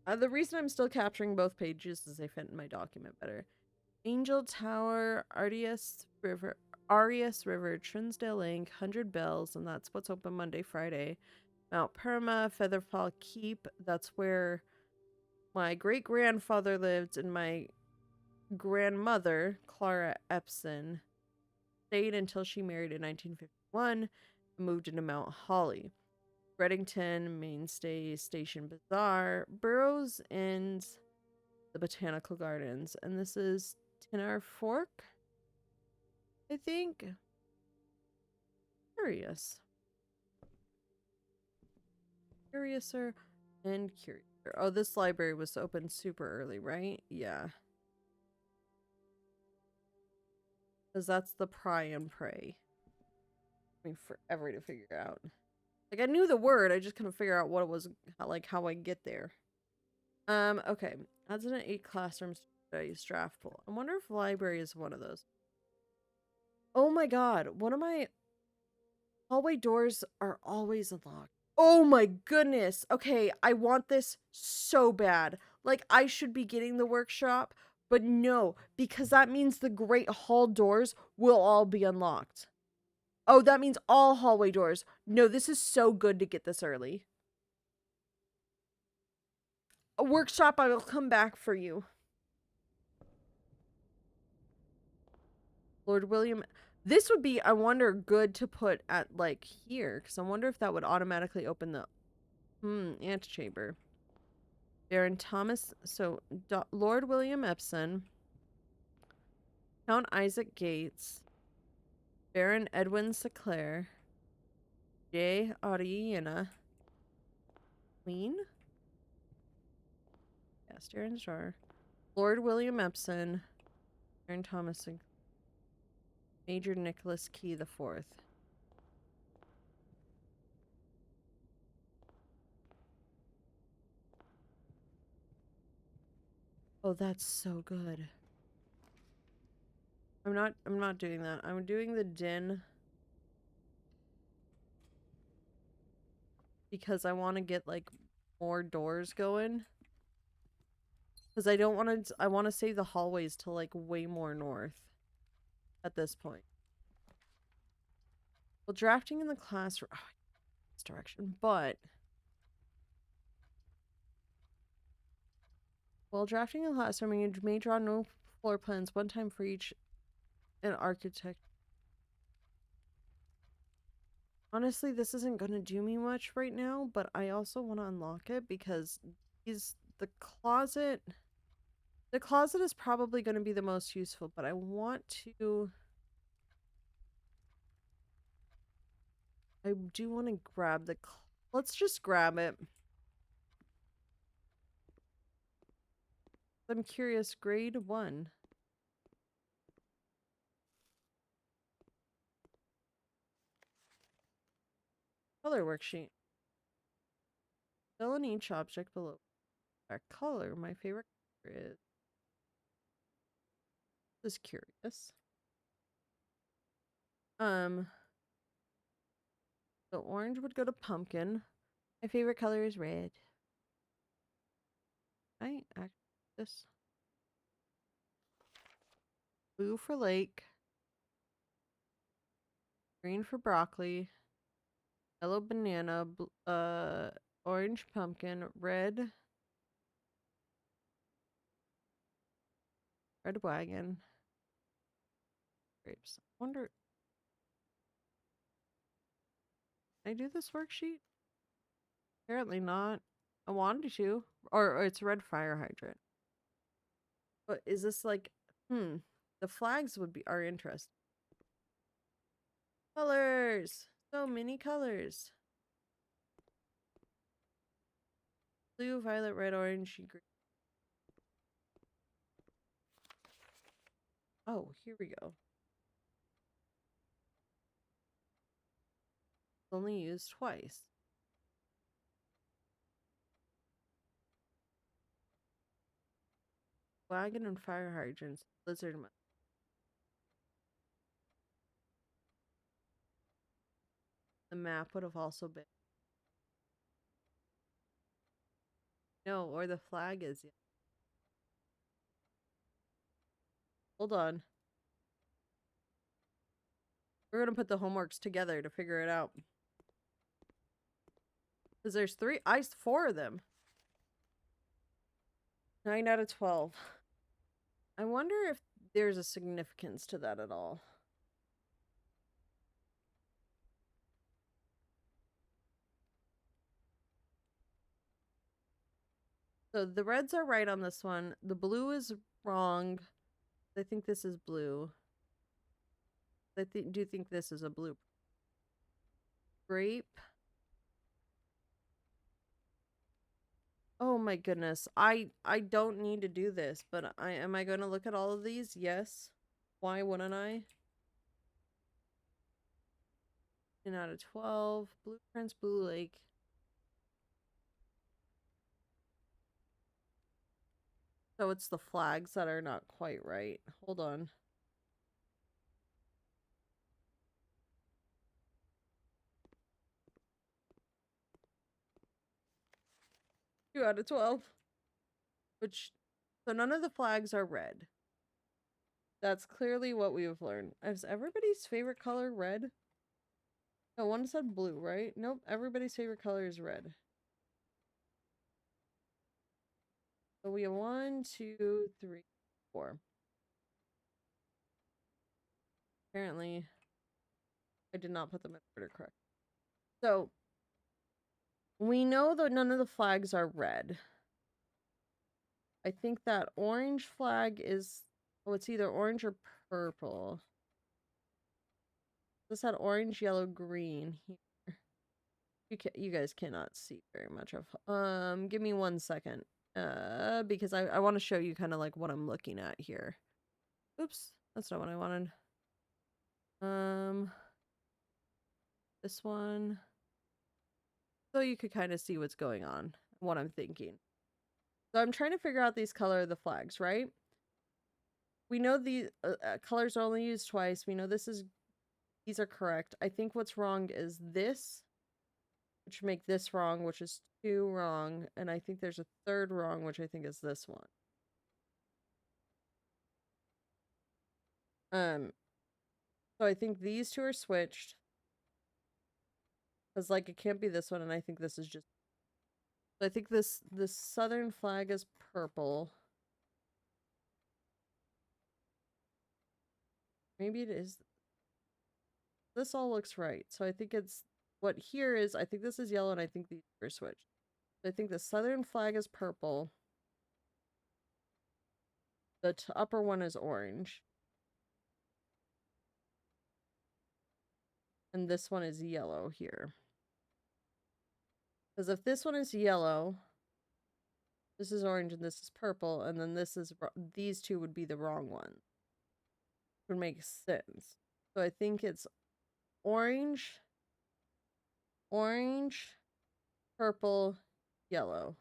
The reason I'm still capturing both pages is they fit in my document better. Angel Tower, Arias River, Trinsdale Lake, 100 Bells, and that's what's open Monday, Friday. Mount Perma, Featherfall Keep, that's where my great-grandfather lived, and my grandmother, Clara Epson, stayed until she married in 1951 and moved into Mount Holly. Reddington, Mainstay Station Bazaar, Burroughs, and the Botanical Gardens. And this is Tinner Fork, I think. Curiouser and Curiouser. Oh, this library was open super early, right? Yeah. Because that's the pry and pray. I mean, forever to figure out. Like, I knew the word, I just couldn't figure out what it was, how I get there. Okay. Adds in 8 classrooms to studies draft pool. I wonder if library is one of those. Oh my god, one of my hallway doors are always unlocked. Oh my goodness. Okay, I want this so bad. Like, I should be getting the workshop, but no, because that means the Great Hall doors will all be unlocked. Oh, that means all hallway doors. No, this is so good to get this early. A workshop, I will come back for you. Lord William. This would be, I wonder, good to put at, like, here. Because I wonder if that would automatically open the antechamber. Baron Thomas. So, Lord William Epson. Count Isaac Gates. Baron Edwin Sinclair. J. Ariana. Queen? Yes, Darren Jar. Lord William Epson. Baron Thomas Sinclair. Major Nicholas Key the Fourth. Oh, that's so good. I'm not doing that. I'm doing the din because I want to get like more doors going. Because I don't want to, I want to save the hallways to like way more north at this point. Well, drafting in the classroom, this direction, but while drafting in the classroom, you may draw no floor plans one time for each an architect. Honestly, this isn't going to do me much right now, but I also want to unlock it because the closet is probably going to be the most useful, but I want to I do want to grab let's just grab it. I'm curious, grade 1. Color worksheet. Fill in each object below. Our color, my favorite color is curious. The orange would go to pumpkin. My favorite color is red. I actually this blue for lake, green for broccoli, yellow banana, orange pumpkin, red wagon, grapes. I wonder, can I do this worksheet? Apparently not. I wanted to, or it's red fire hydrant. But is this like, the flags are interesting. Colors, so many colors. Blue, violet, red, orange, green. Oh, here we go. Only used twice. Wagon and fire hydrants. Lizard. The map would have also been. No, or the flag is. Yeah. Hold on. We're gonna put the homeworks together to figure it out. Because there's 4 of them. 9 out of 12. I wonder if there's a significance to that at all. So the reds are right on this one. The blue is wrong. I think this is blue. I do think this is a blue. Grape. Oh my goodness. I don't need to do this, but am I going to look at all of these? Yes. Why wouldn't I? 10 out of 12. Blueprints, Blue Lake. So it's the flags that are not quite right. Hold on. Two out of 12. So none of the flags are red. That's clearly what we have learned. Is everybody's favorite color red? No, one said blue, right? Nope, everybody's favorite color is red. So we have 1, 2, 3, 4. Apparently, I did not put them in order correct. So, we know that none of the flags are red. I think that orange flag is... Oh, it's either orange or purple. This had orange, yellow, green here. You guys cannot see very much of... Give me 1 second. Because I want to show you kind of like what I'm looking at here. Oops, that's not what I wanted. This one. So you could kind of see what's going on, what I'm thinking. So I'm trying to figure out these color of the flags, right? We know the colors are only used twice. We know these are correct. I think what's wrong is this, which make this wrong, which is 2 wrong. And I think there's a 3rd wrong, which I think is this one. So I think these 2 are switched. Because, like, it can't be this one, and I think this is just... So I think this southern flag is purple. Maybe it is... This all looks right. So I think it's what here is, I think this is yellow and I think these are switched. So I think the southern flag is purple. The upper one is orange. And this one is yellow here. Because if this one is yellow, this is orange and this is purple, and then this is, these two would be the wrong ones. Would make sense. So I think it's orange, orange, purple, yellow.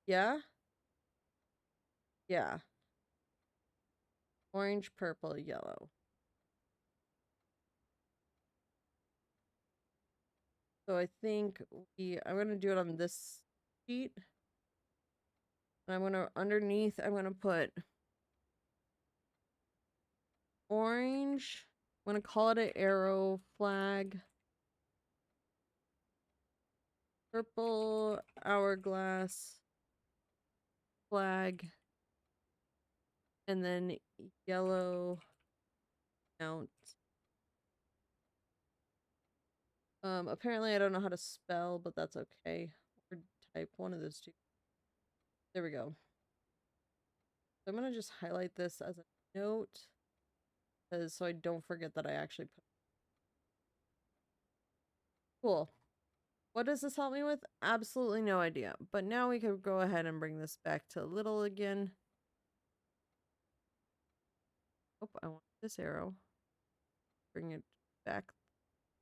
Yeah? Yeah. Orange, purple, yellow. So I think I'm going to do it on this sheet. And I'm going to, underneath, I'm going to put orange. I'm going to call it an arrow flag. Purple hourglass flag. And then yellow mount. Apparently I don't know how to spell, but that's okay. Or type, one of those two. There we go. So I'm gonna just highlight this as a note, so I don't forget that I actually put. Cool. What does this help me with? Absolutely no idea. But now we could go ahead and bring this back to little again. Oh, I want this arrow. Bring it back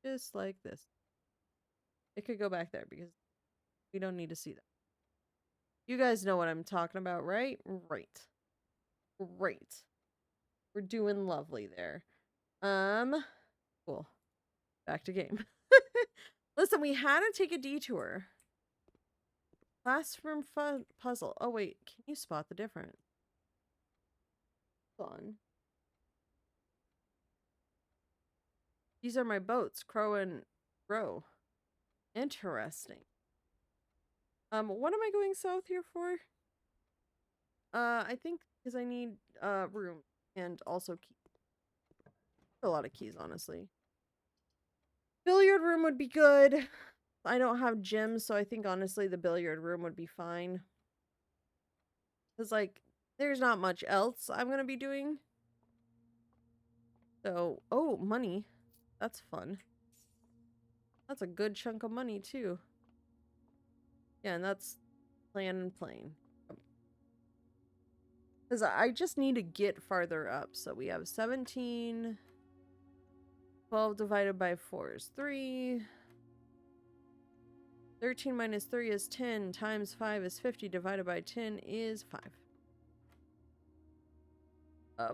just like this. It could go back there because we don't need to see that. You guys know what I'm talking about, right? Right. Great. We're doing lovely there. Cool. Back to game. Listen, we had to take a detour. Classroom puzzle. Oh, wait. Can you spot the difference? Hold on. These are my boats, Crow and Row. Interesting. What am I going south here for? I think because I need, room and also keys. A lot of keys, honestly. Billiard room would be good. I don't have gyms, so I think, honestly, the billiard room would be fine. Because, like, there's not much else I'm going to be doing. So, oh, money. That's fun. That's a good chunk of money, too. Yeah, and that's plan and plane. Because I just need to get farther up. So we have 17. 12 divided by 4 is 3. 13 minus 3 is 10. Times 5 is 50. Divided by 10 is 5.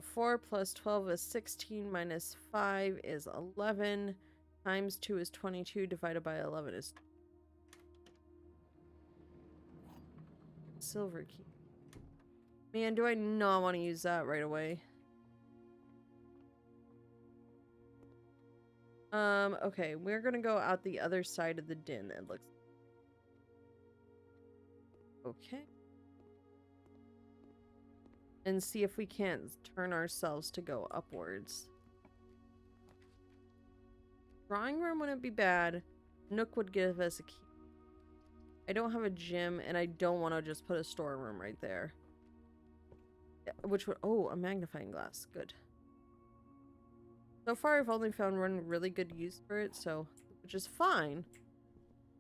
4 plus 12 is 16. Minus 5 is 11. Times 2 is 22. Divided by 11 is... Silver key. Man, do I not want to use that right away. Okay, we're gonna go out the other side of the den, it looks. Okay. And see if we can't turn ourselves to go upwards. Drawing room wouldn't be bad. Nook would give us a key. I don't have a gym, and I don't want to just put a storeroom right there. Which would... Oh, a magnifying glass. Good. So far, I've only found one really good use for it, so... Which is fine.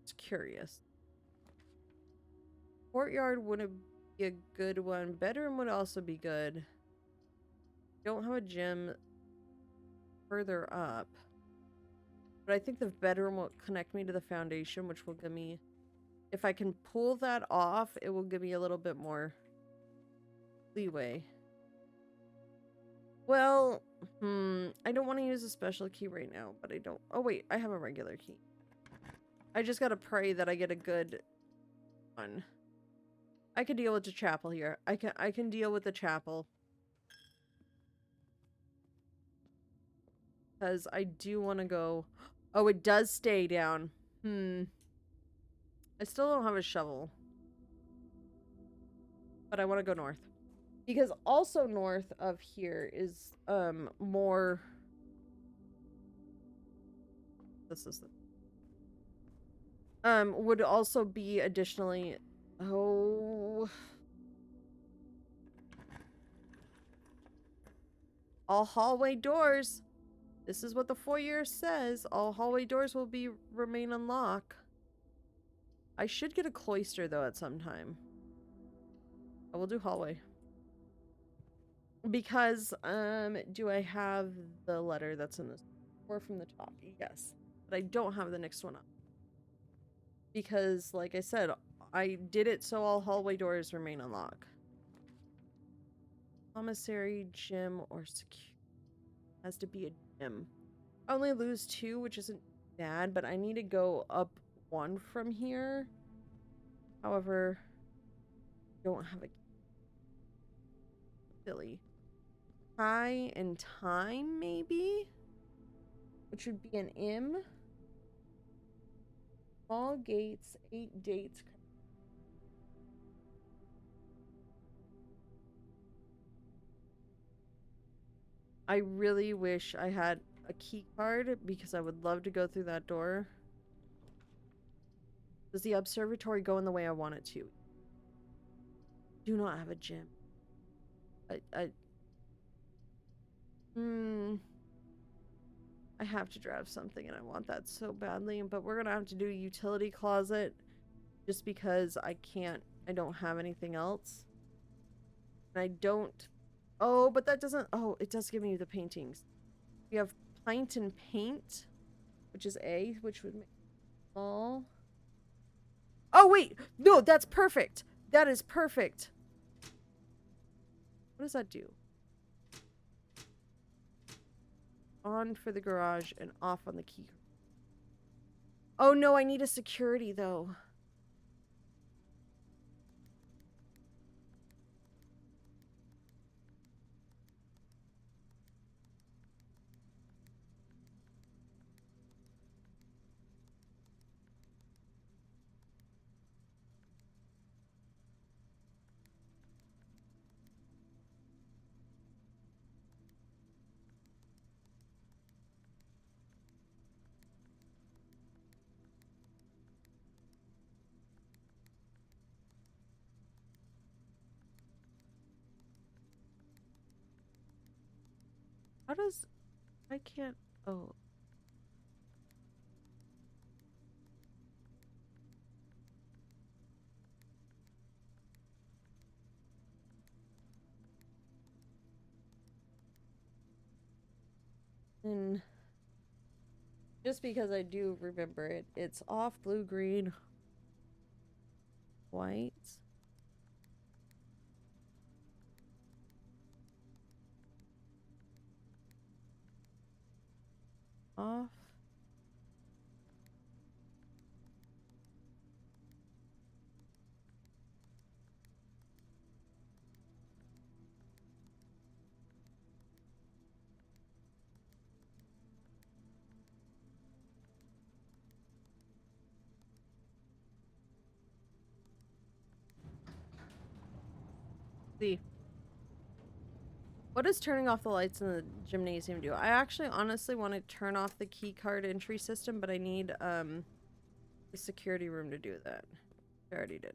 It's curious. Courtyard wouldn't be a good one. Bedroom would also be good. Don't have a gym further up. But I think the bedroom will connect me to the foundation, which will give me... If I can pull that off, it will give me a little bit more leeway. Well, I don't want to use a special key right now, but I don't... Oh, wait, I have a regular key. I just gotta pray that I get a good one. I can deal with the chapel here. I can deal with the chapel. Because I do want to go... Oh, it does stay down. I still don't have a shovel. But I want to go north. Because also north of here is, more... This is the... would also be additionally... Oh... All hallway doors. This is what the foyer says. All hallway doors will remain unlocked. I should get a cloister though at some time. I will do hallway. Because, do I have the letter that's in this? Or from the top? Yes. But I don't have the next one up. Because, like I said, I did it so all hallway doors remain unlocked. Commissary, gym, or security. Has to be a gym. I only lose 2, which isn't bad, but I need to go up 1 from here. However, I don't have a Billy. High and time, maybe? Which would be an M. All gates, 8 dates. I really wish I had a key card because I would love to go through that door. Does the observatory go in the way I want it to? Do not have a gym. I have to drive something and I want that so badly, but we're gonna have to do a utility closet just because I don't have anything else. And I don't... Oh, but that doesn't... Oh, it does give me the paintings. We have pint and paint, which is A, which would make all... Oh, wait! No, that's perfect! That is perfect! What does that do? On for the garage and off on the key. Oh no, I need a security though. How does... I can't... Oh. And just because I do remember it, it's off blue, green, white. Off. See. What does turning off the lights in the gymnasium do? I actually honestly want to turn off the key card entry system, but I need the security room to do that. I already did.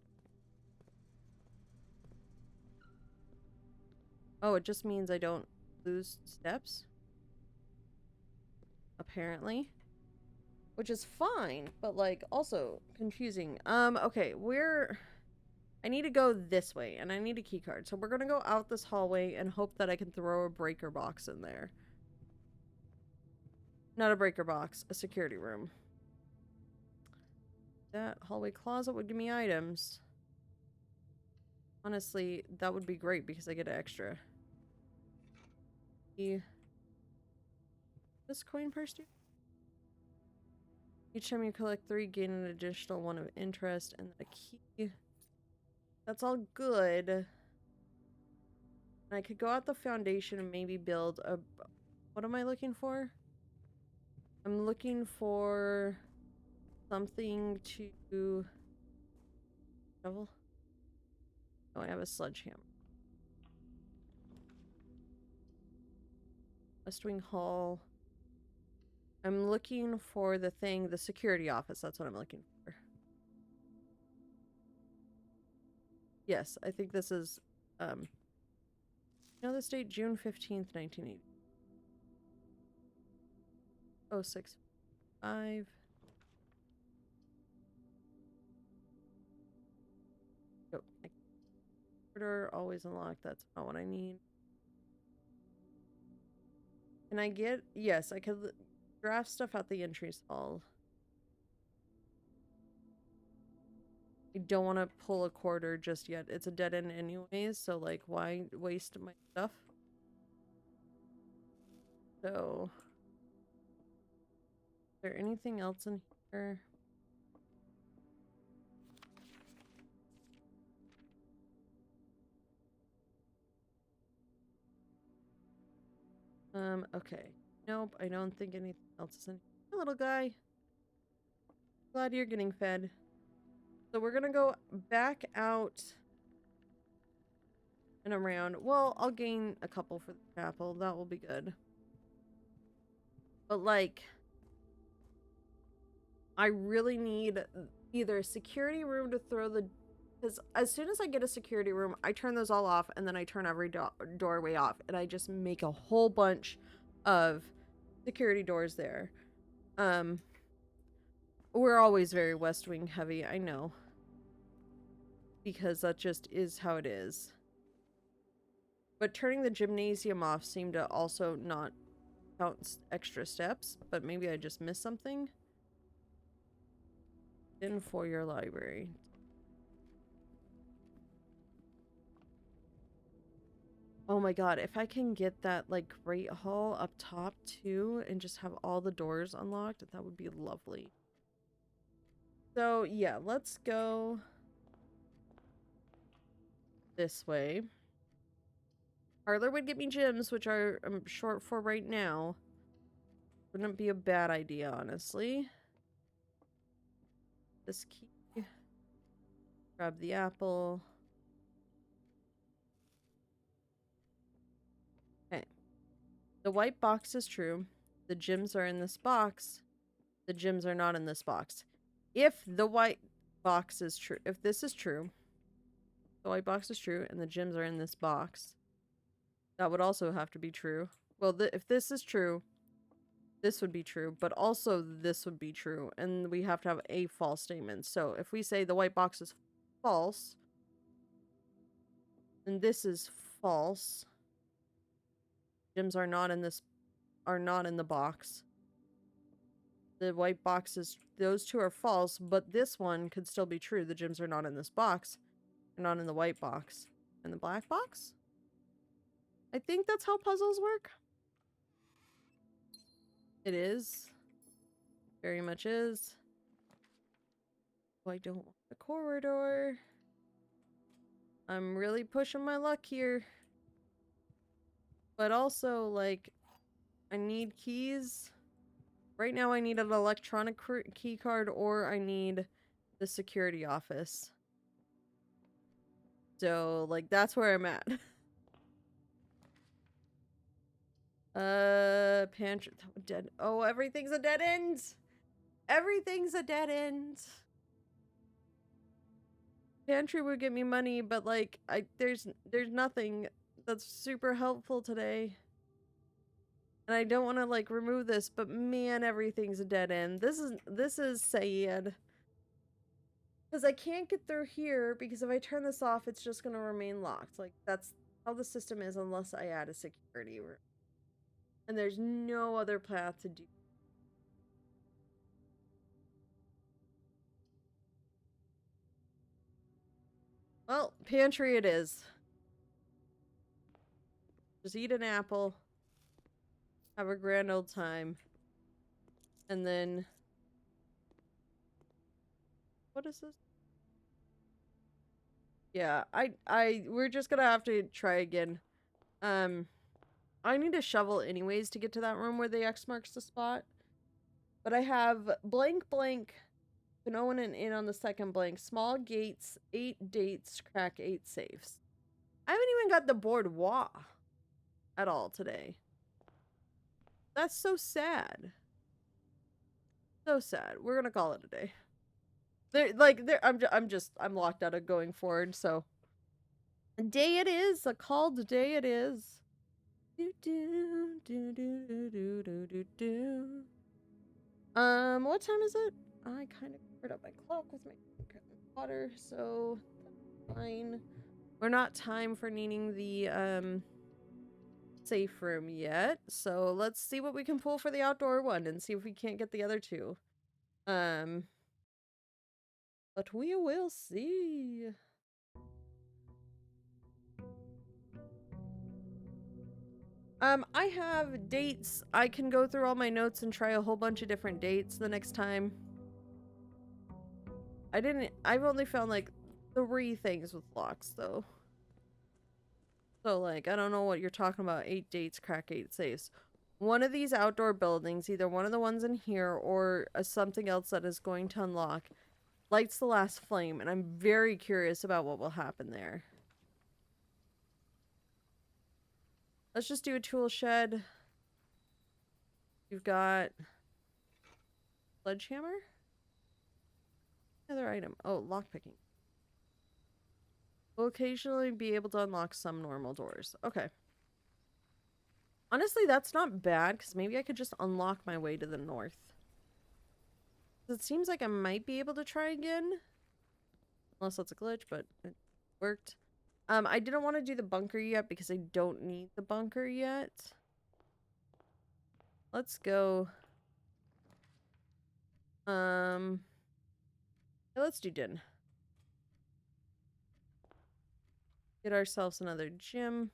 Oh, it just means I don't lose steps? Apparently. Which is fine, but like also confusing. Okay, I need to go this way, and I need a key card. So we're gonna go out this hallway and hope that I can throw a breaker box in there. Not a breaker box, a security room. That hallway closet would give me items. Honestly, that would be great because I get extra. This coin purse do? Each time you collect 3, gain an additional 1 of interest and a key. That's all good. And I could go out the foundation and maybe build a... What am I looking for? I'm looking for something to... Shovel? Oh, I have a sledgehammer. West Wing Hall. I'm looking for the security office. That's what I'm looking for. Yes, I think this is, you know this date? June 15th, 1980. 065. Oh, corridor, always unlocked. That's not what I need. Can I get... Yes, I could draft stuff out the entries hall. I don't want to pull a corridor just yet. It's a dead end anyways, so like, why waste my stuff? So, is there anything else in here? Okay. Nope, I don't think anything else is in here. Hey, little guy. Glad you're getting fed. So we're gonna go back out and around. Well, I'll gain a couple for the chapel. That will be good. But like, I really need either a security room to throw the... Because as soon as I get a security room, I turn those all off, and then I turn every doorway off, and I just make a whole bunch of security doors there. We're always very West Wing heavy, I know. Because that just is how it is. But turning the gymnasium off seemed to also not count extra steps, but maybe I just missed something. In foyer library. Oh my god, if I can get that, like, Great Hall up top, too, and just have all the doors unlocked, that would be lovely. So, yeah, let's go this way. Parlor would get me gyms, which I'm short for right now. Wouldn't be a bad idea, honestly. This key. Grab the apple. Okay. The white box is true. The gyms are in this box. The gyms are not in this box. If the white box is true, if this is true, the white box is true, and the gyms are in this box, that would also have to be true. Well, if this is true, this would be true, but also this would be true, and we have to have a false statement. So if we say the white box is false, then this is false. Gyms are not in this, are not in the box. The white box is, those two are false, but this one could still be true. The gyms are not in this box. They're not in the white box. In the black box? I think that's how puzzles work. It is. Very much is. Oh, I don't want the corridor. I'm really pushing my luck here. But also, like, I need keys. Right now I need an electronic key card, or I need the security office. So, like, that's where I'm at. Pantry. Dead. Oh, everything's a dead end. Everything's a dead end. Pantry would get me money, but like, there's nothing that's super helpful today. And I don't want to like remove this, but man, everything's a dead end. This is sad. Because I can't get through here, because if I turn this off, it's just going to remain locked. Like, that's how the system is unless I add a security room. And there's no other path to do. Well, pantry it is. Just eat an apple. Have a grand old time. And then... What is this? Yeah, we're just gonna have to try again. I need a shovel anyways to get to that room where the X marks the spot. But I have blank blank, no one in on the second blank, small gates, 8 dates, crack 8 safes. I haven't even got the bourgeois at all today. That's so sad. So sad. We're gonna call it a day. I'm locked out of going forward, so Day it is, a called day it is. Do, do, do, do, do, do, do, do. What time is it? I kind of covered up my clock with my water, so that's fine. We're not time for needing the safe room yet, so let's see what we can pull for the outdoor one and see if we can't get the other two. But we will see. I have dates. I can go through all my notes and try a whole bunch of different dates the next time. I've only found like 3 things with locks though. So like, I don't know what you're talking about. 8 dates, crack 8 safes. One of these outdoor buildings, either one of the ones in here or something else that is going to unlock, lights the last flame, and I'm very curious about what will happen there. Let's just do a tool shed. You've got sledgehammer? Another item. Oh, lockpicking. We'll occasionally be able to unlock some normal doors. Okay. Honestly, that's not bad, because maybe I could just unlock my way to the north. It seems like I might be able to try again. Unless that's a glitch, but it worked. I didn't want to do the bunker yet because I don't need the bunker yet. Let's go. Let's do din. Get ourselves another gym.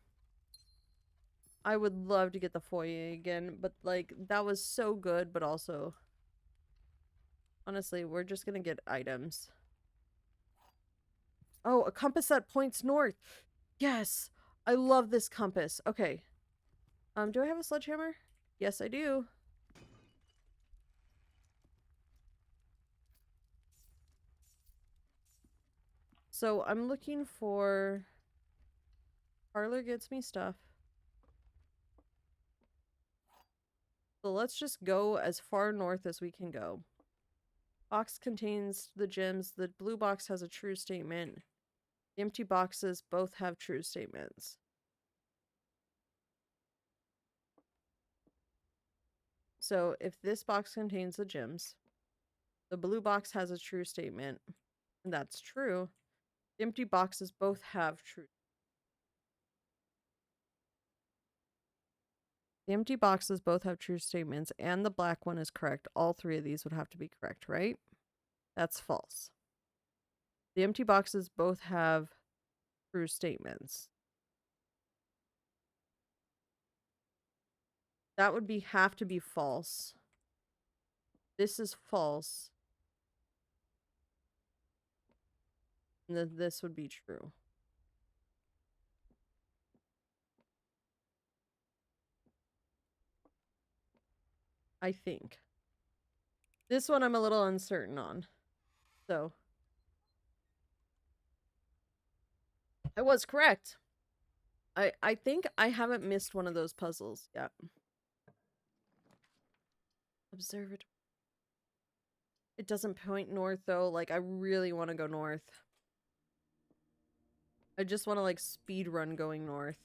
I would love to get the foyer again, but like that was so good, but also honestly, we're just gonna get items. Oh, a compass that points north. Yes. I love this compass. Okay. Do I have a sledgehammer? Yes, I do. So I'm looking for... Parlor gets me stuff. So let's just go as far north as we can go. Box contains the gems. The blue box has a true statement. The empty boxes both have true statements. So if this box contains the gems, the blue box has a true statement, and that's true. The empty boxes both have true. The empty boxes both have true statements, and the black one is correct. All 3 of these would have to be correct, right? That's false. The empty boxes both have true statements. That would have to be false. This is false. And then this would be true. I think. This one I'm a little uncertain on. So. I was correct. I think I haven't missed one of those puzzles yet. Observatory. It doesn't point north though. Like I really want to go north. I just want to like speed run going north.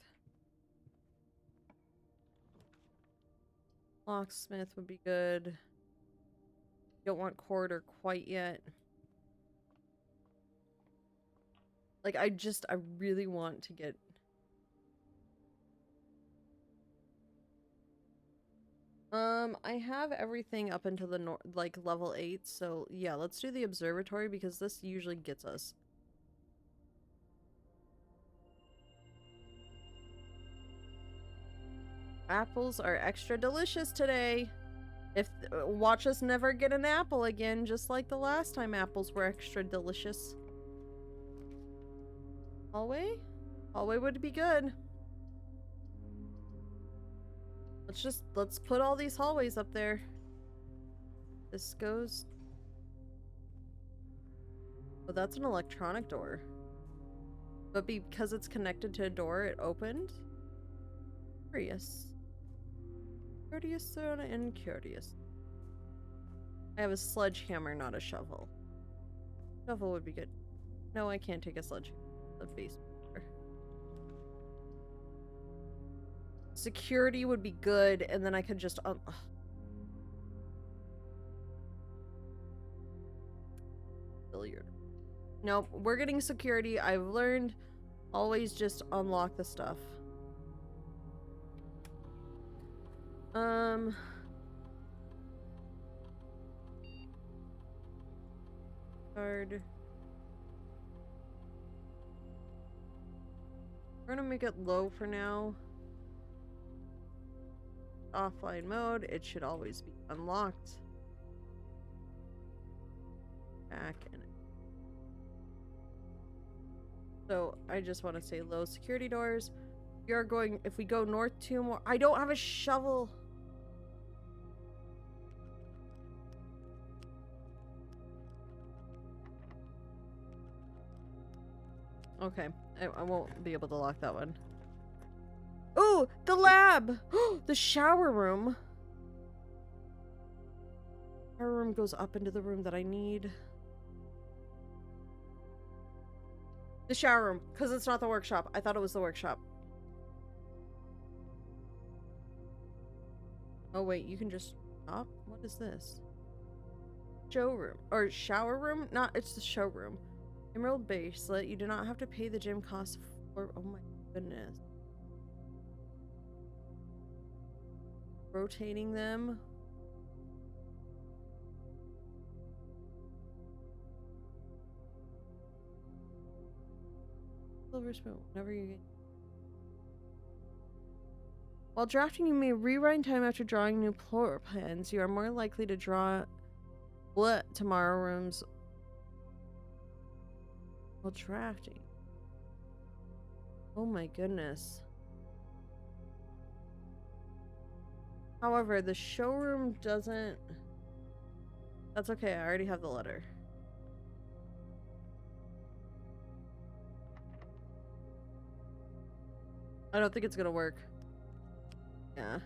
Locksmith would be good. Don't want corridor quite yet. Like I really want to get... I have everything up into the like level 8, so yeah, let's do the observatory because this usually gets us. Apples are extra delicious today. If watch us never get an apple again, just like the last time apples were extra delicious. Hallway? Hallway would be good. Let's put all these hallways up there. This goes... Oh, that's an electronic door. But because it's connected to a door, it opened? Curious. Curious and curious. I have a sledgehammer, not a shovel. Shovel would be good. No, I can't take a sledgehammer. The basement door. Security would be good, and then I could just billiard. Nope, we're getting security. I've learned always just unlock the stuff. Card. We're gonna make it low for now. Offline mode, it should always be unlocked. Back in it. So I just want to say low security doors. We are going, if we go north 2 more, I don't have a shovel. Okay, I won't be able to lock that one. Oh, the lab! The shower room. Shower room goes up into the room that I need. The shower room, because it's not the workshop. I thought it was the workshop. Oh wait, you can just stop? What is this? Showroom. Or shower room? Not, it's the showroom. Emerald bracelet. You do not have to pay the gym cost for... Oh my goodness. Rotating them. Silver spoon. Whenever you get... While drafting, you may rewind time after drawing new floor plans. You are more likely to draw tomorrow rooms while drafting. Oh my goodness. However, the showroom doesn't... That's okay, I already have the letter. I don't think it's gonna work. Yeah.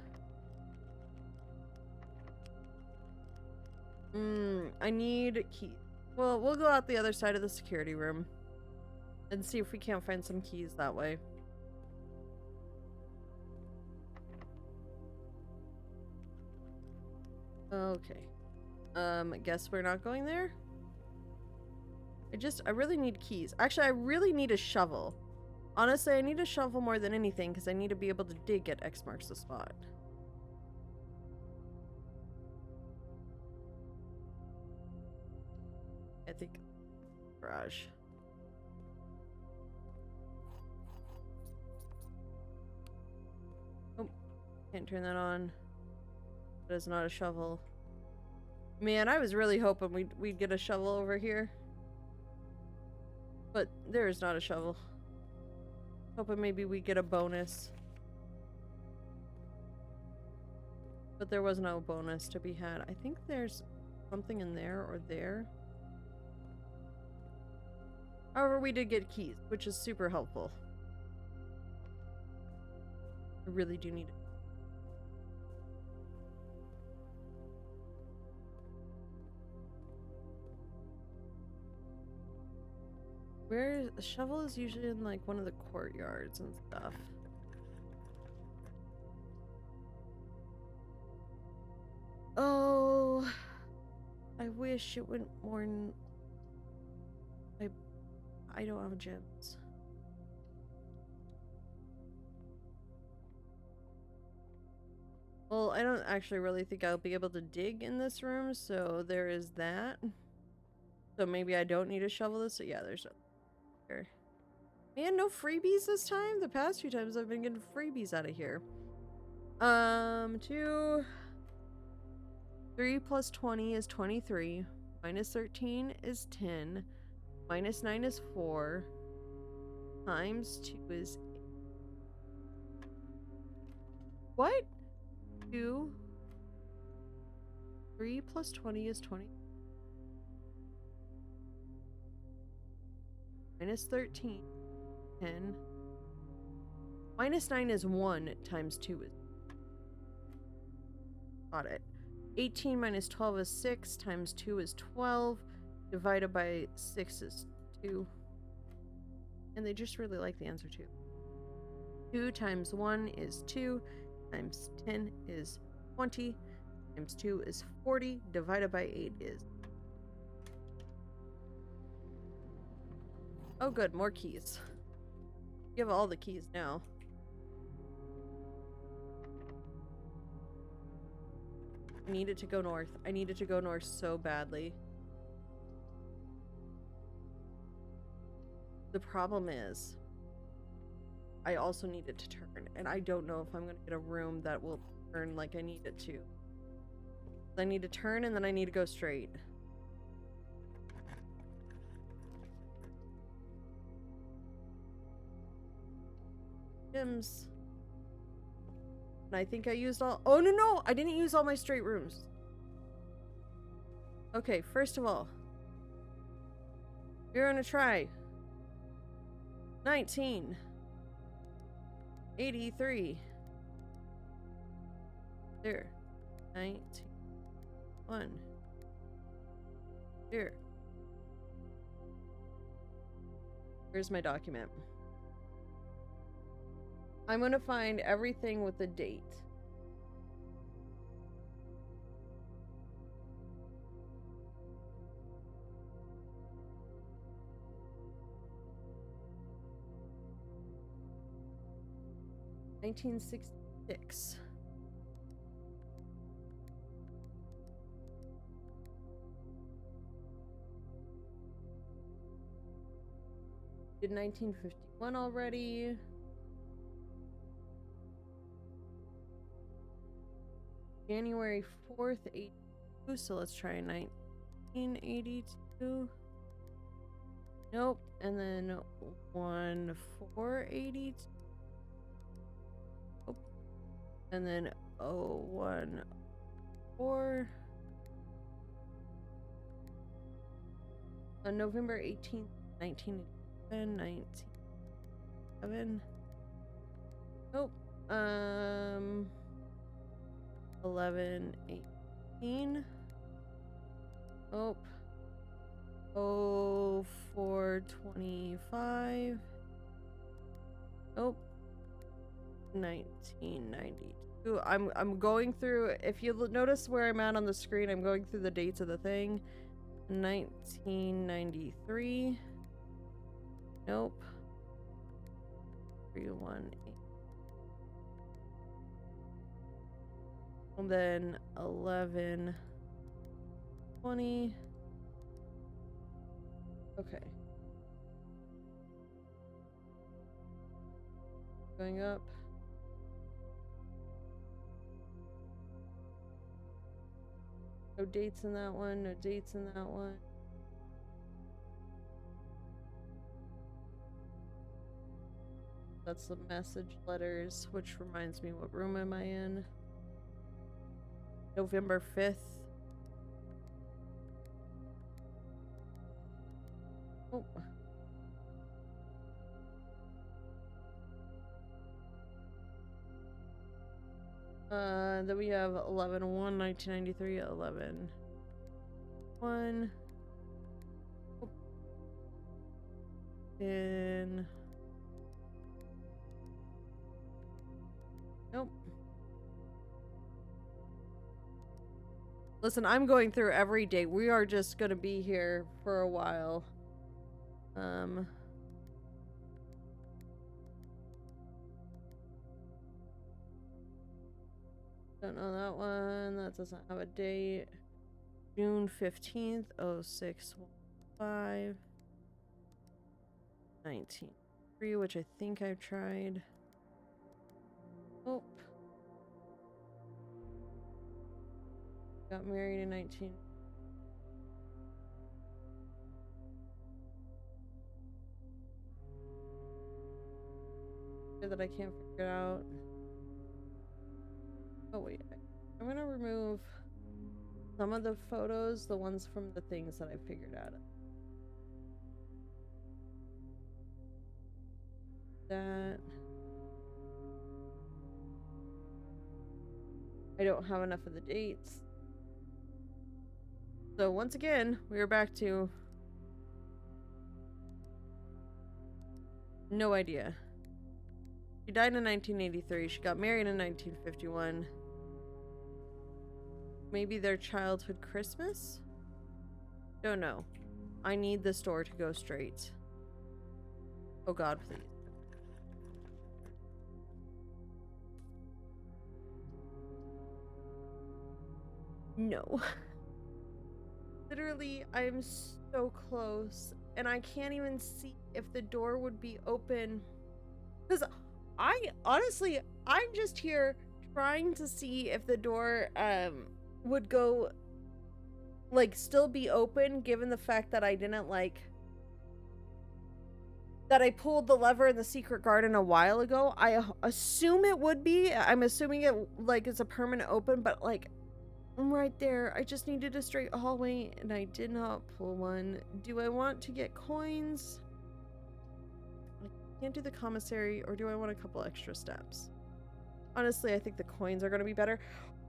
I need keys. Well, we'll go out the other side of the security room and see if we can't find some keys that way. Okay. Guess we're not going there? I really need keys. Actually, I really need a shovel. Honestly, I need a shovel more than anything because I need to be able to dig at X marks the spot. I think garage. Oh, can't turn that on. That is not a shovel. Man, I was really hoping we'd get a shovel over here. But there is not a shovel. Hoping maybe we get a bonus. But there was no bonus to be had. I think there's something in there or there. However, we did get keys, which is super helpful. I really do need it. Where the shovel is usually in like one of the courtyards and stuff. Oh, I wish it went more in... I don't have gems. Well, I don't actually really think I'll be able to dig in this room, so there is that. So maybe I don't need a shovel this. Yeah, there's no... Here. Man, no freebies this time? The past few times I've been getting freebies out of here. 3 plus 20 is 23. Minus 13 is 10. Minus 9 is 4. Times 2 is 8. What? 2. 3 plus 20 is 20. Minus 13. 10. Minus 9 is 1 times 2 is... Got it. 18 minus 12 is 6 times 2 is 12. Divided by 6 is 2. And they just really like the answer 2. 2 times 1 is 2. times 10 is 20, times 2 is 40, divided by 8 is... Oh good, more keys. You have all the keys now. I needed to go north. I needed to go north so badly. The problem is, I also needed to turn, and I don't know if I'm gonna get a room that will turn like I need it to. I need to turn, and then I need to go straight. Gyms. And I think I used all... Oh, no! I didn't use all my straight rooms. Okay, first of all, you're gonna try 1983. There. 19. Here. Here's my document. I'm gonna find everything with the date. $1966. Did 1951 already. January 4th, 82. So let's try 1982. Nope. And then 1482. Nope. And then 014. On November 18th, 1997. Nope. 1118. Oh. 0425. Nope. 1992. I'm going through, if you notice where I'm at on the screen, I'm going through the dates of the thing. 1993. Nope. 318. And then 1120. Okay. Going up. No dates in that one, no dates in that one. That's the message letters, which reminds me, what room am I in? November 5th. Oh. Then we have 11/1, 1993, 11/1. Oh. And nope. Listen, I'm going through every date. We are just gonna be here for a while. Don't know that one. That doesn't have a date. June 15th, 0615. 1903, which I think I've tried. Oh. Got married in 19... that I can't figure it out. Oh wait, I'm gonna remove some of the photos, the ones from the things that I figured out. That I don't have enough of the dates. So once again, we are back to no idea. She died in 1983. She got married in 1951. Maybe their childhood Christmas? Don't know. I need this door to go straight. Oh God, please. No. Literally, I'm so close. And I can't even see if the door would be open. Because honestly, I'm just here trying to see if the door, would go, like, still be open, given the fact that I didn't, like, that I pulled the lever in the secret garden a while ago. I assume it would be. I'm assuming it, like, is a permanent open, but, like, I'm right there. I just needed a straight hallway, and I did not pull one. Do I want to get coins? I can't do the commissary, or do I want a couple extra steps? Honestly, I think the coins are going to be better.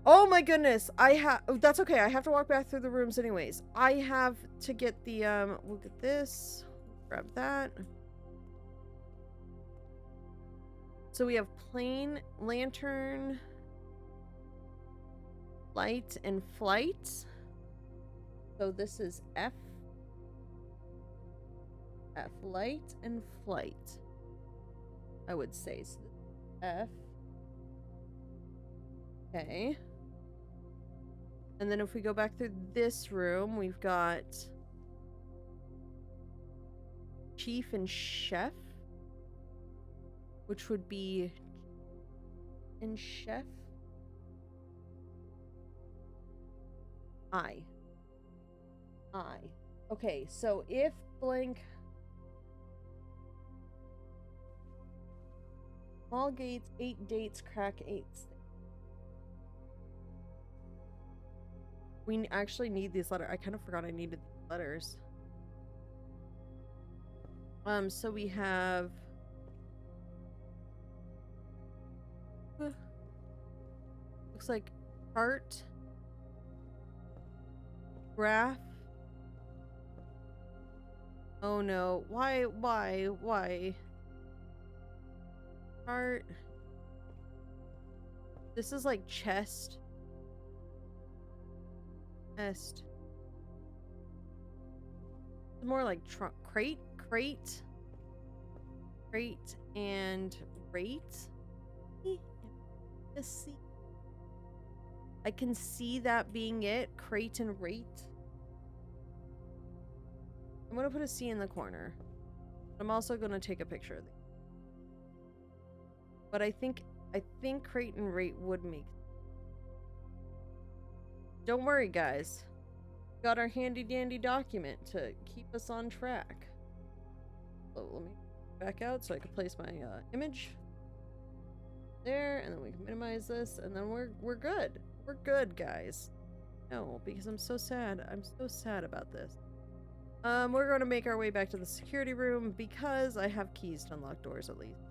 Oh my goodness, that's okay, I have to walk back through the rooms anyways. I have to get the, we'll get this, grab that. So we have plane, lantern, light, and flight. So this is F, light, and flight, I would say. So F. Okay. And then if we go back through this room, we've got Chief and Chef, which would be in Chef. I. Okay, so if blank small gates, 8 dates, crack 8. We actually need these letters. I kind of forgot I needed these letters. So we have looks like chart, graph. Oh no, why? Chart. This is like chest. Chest. More like crate, and rate. I can see that being it. Crate and rate. I'm gonna put a C in the corner. I'm also gonna take a picture of it. But I think crate and rate would make. Don't worry, guys. Got our handy dandy document to keep us on track. So let me back out so I can place my image there, and then we can minimize this, and then we're good. We're good, guys. No, because I'm so sad. I'm so sad about this. We're going to make our way back to the security room because I have keys to unlock doors at least.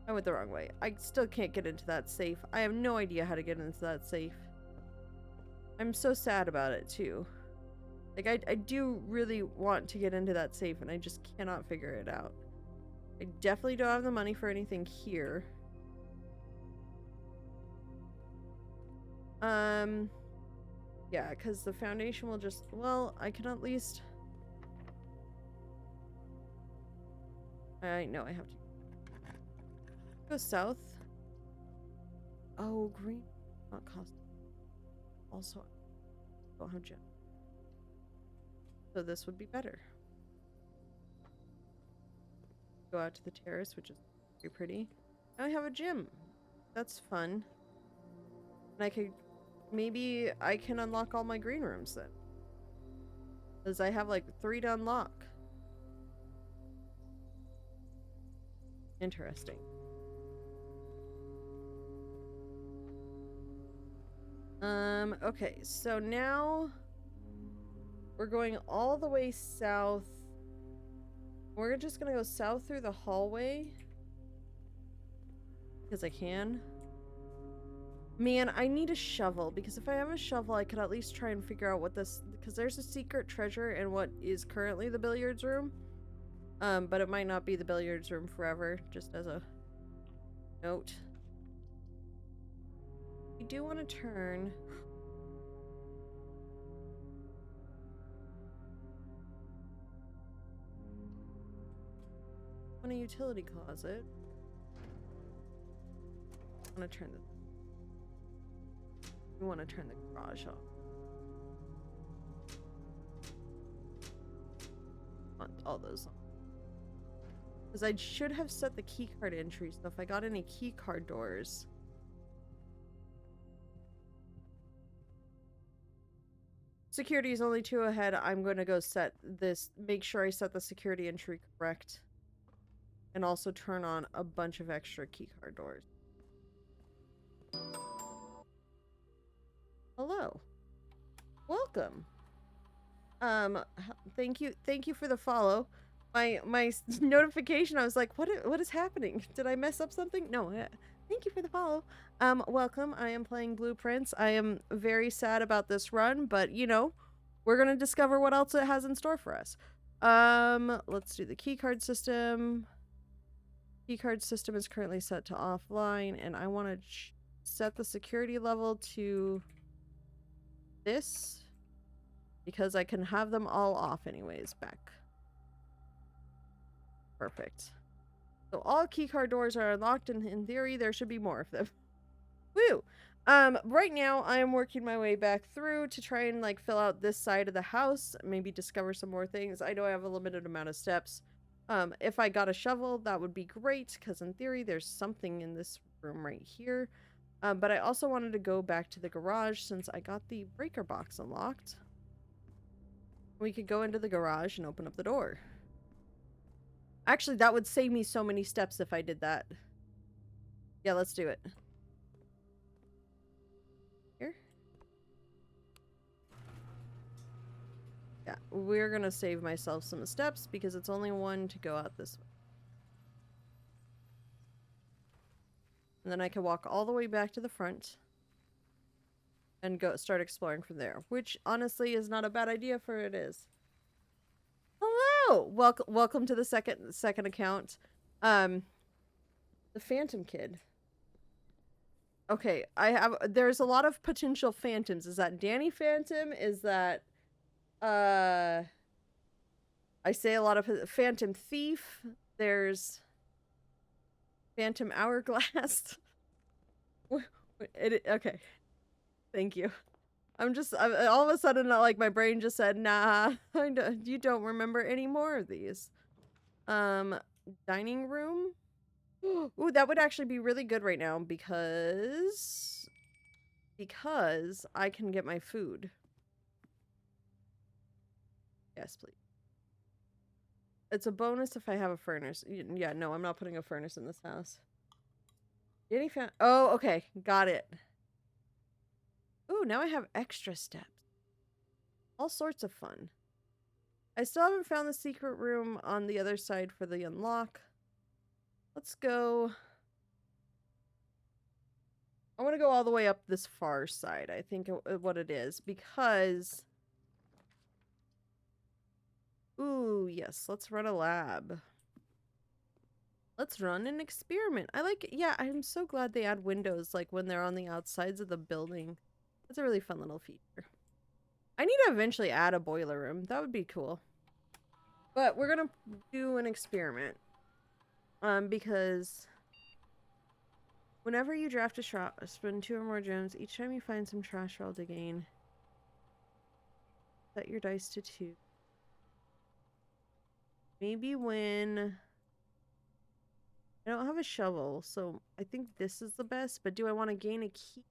I went the wrong way. I still can't get into that safe. I have no idea how to get into that safe. I'm so sad about it too. Like, I do really want to get into that safe, and I just cannot figure it out. I definitely don't have the money for anything here. Yeah, because the foundation will just, well, I can at least, I know I have to go south. Oh, green, not cost. Also, I don't have gem. So this would be better. Go out to the terrace, which is very pretty. Now I have a gym. That's fun. And maybe I can unlock all my green rooms then. Because I have like 3 to unlock. Interesting. Okay, so now we're going all the way south. We're just gonna go south through the hallway. Because I can. Man, I need a shovel, because if I have a shovel, I could at least try and figure out what this, because there's a secret treasure in what is currently the billiards room. But it might not be the billiards room forever, just as a note. We do want to turn... on a utility closet. I want to turn the... We want to turn the garage off. Want all those on. Because I should have set the keycard entry, so if I got any keycard doors... Security is only 2 ahead. I'm going to go set this, make sure I set the security entry correct. And also turn on a bunch of extra keycard doors. Hello. Welcome. Thank you for the follow. My notification, I was like, what is happening? Did I mess up something? No, thank you for the follow. Welcome. I am playing Blueprints. I am very sad about this run, but you know, we're gonna discover what else it has in store for us. Let's do the keycard system. Keycard system is currently set to offline, and I want to set the security level to this because I can have them all off anyways. Back. Perfect. So all keycard doors are unlocked, and in theory, there should be more of them. Woo! Right now, I am working my way back through to try and, like, fill out this side of the house. Maybe discover some more things. I know I have a limited amount of steps. If I got a shovel, that would be great, because in theory, there's something in this room right here. But I also wanted to go back to the garage since I got the breaker box unlocked. We could go into the garage and open up the door. Actually, that would save me so many steps if I did that. Yeah, let's do it. Here. Yeah, we're gonna save myself some steps because it's only one to go out this way. And then I can walk all the way back to the front and go start exploring from there, which honestly is not a bad idea for it is. Hello! Welcome to the second account. The Phantom Kid. Okay, there's a lot of potential phantoms. Is that Danny Phantom? Is that I say a lot of Phantom Thief. There's Phantom Hourglass. Okay. Thank you. I'm all of a sudden, like, my brain just said, nah, you don't remember any more of these. Dining room? Ooh, that would actually be really good right now because I can get my food. Yes, please. It's a bonus if I have a furnace. Yeah, no, I'm not putting a furnace in this house. Oh, okay. Got it. Ooh, now I have extra steps. All sorts of fun. I still haven't found the secret room on the other side for the unlock. Let's go. I want to go all the way up this far side, I think what it is, because... Ooh, yes, let's run a lab. Let's run an experiment. Yeah, I'm so glad they add windows, like, when they're on the outsides of the building. That's a really fun little feature. I need to eventually add a boiler room. That would be cool. But we're gonna do an experiment. Because whenever you draft a shot, spend 2 or more gems. Each time you find some trash roll to gain. Set your dice to 2. Maybe when... I don't have a shovel, so I think this is the best, but do I want to gain a key?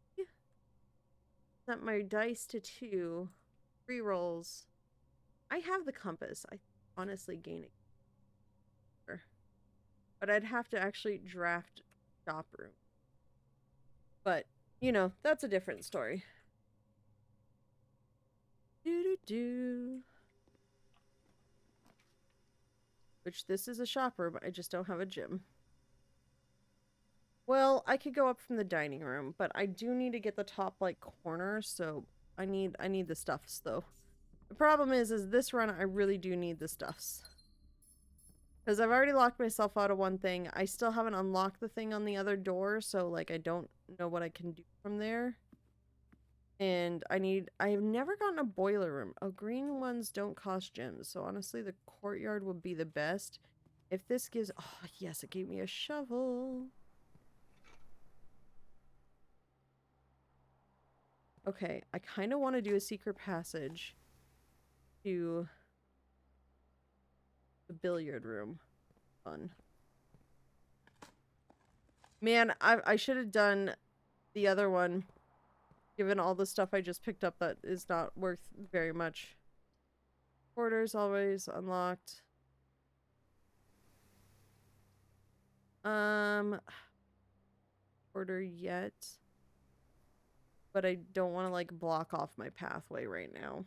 Set my dice to 2. 3 rolls. I have the compass. I honestly gain it. But I'd have to actually draft shop room. But, you know, that's a different story. Doo-doo-doo. Which this is a shop room, I just don't have a gym. Well, I could go up from the dining room, but I do need to get the top, like, corner, so I need the stuffs, though. The problem is this run, I really do need the stuffs. Because I've already locked myself out of one thing. I still haven't unlocked the thing on the other door, so like I don't know what I can do from there. And I've never gotten a boiler room. Oh, green ones don't cost gems, so honestly the courtyard would be the best. If this gives, oh yes, it gave me a shovel. Okay, I kind of want to do a secret passage to the billiard room. Fun. Man, I should have done the other one, given all the stuff I just picked up that is not worth very much. Quarters always unlocked. Order yet. But I don't want to like block off my pathway right now.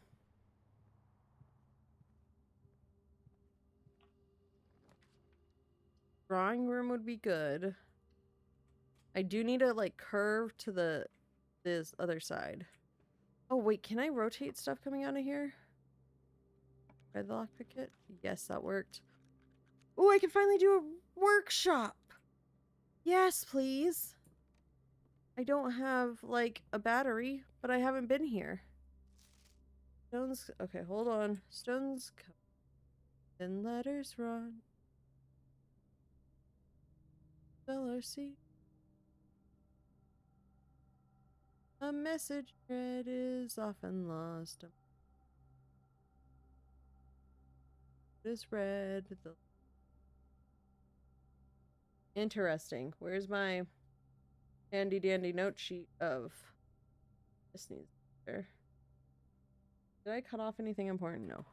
Drawing room would be good. I do need to like curve to this other side. Oh wait, can I rotate stuff coming out of here? Try the lockpick kit? Yes, that worked. Oh, I can finally do a workshop. Yes, please. I don't have like a battery, but I haven't been here. Stones. Okay, hold on. Stones come. Then letters run. Spell our seat. A message read is often lost. It is read. Interesting. Where's my handy dandy note sheet of this needs there? Did I cut off anything important? No.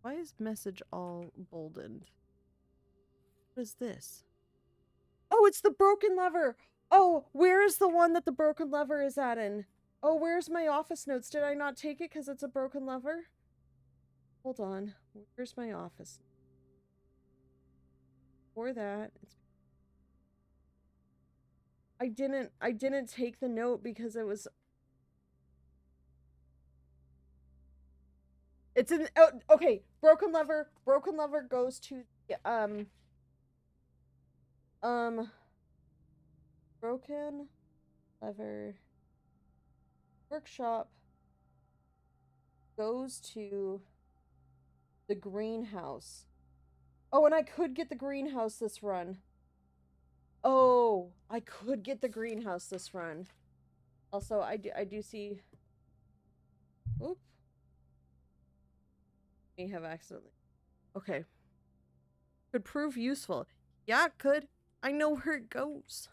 Why is message all boldened? What is this? Oh, it's the broken lever! Oh, where is the one that the broken lever is at in? Oh, where's my office notes? Did I not take it because it's a broken lever? Hold on. Where's my office? For that, I didn't take the note because it was. It's in. Oh, okay. Broken lever. Broken lever goes to broken lever workshop goes to the greenhouse. Oh, and I could get the greenhouse this run. Oh, I could get the greenhouse this run. Also, I do see. Oop. May have accidentally. Okay. Could prove useful. Yeah, it could. I know where it goes.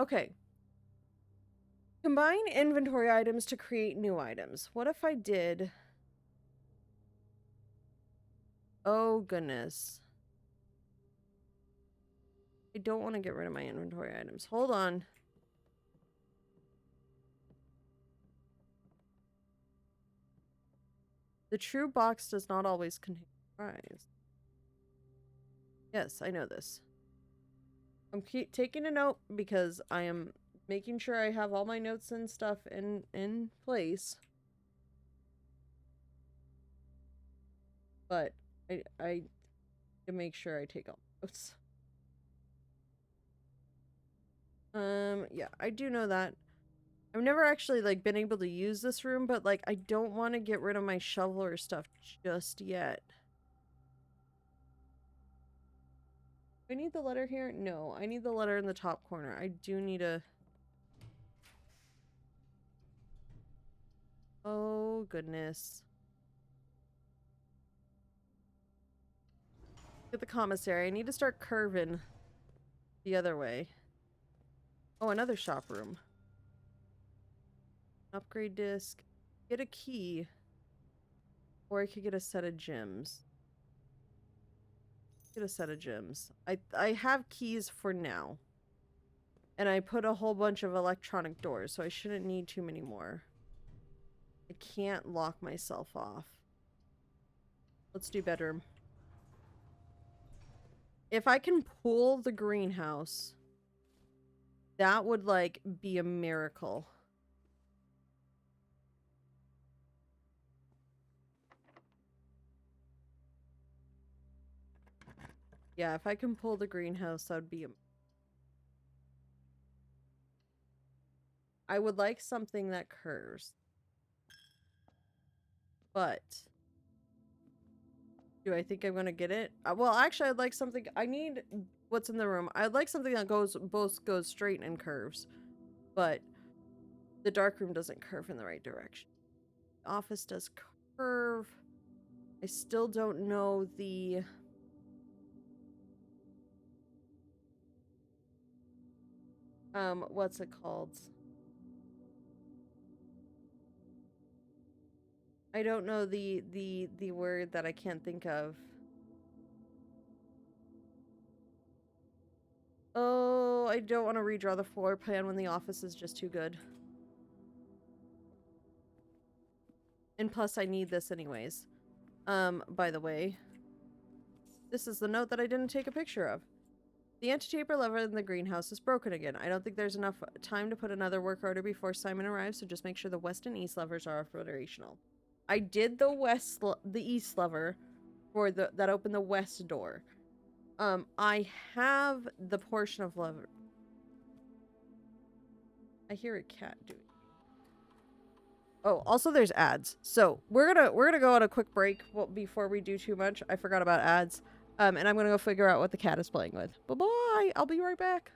Okay. Combine inventory items to create new items. What if I did... Oh, goodness. I don't want to get rid of my inventory items. Hold on. The true box does not always contain prize. Yes, I know this. I'm taking a note because I am making sure I have all my notes and stuff in place. But I to make sure I take all notes. Yeah, I do know that. I've never actually like been able to use this room, but like I don't want to get rid of my shovel or stuff just yet. Do I need the letter here? No, I need the letter in the top corner. I do need a... Oh, goodness. Get the commissary. I need to start curving the other way. Oh, another shop room. Upgrade disc. Get a key. Or I could get a set of gems. Get a set of gems. I have keys for now. And I put a whole bunch of electronic doors, so I shouldn't need too many more. I can't lock myself off. Let's do bedroom. If I can pull the greenhouse, that would, like, be a miracle. Yeah, if I can pull the greenhouse, that would be I would like something that curves. But do I think I'm gonna get it? Well, actually, I'd like something. I need what's in the room. I'd like something that both goes straight and curves. But the dark room doesn't curve in the right direction. The office does curve. I still don't know the... what's it called? I don't know the word that I can't think of. Oh, I don't want to redraw the floor plan when the office is just too good. And plus, I need this anyways. By the way, this is the note that I didn't take a picture of. The anti-taper lever in the greenhouse is broken again. I don't think there's enough time to put another work order before Simon arrives, so just make sure the west and east levers are operational. I did the east lever for that opened the west door. I have the portion of lever. I hear a cat doing. Oh, also there's ads. So we're gonna go on a quick break before we do too much. I forgot about ads. And I'm gonna go figure out what the cat is playing with. Bye-bye! I'll be right back.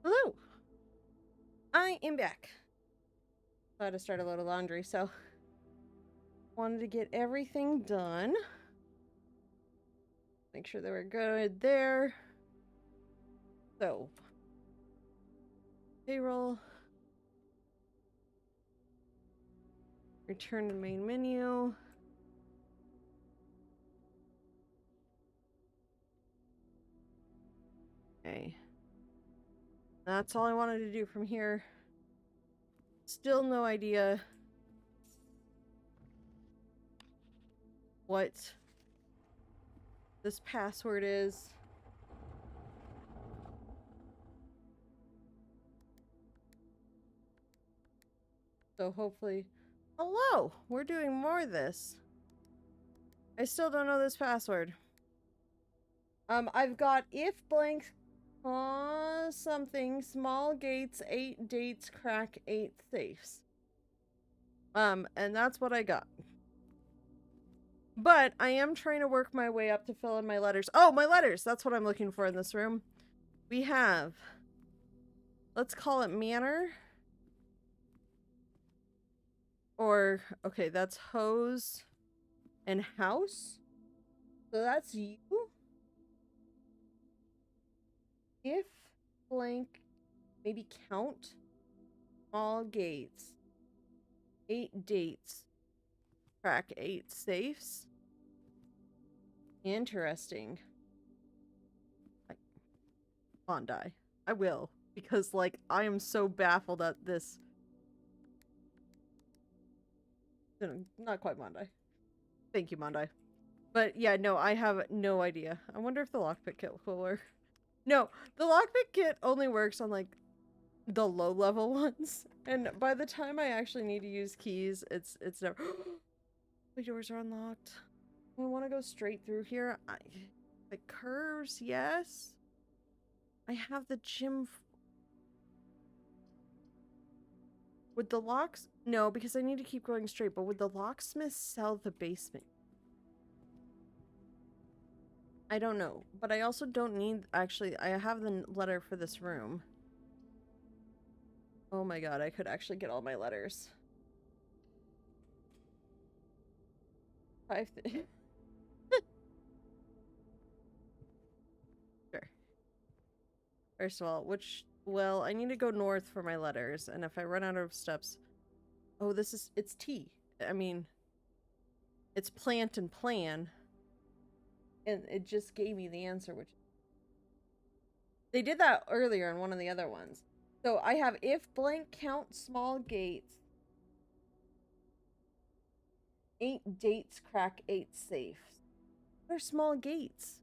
Hello! I am back. I had to start a load of laundry, so wanted to get everything done. Make sure they were good there. So, payroll. Return to main menu. Okay. That's all I wanted to do from here. Still no idea what this password is. So hopefully... Hello! We're doing more of this. I still don't know this password. I've got if blank something, small gates, 8 dates, crack 8 safes. And that's what I got. But I am trying to work my way up to fill in my letters. Oh, my letters! That's what I'm looking for in this room. We have... Let's call it manor. Or, okay, that's hose and house. So that's you. If blank, maybe count all gates, 8 dates, crack 8 safes. Interesting. Bondi. I will, because like I am so baffled at this. Not quite Bondi. Thank you, Bondi. But yeah, no, I have no idea. I wonder if the lockpick kit will work. No, the lockpick kit only works on like the low level ones, and by the time I actually need to use keys, it's never. My doors are unlocked. I want to go straight through here. The curves, yes. I have the gym. Would the locks? No, because I need to keep going straight. But would the locksmith sell the basement? I don't know. But I also don't need. Actually, I have the letter for this room. Oh my god, I could actually get all my letters. 5. Sure. First of all, well, I need to go north for my letters, and if I run out of steps... Oh, it's T. I mean, it's plant and plan. And it just gave me the answer, which... They did that earlier in one of the other ones. So I have if blank count small gates. 8 dates crack 8 safes. What are small gates?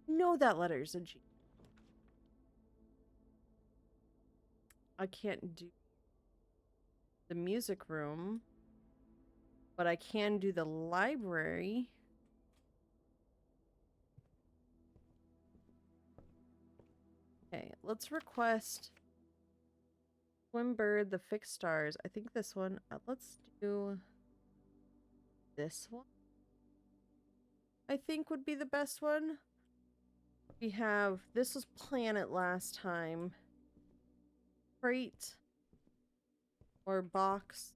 No, that letter's a G. I can't do the music room, but I can do the library. Okay, let's request Swimbird, the fixed stars. I think this one. Let's do this one. I think would be the best one. We have, this was planet last time. Crate or box.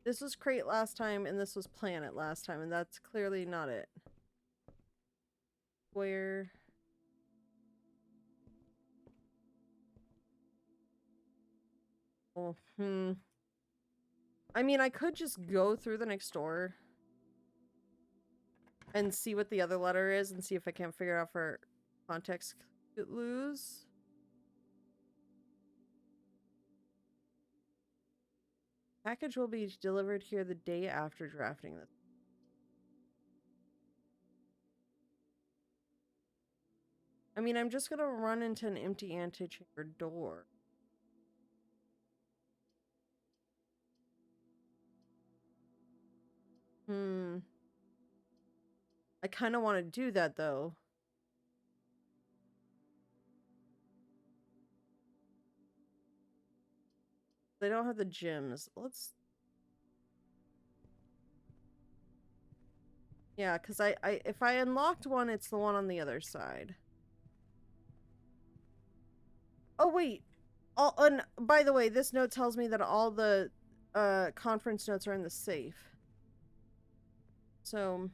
This was crate last time and this was planet last time, and that's clearly not it. Where... Oh, I mean, I could just go through the next door and see what the other letter is and see if I can't figure out for context clues. Package will be delivered here the day after drafting this. I mean, I'm just gonna run into an empty antechamber door. I kind of want to do that, though. They don't have the gyms. Let's... Yeah, because if I unlocked one, it's the one on the other side. Oh, wait. And by the way, this note tells me that all the conference notes are in the safe. So...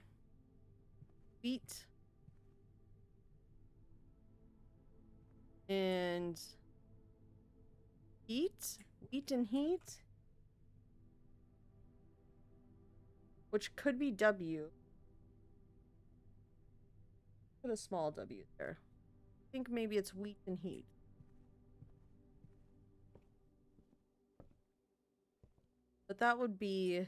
Wheat. And... Heat? Wheat and heat? Which could be W. Put a small W there. think maybe it's wheat and heat. But that would be...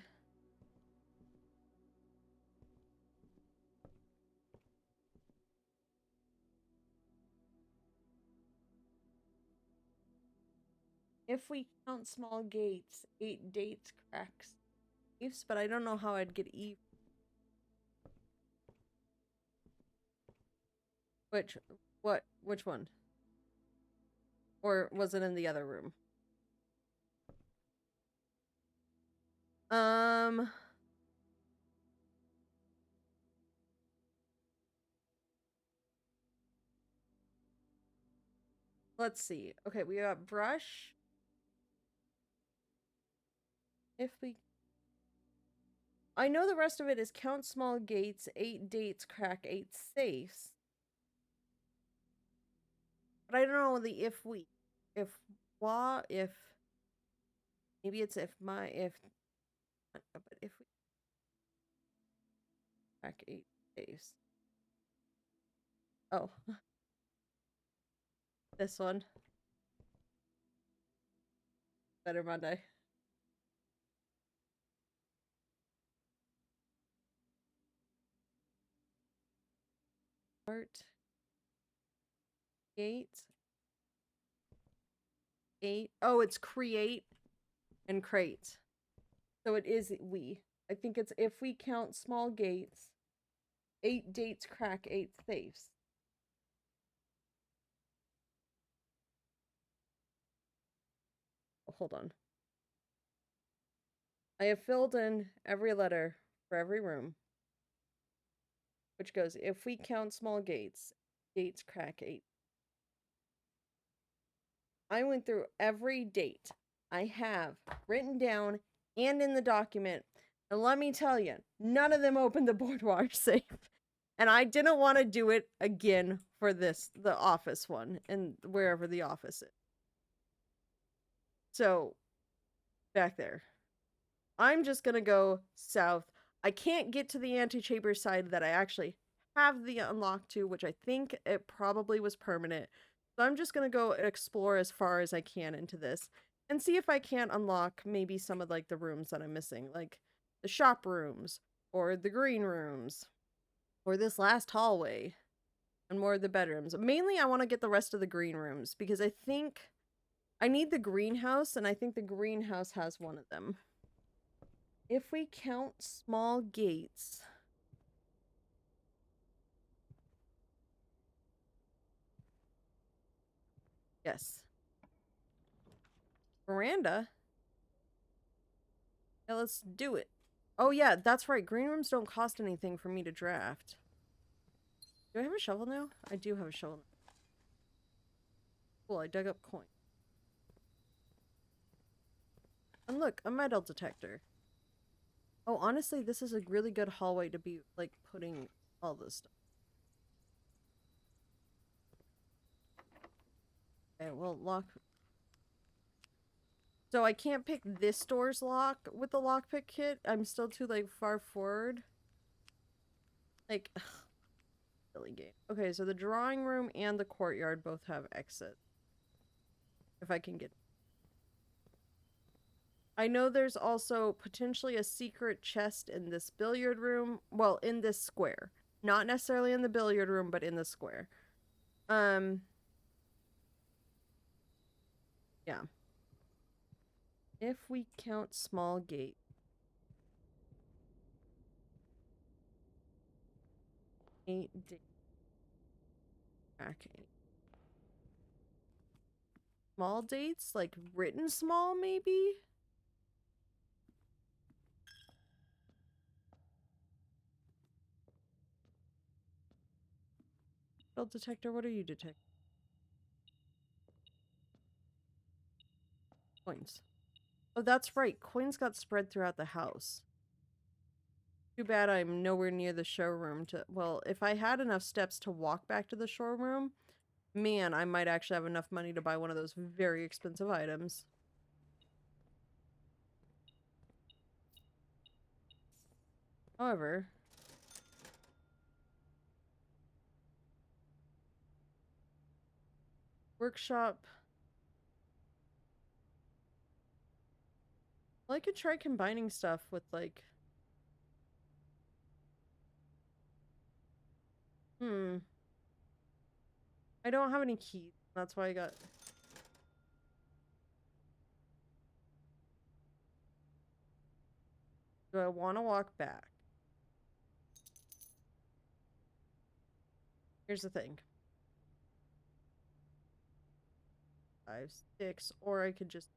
If we count small gates, 8 dates cracks Eves, but I don't know how I'd get Eve. Which one? Or was it in the other room? Let's see. Okay, we got brush. If we... I know the rest of it is count small gates, 8 dates, crack 8 safes. But I don't know the if we. If what, if... Maybe it's if my, if... But if we... Crack 8 safes. Oh. This one. Better Monday. Art. Gate. 8. Oh, it's create and crate. So it is we. I think it's if we count small gates, 8 dates crack 8 safes. Oh, hold on. I have filled in every letter for every room. Which goes, if we count small gates, dates crack 8. I went through every date I have written down and in the document. And let me tell you, none of them opened the boardwalk safe. And I didn't want to do it again for this, the office one, and wherever the office is. So, back there. I'm just going to go south. I can't get to the antechamber side that I actually have the unlock to, which I think it probably was permanent. So I'm just going to go explore as far as I can into this and see if I can't unlock maybe some of like the rooms that I'm missing, like the shop rooms or the green rooms or this last hallway and more of the bedrooms. Mainly I want to get the rest of the green rooms because I think I need the greenhouse and I think the greenhouse has one of them. If we count small gates... Yes. Veranda? Yeah, let's do it. Oh yeah, that's right. Green rooms don't cost anything for me to draft. Do I have a shovel now? I do have a shovel. Cool, I dug up coin. And look, a metal detector. Oh, honestly, this is a really good hallway to be, like, putting all this stuff. Okay, well, lock... So I can't pick this door's lock with the lockpick kit? I'm still too, like, far forward? Like, ugh, silly game. Okay, so the drawing room and the courtyard both have exit. If I can get... I know there's also potentially a secret chest in this billiard room. Well, in this square. Not necessarily in the billiard room, but in the square. Yeah. If we count small gate. Okay. Small dates? Like written small, maybe? Metal detector, what are you detecting? Coins. Oh, that's right. Coins got spread throughout the house. Too bad I'm nowhere near the showroom to... Well, if I had enough steps to walk back to the showroom, man, I might actually have enough money to buy one of those very expensive items. However... Workshop. Well, I could try combining stuff with, like... I don't have any keys. That's why I got... Do I want to walk back? Here's the thing. 5, 6, or I could just...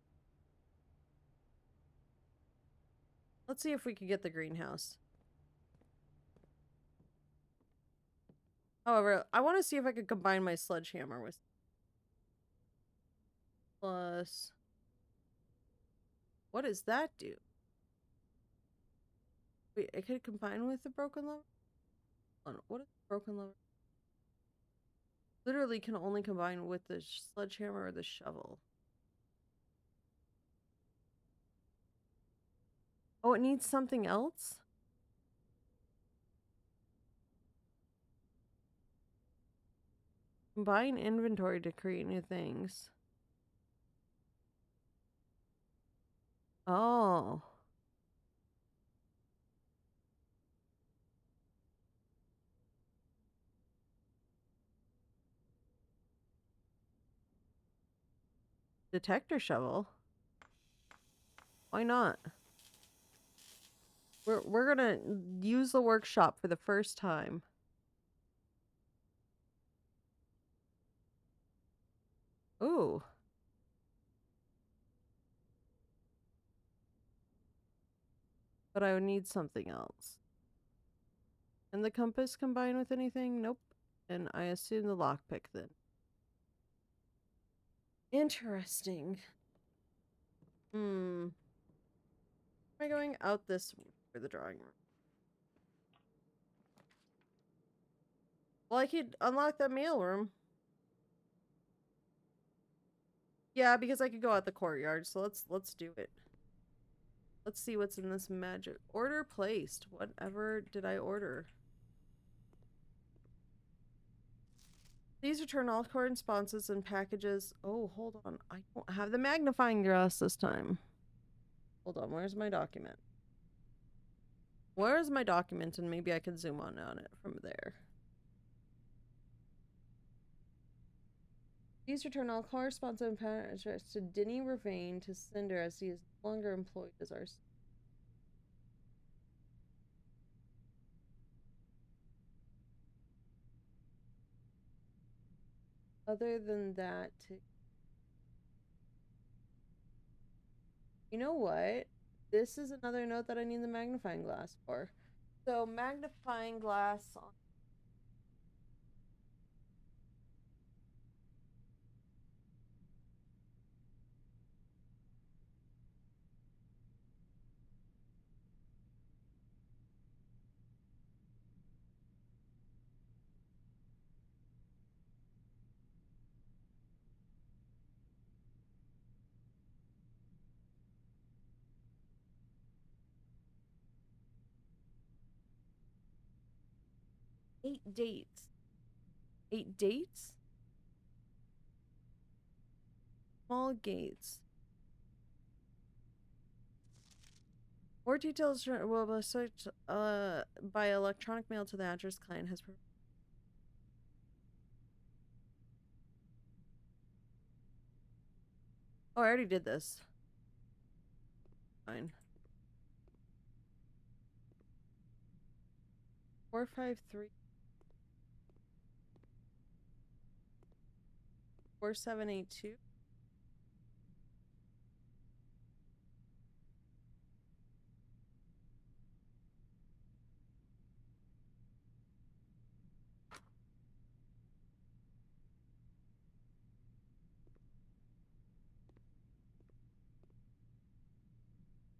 Let's see if we could get the greenhouse. However, I want to see if I could combine my sledgehammer with... Plus... What does that do? Wait, I could combine with the broken lever? Hold on, what is broken lever? Literally can only combine with the sledgehammer or the shovel. Oh, it needs something else? Combine inventory to create new things. Oh. Detector shovel? Why not? We're gonna use the workshop for the first time. Ooh. But I would need something else. And the compass combine with anything? Nope. And I assume the lockpick then. Interesting. Am I going out this for the drawing room? Well, I could unlock that mail room. Yeah, because I could go out the courtyard, so let's do it. Let's see what's in this magic. Order placed. Whatever did I order? Please return all correspondences and packages. Oh, hold on. I don't have the magnifying glass this time. Hold on. Where's my document? Where's my document? And maybe I can zoom on it from there. Please return all correspondence and packages to Denny Ravane to Cinder as he is no longer employed as our... Other than that, you know what? This is another note that I need the magnifying glass for. So magnifying glass on eight dates. 8 dates? Small gates. More details will be searched by electronic mail to the address client has. Oh, I already did this. Fine. 453 4782.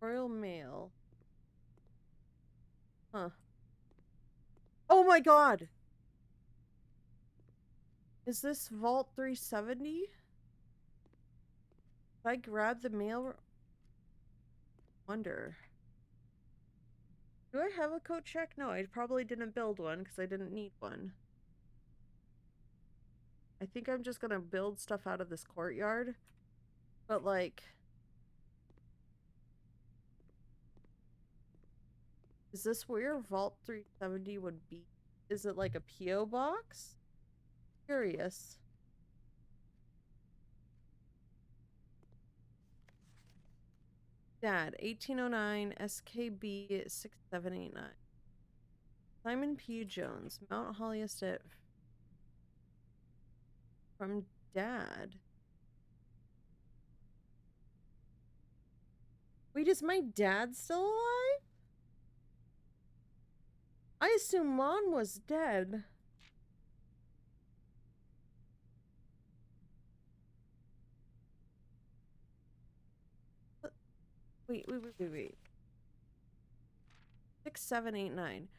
Royal Mail. Huh. Oh my god! Is this Vault 370? If I grab the mail... Wonder. Do I have a coat check? No, I probably didn't build one because I didn't need one. I I think I'm just gonna build stuff out of this courtyard. But like, is this where Vault 370 would be? Is it like a P.O. box? Curious. Dad, 1809, SKB 6789. Simon P. Jones, Mount Holly Estate. From Dad. Wait, is my dad still alive? I assume Mom was dead. Wait. 6789.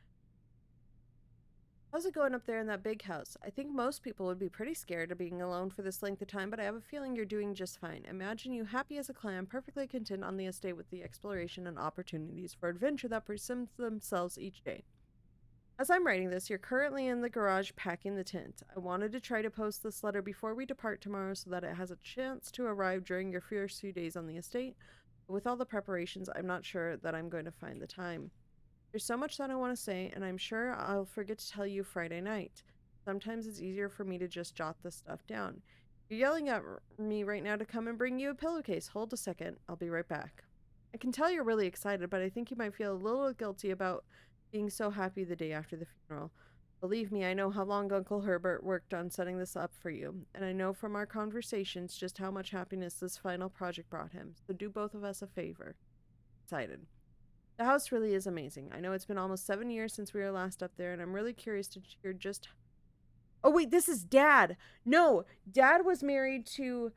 How's it going up there in that big house? I think most people would be pretty scared of being alone for this length of time, but I have a feeling you're doing just fine. Imagine you happy as a clam, perfectly content on the estate with the exploration and opportunities for adventure that present themselves each day. As I'm writing this, you're currently in the garage packing the tent. I wanted to try to post this letter before we depart tomorrow so that it has a chance to arrive during your first few days on the estate. But with all the preparations, I'm not sure that I'm going to find the time. There's so much that I want to say, and I'm sure I'll forget to tell you Friday night. Sometimes it's easier for me to just jot this stuff down. You're yelling at me right now to come and bring you a pillowcase. Hold a second. I'll be right back. I can tell you're really excited, but I think you might feel a little guilty about being so happy the day after the funeral. Believe me, I know how long Uncle Herbert worked on setting this up for you, and I know from our conversations just how much happiness this final project brought him. So do both of us a favor. Excited. The house really is amazing. I know it's been almost 7 years since we were last up there, and I'm really curious to hear just... Oh, wait, this is Dad. No, Dad was married to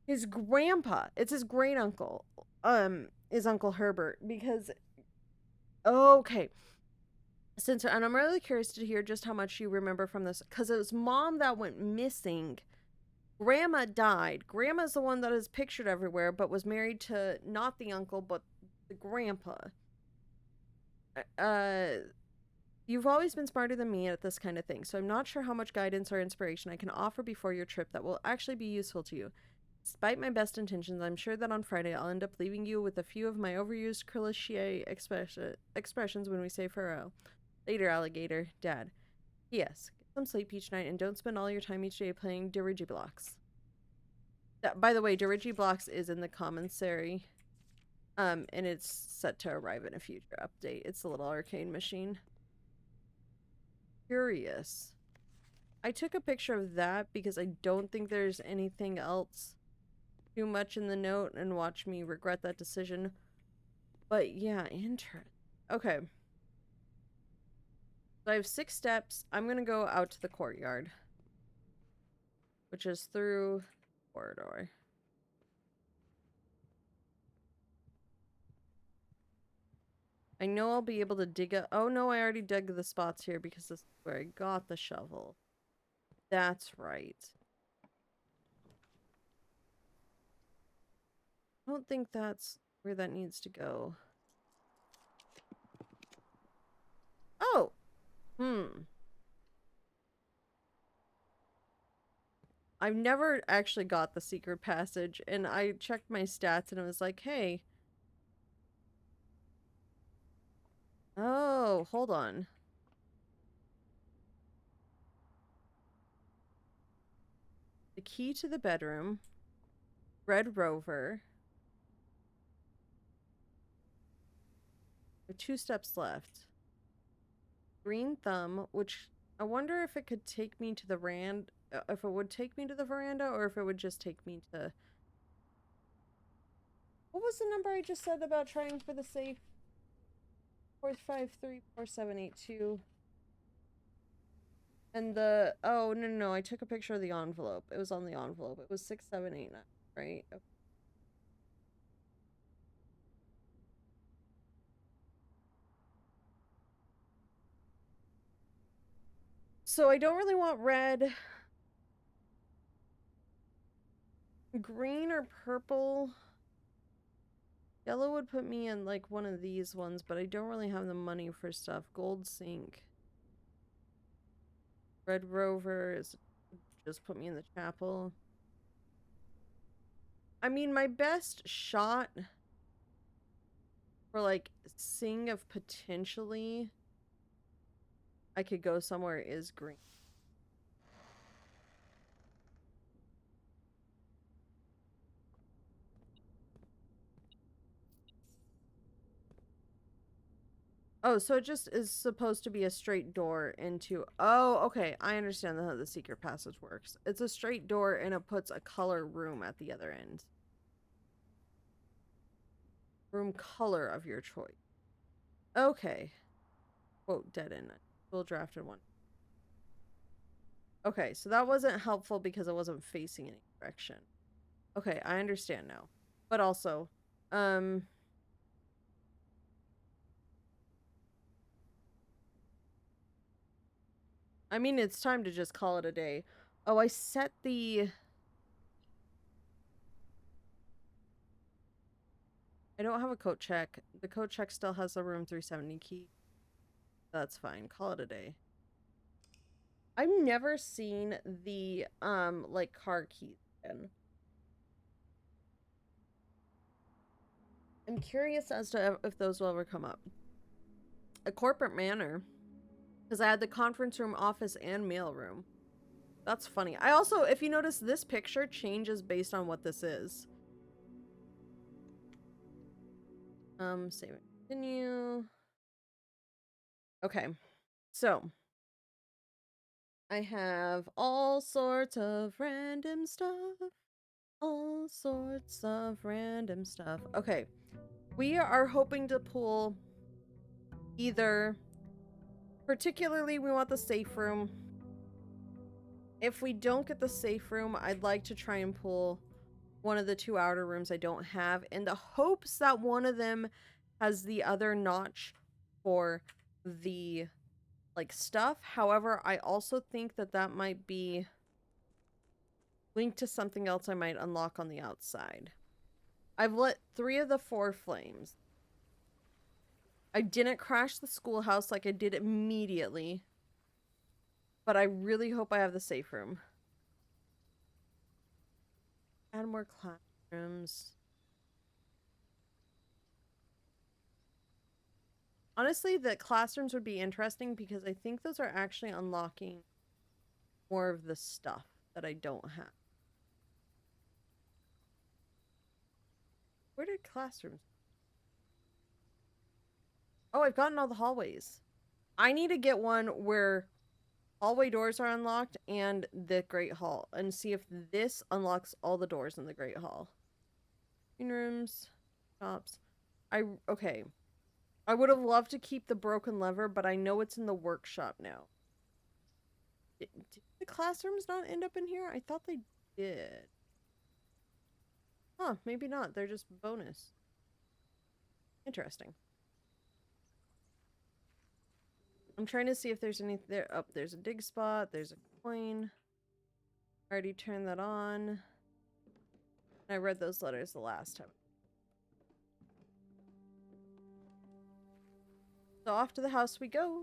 his grandpa. It's his great uncle. Is Uncle Herbert, because... Okay. And I'm really curious to hear just how much you remember from this, because it was Mom that went missing. Grandma died. Grandma's the one that is pictured everywhere, but was married to not the uncle, but the grandpa. You've always been smarter than me at this kind of thing, so I'm not sure how much guidance or inspiration I can offer before your trip that will actually be useful to you. Despite my best intentions, I'm sure that on Friday I'll end up leaving you with a few of my overused cliché expressions when we say farewell. Later, alligator. Dad. Yes. Get some sleep each night and don't spend all your time each day playing Dirigiblocks. By the way, Dirigiblocks is in the commissary. And it's set to arrive in a future update. It's a little arcade machine. Curious. I took a picture of that because I don't think there's anything else too much in the note, and watch me regret that decision. But yeah, interesting. Okay. So I have 6 steps. I'm gonna go out to the courtyard, which is through the corridor. I know I'll be able to dig up. Oh no, I already dug the spots here because this is where I got the shovel. That's right. I don't think that's where that needs to go. Oh! I've never actually got the secret passage, and I checked my stats and it was like, hey. Oh, hold on. The key to the bedroom. Red Rover. There are 2 steps left. Green Thumb, which I wonder if it could take me to the if it would take me to the veranda, or if it would just take me to... What was the number I just said about trying for the safe? 4534782. And the... Oh, no, I took a picture of the envelope. It was on the envelope. It was 6789, right? Okay. So I don't really want red. Green or purple. Yellow would put me in like one of these ones, but I don't really have the money for stuff. Gold sink. Red Rover is just put me in the chapel. I mean, my best shot for like seeing if potentially I could go somewhere is green. Oh, so it just is supposed to be a straight door into... Oh, okay. I understand how the secret passage works. It's a straight door and it puts a color room at the other end. Room color of your choice. Okay. Quote, dead end. Full drafted one. Okay, so that wasn't helpful because it wasn't facing any direction. Okay, I understand now. But also, I mean, it's time to just call it a day. Oh, I set the... I don't have a coat check. The coat check still has a room 370 key. That's fine. Call it a day. I've never seen the, like, car keys again. I'm curious as to if those will ever come up. A corporate manor. Because I had the conference room, office, and mail room. That's funny. I also, if you notice, this picture changes based on what this is. Save and continue. Okay. So, I have all sorts of random stuff. All sorts of random stuff. Okay. We are hoping to pull either... Particularly, we want the safe room. If we don't get the safe room, I'd like to try and pull one of the 2 outer rooms I don't have, in the hopes that one of them has the other notch for the, like, stuff. However, I also think that that might be linked to something else I might unlock on the outside. I've lit 3 of the 4 flames. I didn't crash the schoolhouse like I did immediately. But I really hope I have the safe room. Add more classrooms. Honestly, the classrooms would be interesting because I think those are actually unlocking more of the stuff that I don't have. Where did classrooms... Oh, I've gotten all the hallways. I need to get one where hallway doors are unlocked and the Great Hall, and see if this unlocks all the doors in the Great Hall. Green rooms, shops. Okay. I would have loved to keep the broken lever, but I know it's in the workshop now. Did the classrooms not end up in here? I thought they did. Huh, maybe not. They're just bonus. Interesting. I'm trying to see if there's any there. Oh, there's a dig spot. There's a coin. I already turned that on. I read those letters the last time. So off to the house we go.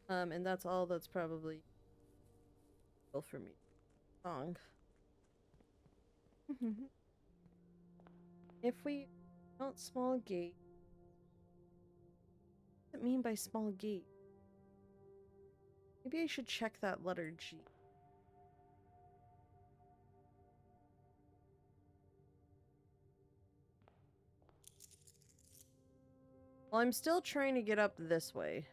And that's all that's probably for me. Song. If we don't small gate, what does it mean by small gate? Maybe I should check that letter G. Well, I'm still trying to get up this way.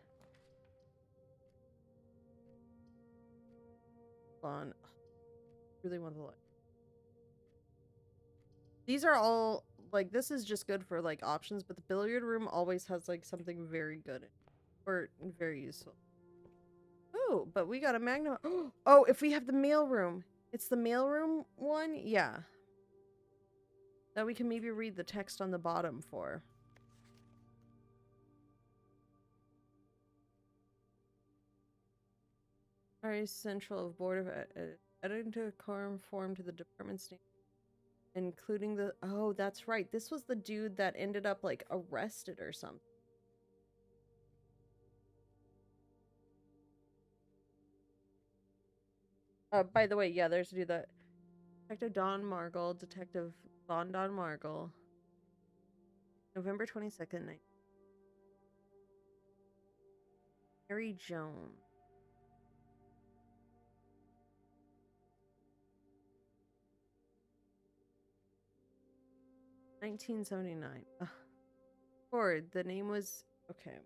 Hold on. I really want the light. These are all, like, this is just good for, like, options, but the billiard room always has, like, something very good or very useful. Oh, but we got a magnum. Oh, if we have the mail room. It's the mail room one? Yeah. That we can maybe read the text on the bottom for. Ari Central of Board of Editing to conform to the department standard. Including the... Oh, that's right. This was the dude that ended up, like, arrested or something. By the way, yeah, there's to do that. Detective Don Margle, Detective Don Margle. November 22nd, Mary Jones. $1979. Ford, the name was okay.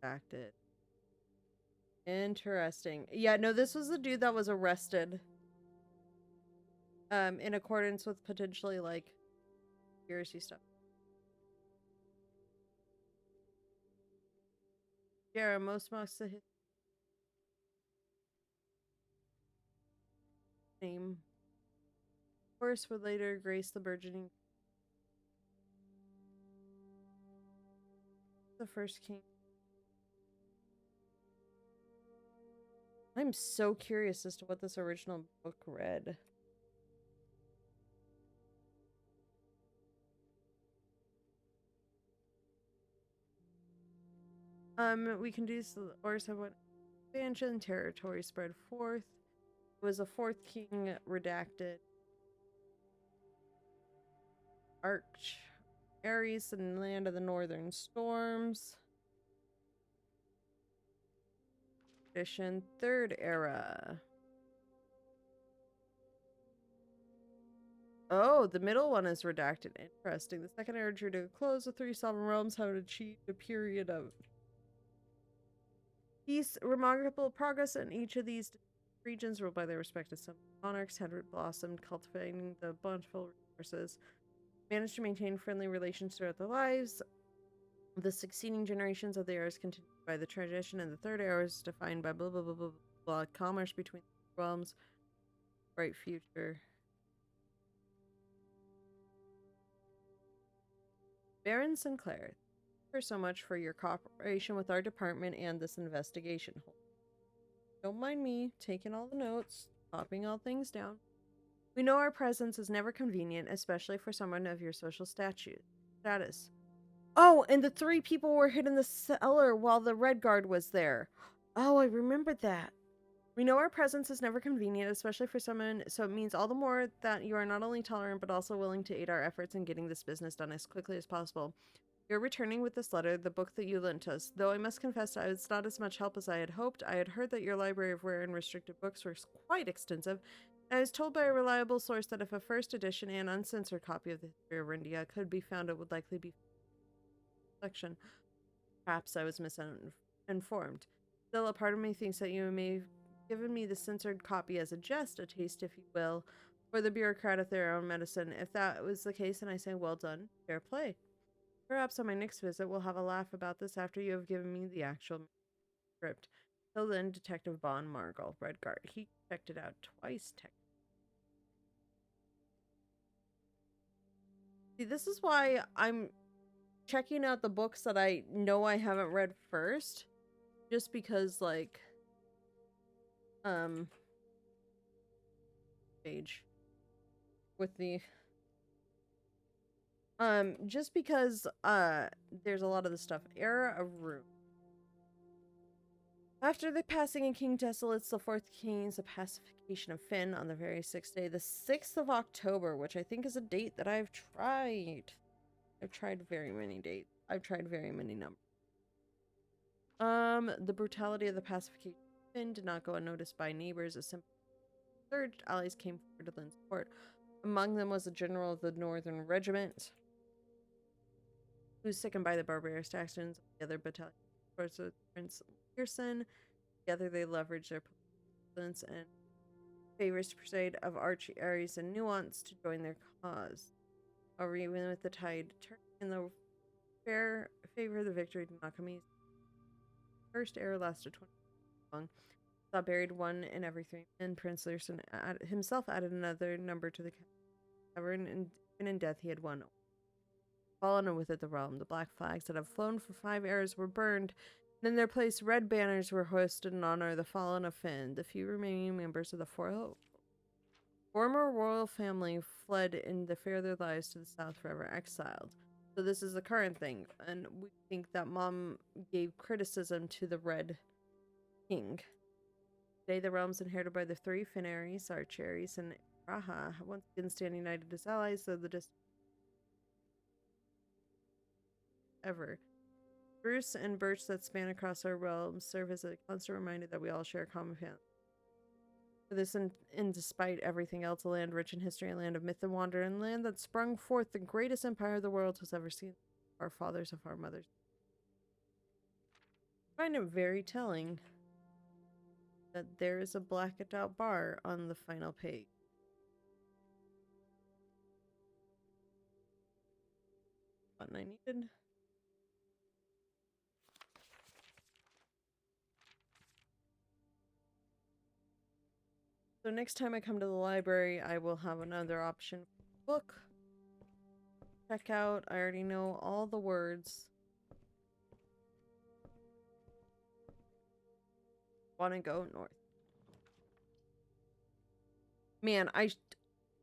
Acted. Interesting. Yeah, no, this was the dude that was arrested. In accordance with potentially like conspiracy stuff. Yeah, most of his name. Horse would later grace the burgeoning the first king. I'm so curious as to what this original book read. We can do so, or so what expansion territory spread forth. It was a fourth king redacted. Arch Ares and land of the northern storms. Edition third era. Oh, the middle one is redacted. Interesting. The second era drew to a close. The three sovereign realms have achieved a period of peace, remarkable progress in each of these regions ruled by their respective monarchs had blossomed, cultivating the bountiful resources, managed to maintain friendly relations throughout their lives. The succeeding generations of the eras continued by the transition, and the third era is defined by blah blah blah blah blah commerce between the realms, bright future. Baron Sinclair, thank you so much for your cooperation with our department and this investigation. Don't mind me taking all the notes, copying all things down. We know our presence is never convenient, especially for someone of your social status. Oh, and the three people were hid in the cellar while the Red Guard was there. Oh, I remembered that. We know our presence is never convenient, especially for someone, so it means all the more that you are not only tolerant, but also willing to aid our efforts in getting this business done as quickly as possible. You're returning with this letter, the book that you lent us. Though I must confess I was not as much help as I had hoped. I had heard that your library of rare and restricted books was quite extensive. I was told by a reliable source that if a first edition and uncensored copy of the History of India could be found, it would likely be collection. Perhaps I was misinformed. Still, a part of me thinks that you may have given me the censored copy as a jest, a taste, if you will, for the bureaucrat of their own medicine. If that was the case, then I say well done, fair play. Perhaps on my next visit we'll have a laugh about this after you have given me the actual script. Till then, Detective Bon Margle, Redguard. He checked it out twice, See, this is why I'm checking out the books that I know I haven't read first. Just because, like, page. With the just because there's a lot of the stuff. Era of Rune. After the passing of King Desolate's, the fourth king's the pacification of Finn on the very sixth day, the 6th of October, which I think is a date that I've tried. I've tried very many dates. I've tried very many numbers. The brutality of the pacification of Finn did not go unnoticed by neighbors. A simple surged allies came forward to lend support. Among them was a general of the Northern Regiment, who was sickened by the barbarous actions of the other battalion. Prince Pearson. Together they leveraged their influence and favors to persuade of Archie, Ares, and Nuance to join their cause. However, even with the tide turning in the favor of the victory did not come easy. First era lasted 20 years long. Saw buried one in every 3 men. Prince Learson himself added another number to the cavern, and even in death he had one. Fallen and with it the realm. The black flags that have flown for 5 eras were burned, and in their place red banners were hoisted in honor of the fallen of Finn. The few remaining members of the former royal family fled in the fear of their lives to the south, forever exiled. So this is the current thing, and we think that Mom gave criticism to the Red King. Today, the realms inherited by the three Finaries are Cherries and Raha, once again stand united as allies, though the distance ever. Spruce and birch that span across our realms serve as a constant reminder that we all share a common path. For this, and despite everything else, a land rich in history, a land of myth and wonder, and land that sprung forth the greatest empire the world has ever seen. Our fathers of our mothers. I find it very telling that there is a blacked out bar on the final page. Button I needed. So next time I come to the library, I will have another option for the book. Check out. I already know all the words. Want to go north. Man,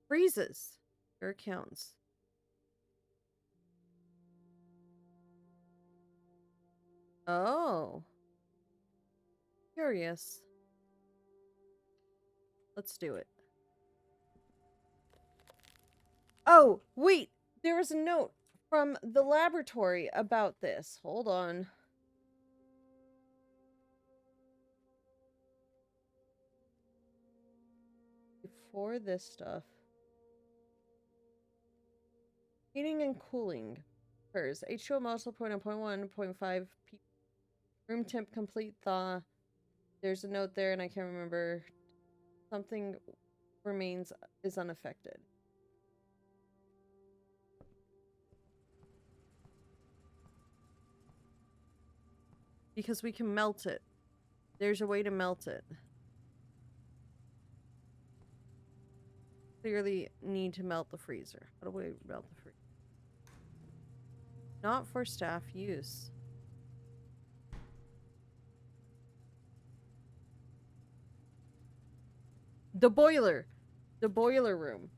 freezes. Your accounts. Oh. Curious. Let's do it. Oh, wait! There was a note from the laboratory about this. Hold on. Before this stuff. Heating and cooling occurs. H2O molecule 0.1, 0.5 p. Room temp complete thaw. There's a note there and I can't remember. Something remains is unaffected. Because we can melt it. There's a way to melt it. Clearly need to melt the freezer. How do we melt the freezer? Not for staff use. The boiler. The boiler room.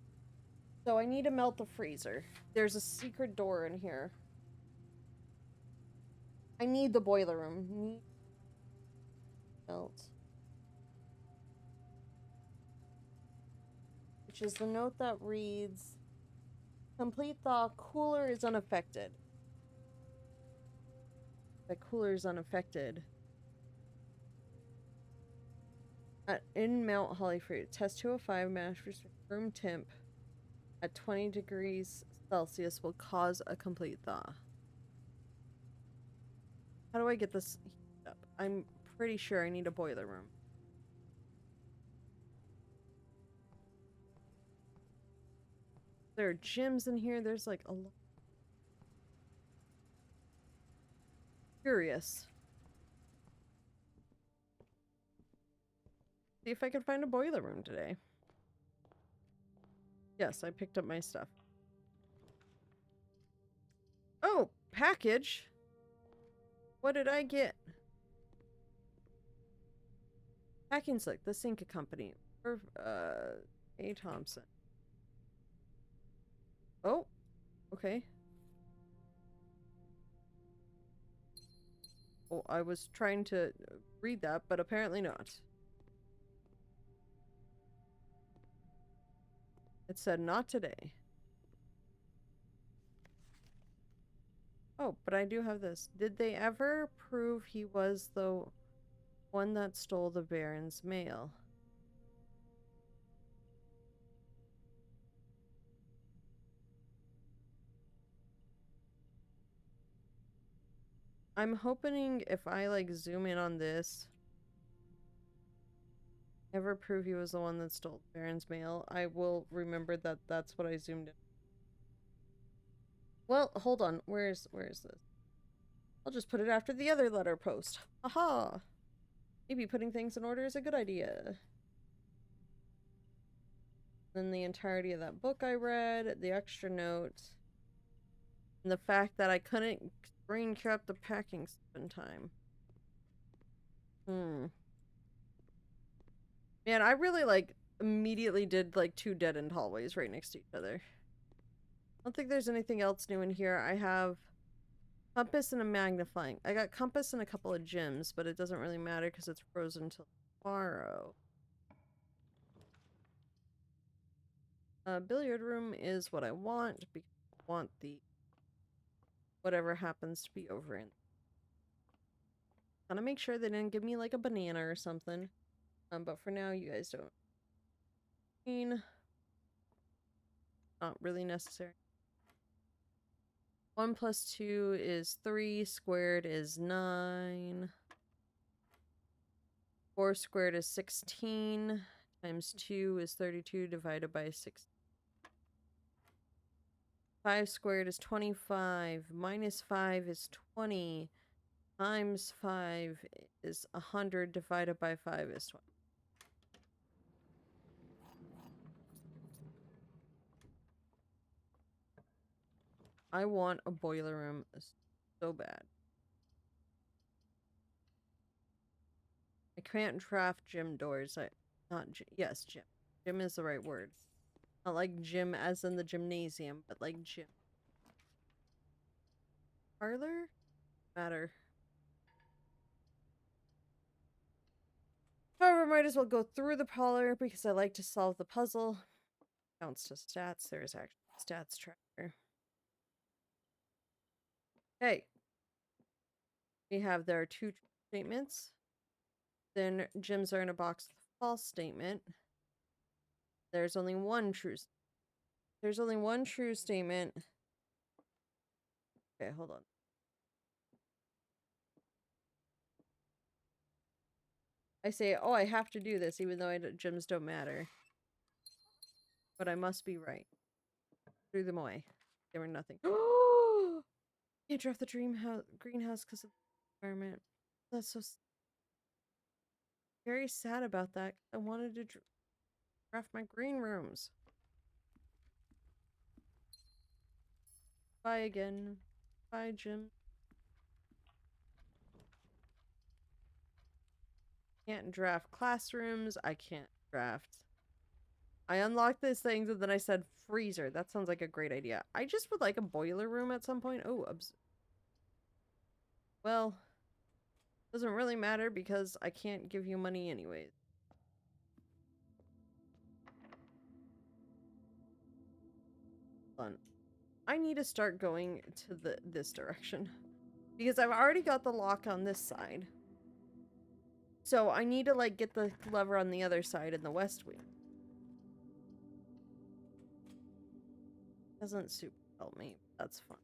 So I need to melt the freezer. There's a secret door in here. I need the boiler room. Melt. Which is the note that reads, complete thaw, cooler is unaffected. The cooler is unaffected. In Mount Holly Fruit, test 205 mattress room temp at 20 degrees Celsius will cause a complete thaw. How do I get this heated up? I'm pretty sure I need a boiler room. There are gyms in here. There's like a lot. Curious. See if I can find a boiler room today. Yes, I picked up my stuff. Oh, package. What did I get? Packing Slick, the Sinca Company. For, A. Thompson. Oh, okay. Oh, I was trying to read that, but apparently not. It said not today. Oh, but I do have this. Did they ever prove he was the one that stole the Baron's mail? I'm hoping if I like zoom in on this, ever prove he was the one that stole Baron's mail, I will remember that that's what I zoomed in. Well, hold on. Where is this? I'll just put it after the other letter post. Aha! Maybe putting things in order is a good idea. Then the entirety of that book I read, the extra note, and the fact that I couldn't screen cap the packing stuff in time. Man, I really like immediately did like two dead end hallways right next to each other. don't think there's anything else new in here. I have compass and a magnifying. I got compass and a couple of gems, but it doesn't really matter because it's frozen until tomorrow. Billiard room is what I want because I want the whatever happens to be over in. Gotta make sure they didn't give me like a banana or something. But for now, you guys don't. Not really necessary. 1 plus 2 is 3, squared is 9. 4 squared is 16, times 2 is 32 divided by 6. 5 squared is 25, minus 5 is 20, times 5 is 100 divided by 5 is 20. I want a boiler room so bad. I can't draft gym doors. Yes, gym. Gym is the right word. Not like gym as in the gymnasium, but like gym. Parlor? Matter. However, might as well go through the parlor because I like to solve the puzzle. Counts to stats. There's actually a stats tracker. Okay. We have there are 2 statements. Then gyms are in a box with a false statement. There's only one true. There's only one true statement. Okay, hold on. I say, oh, I have to do this, even though gyms don't matter. But I must be right. Threw them away. They were nothing. Can't draft the greenhouse because of the environment. That's so very sad about that. I wanted to draft my green rooms. Bye again. Bye, Jim. Can't draft classrooms. I can't draft. I unlocked these things and then I said freezer. That sounds like a great idea. I just would like a boiler room at some point. Oh, well, doesn't really matter because I can't give you money anyways. Fun. I need to start going to this direction because I've already got the lock on this side. So I need to like get the lever on the other side in the west wing. Doesn't super help me. That's fun.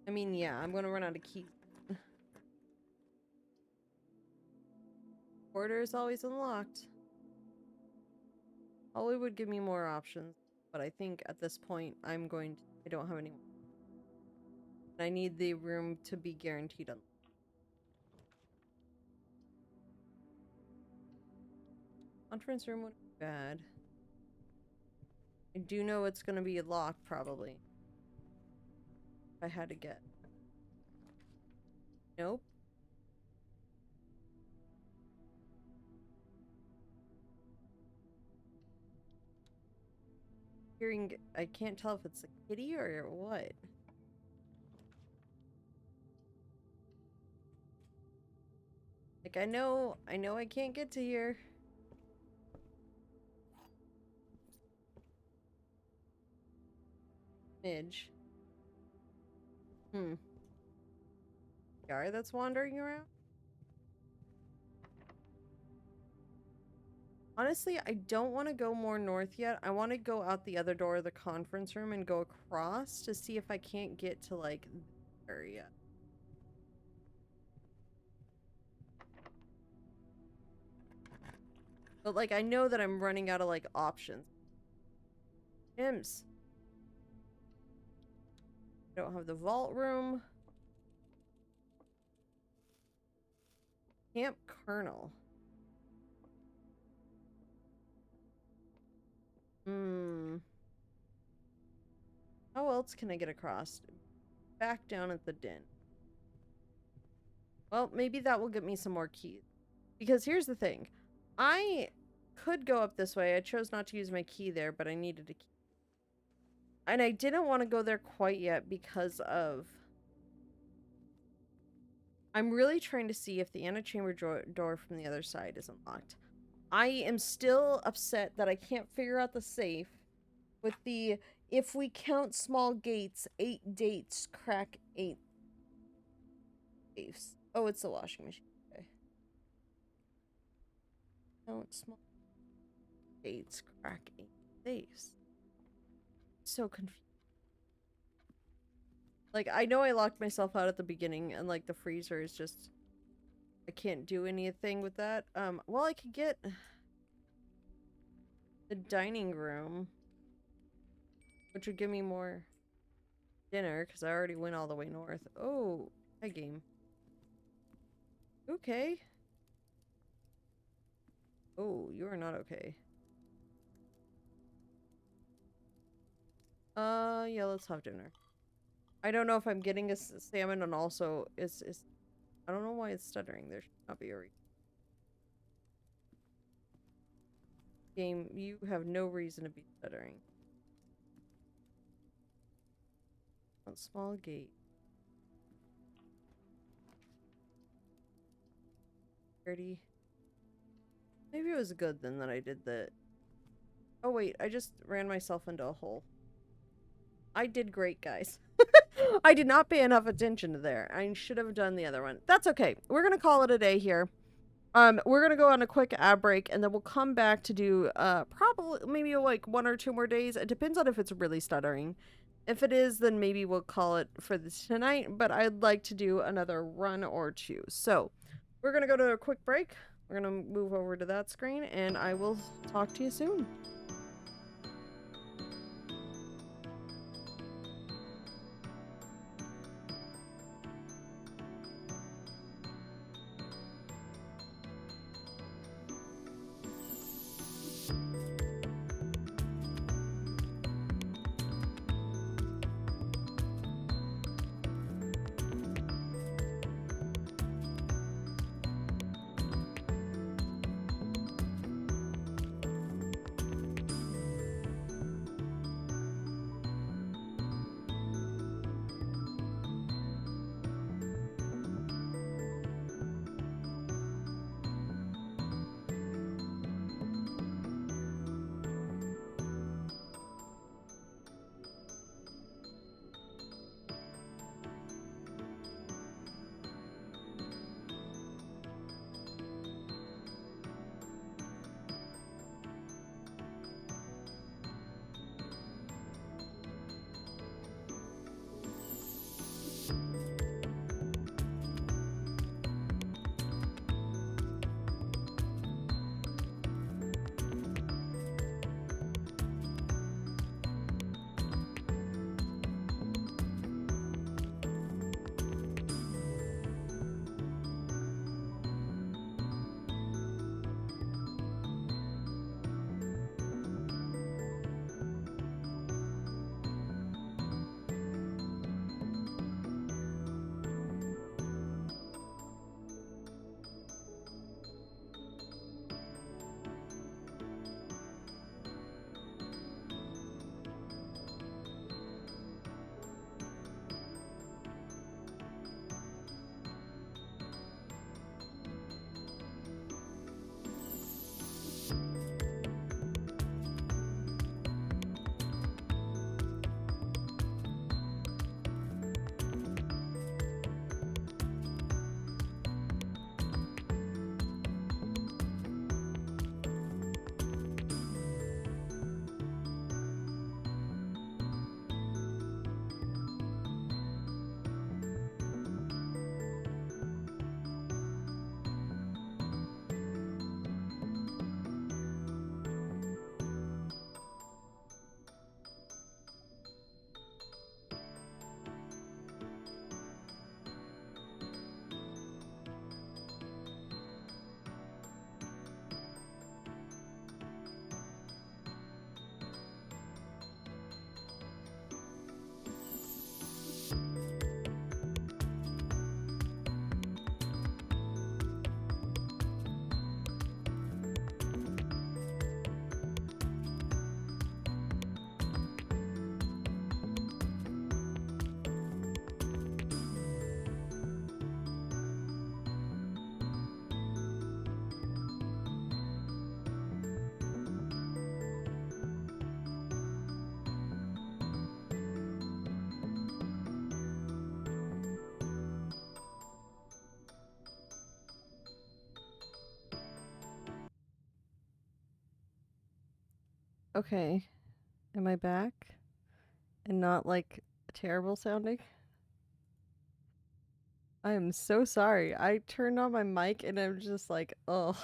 I mean, yeah, I'm gonna run out of keys. Quarter is always unlocked. Holly would give me more options, but I think at this point I don't have any more. I need the room to be guaranteed unlocked. Conference room would be bad. I do know it's gonna be locked probably. If I had to get. Nope. I can't tell if it's a kitty or what. Like, I know I can't get to here. Midge. Yar that's wandering around? Honestly, I don't want to go more north yet. I want to go out the other door of the conference room and go across to see if I can't get to, like, the area. But, like, I know that I'm running out of, like, options. Gyms. I don't have the vault room. Camp Colonel. How else can I get across? Back down at the den. Well, maybe that will get me some more keys. Because here's the thing. I could go up this way. I chose not to use my key there, but I needed a key. And I didn't want to go there quite yet because of... I'm really trying to see if the antechamber door from the other side is unlocked. I am still upset that I can't figure out the safe with the, if we count small gates, 8 dates crack 8 safes. Oh, it's the washing machine. Okay. Count small gates crack 8 safes. So confused. Like, I know I locked myself out at the beginning, and, like, the freezer is just... I can't do anything with that. Well, I could get... the dining room. Which would give me more dinner, because I already went all the way north. Oh, that game. Okay. Oh, you are not okay. Yeah, let's have dinner. I don't know if I'm getting a salmon, and also it's I don't know why it's stuttering. There should not be a reason. Game, you have no reason to be stuttering. A small gate. 30. Maybe it was good then that I did the... Oh wait, I just ran myself into a hole. I did great, guys. I did not pay enough attention to there. I should have done the other one. That's okay. We're gonna call it a day here. We're gonna go on a quick ad break, and then we'll come back to do probably maybe like 1 or 2 more days. It depends on if it's really stuttering. If it is, then maybe we'll call it for this tonight. But I'd like to do another run or 2. So we're gonna go to a quick break. We're gonna move over to that screen, and I will talk to you soon. Okay. Am I back? And not like terrible sounding? I am so sorry. I turned on my mic and I'm just like, oh.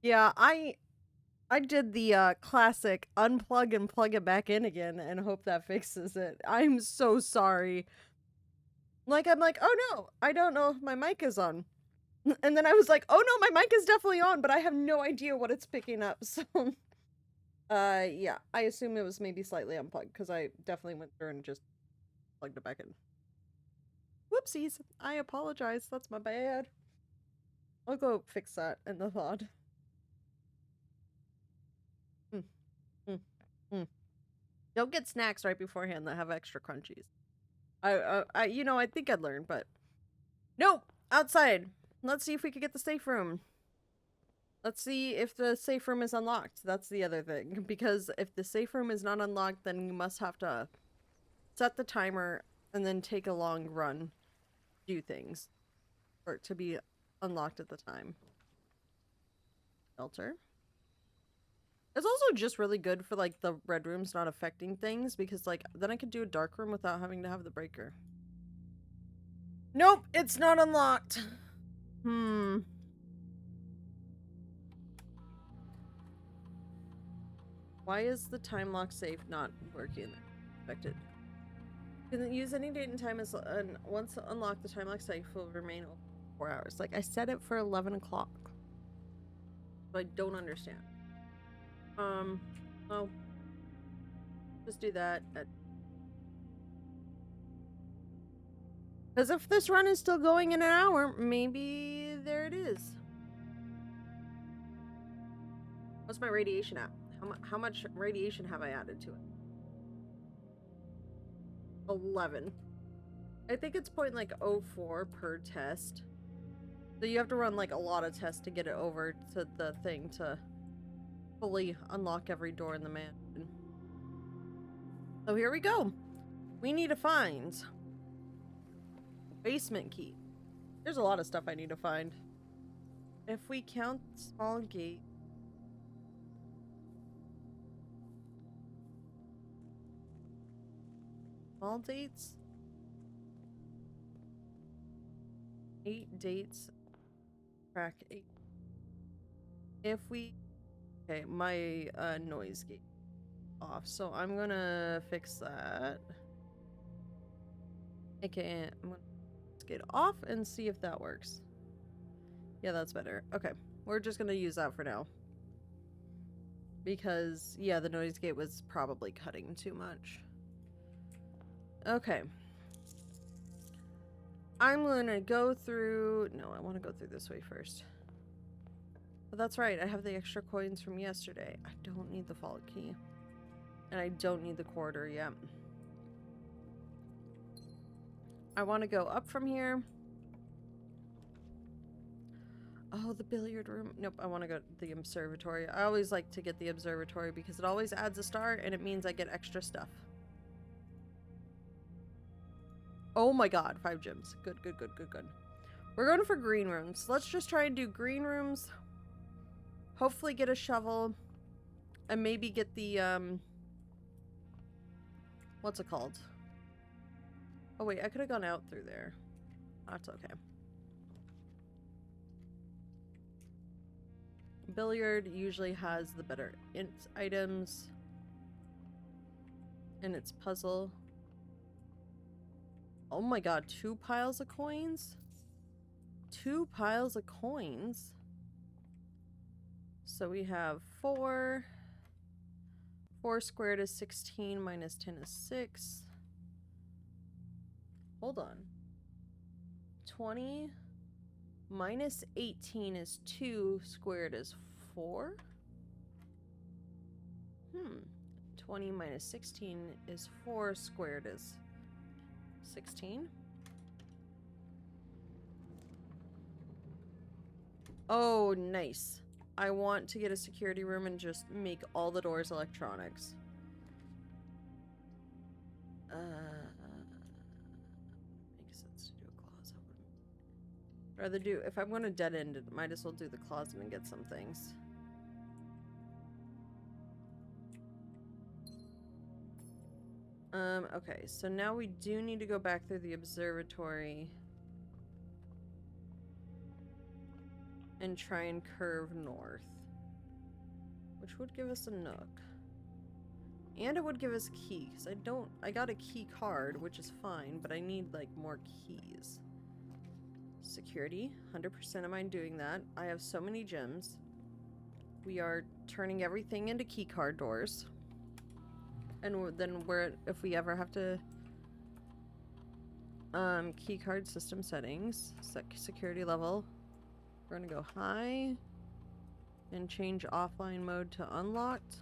Yeah, I did the classic unplug and plug it back in again and hope that fixes it. I'm so sorry. Like, I'm like, oh no, I don't know if my mic is on. And then I was like, oh no, my mic is definitely on, but I have no idea what it's picking up. So, yeah, I assume it was maybe slightly unplugged because I definitely went through and just plugged it back in. Whoopsies. I apologize. That's my bad. I'll go fix that in the VOD. Mm, mm, mm. Don't get snacks right beforehand that have extra crunchies. I think I'd learn, but nope. Outside. Let's see if we could get the safe room. Let's see if the safe room is unlocked. That's the other thing. Because if the safe room is not unlocked, then you must have to set the timer and then take a long run, do things for it to be unlocked at the time. Shelter. It's also just really good for like the red rooms not affecting things because like then I could do a dark room without having to have the breaker. Nope, it's not unlocked. Why is the time lock safe not working? Affected. Can use any date and time as once unlocked, the time lock safe will remain open for 4 hours. Like I set it for 11 o'clock. So I don't understand. Well, just do that. Because if this run is still going in an hour, maybe there it is. What's my radiation at? How much radiation have I added to it? 11. I think it's point like 0.04 per test. So you have to run like a lot of tests to get it over to the thing to fully unlock every door in the mansion. So here we go. We need to find basement key. There's a lot of stuff I need to find. If we count small gate. Small dates. 8 dates. Crack 8. If we... Okay, my noise gate off. So I'm gonna fix that. AKA, I'm gonna get off and see if that works. Yeah, that's better. Okay, we're just gonna use that for now. Because, yeah, the noise gate was probably cutting too much. Okay. I'm gonna go through... No, I want to go through this way first. But that's right, I have the extra coins from yesterday. I don't need the vault key. And I don't need the quarter yet. I want to go up from here. Oh, the billiard room. Nope, I want to go to the observatory. I always like to get the observatory because it always adds a star and it means I get extra stuff. Oh my god, 5 gems. Good, good, good, good, good. We're going for green rooms. Let's just try and do green rooms. Hopefully get a shovel. And maybe get the, what's it called? Oh wait, I could have gone out through there. That's okay. Billiard usually has the better int items in its puzzle. Oh my god, 2 piles of coins? 2 piles of coins? So we have 4. 4 squared is 16 minus 10 is 6. Hold on. 20 minus 18 is 2 squared is 4. 20 minus 16 is 4 squared is 16. Oh, nice. I want to get a security room and just make all the doors electronics. Makes sense to do a closet. Rather do, if I'm going to dead end it, might as well do the closet and get some things. Okay, so now we do need to go back through the observatory and try and curve north, which would give us a nook. And it would give us a key, because I got a key card, which is fine, but I need, like, more keys. Security, 100% am I doing that. I have so many gems. We are turning everything into key card doors. And then if we ever have to, key card system settings, security level, we're gonna go high and change offline mode to unlocked.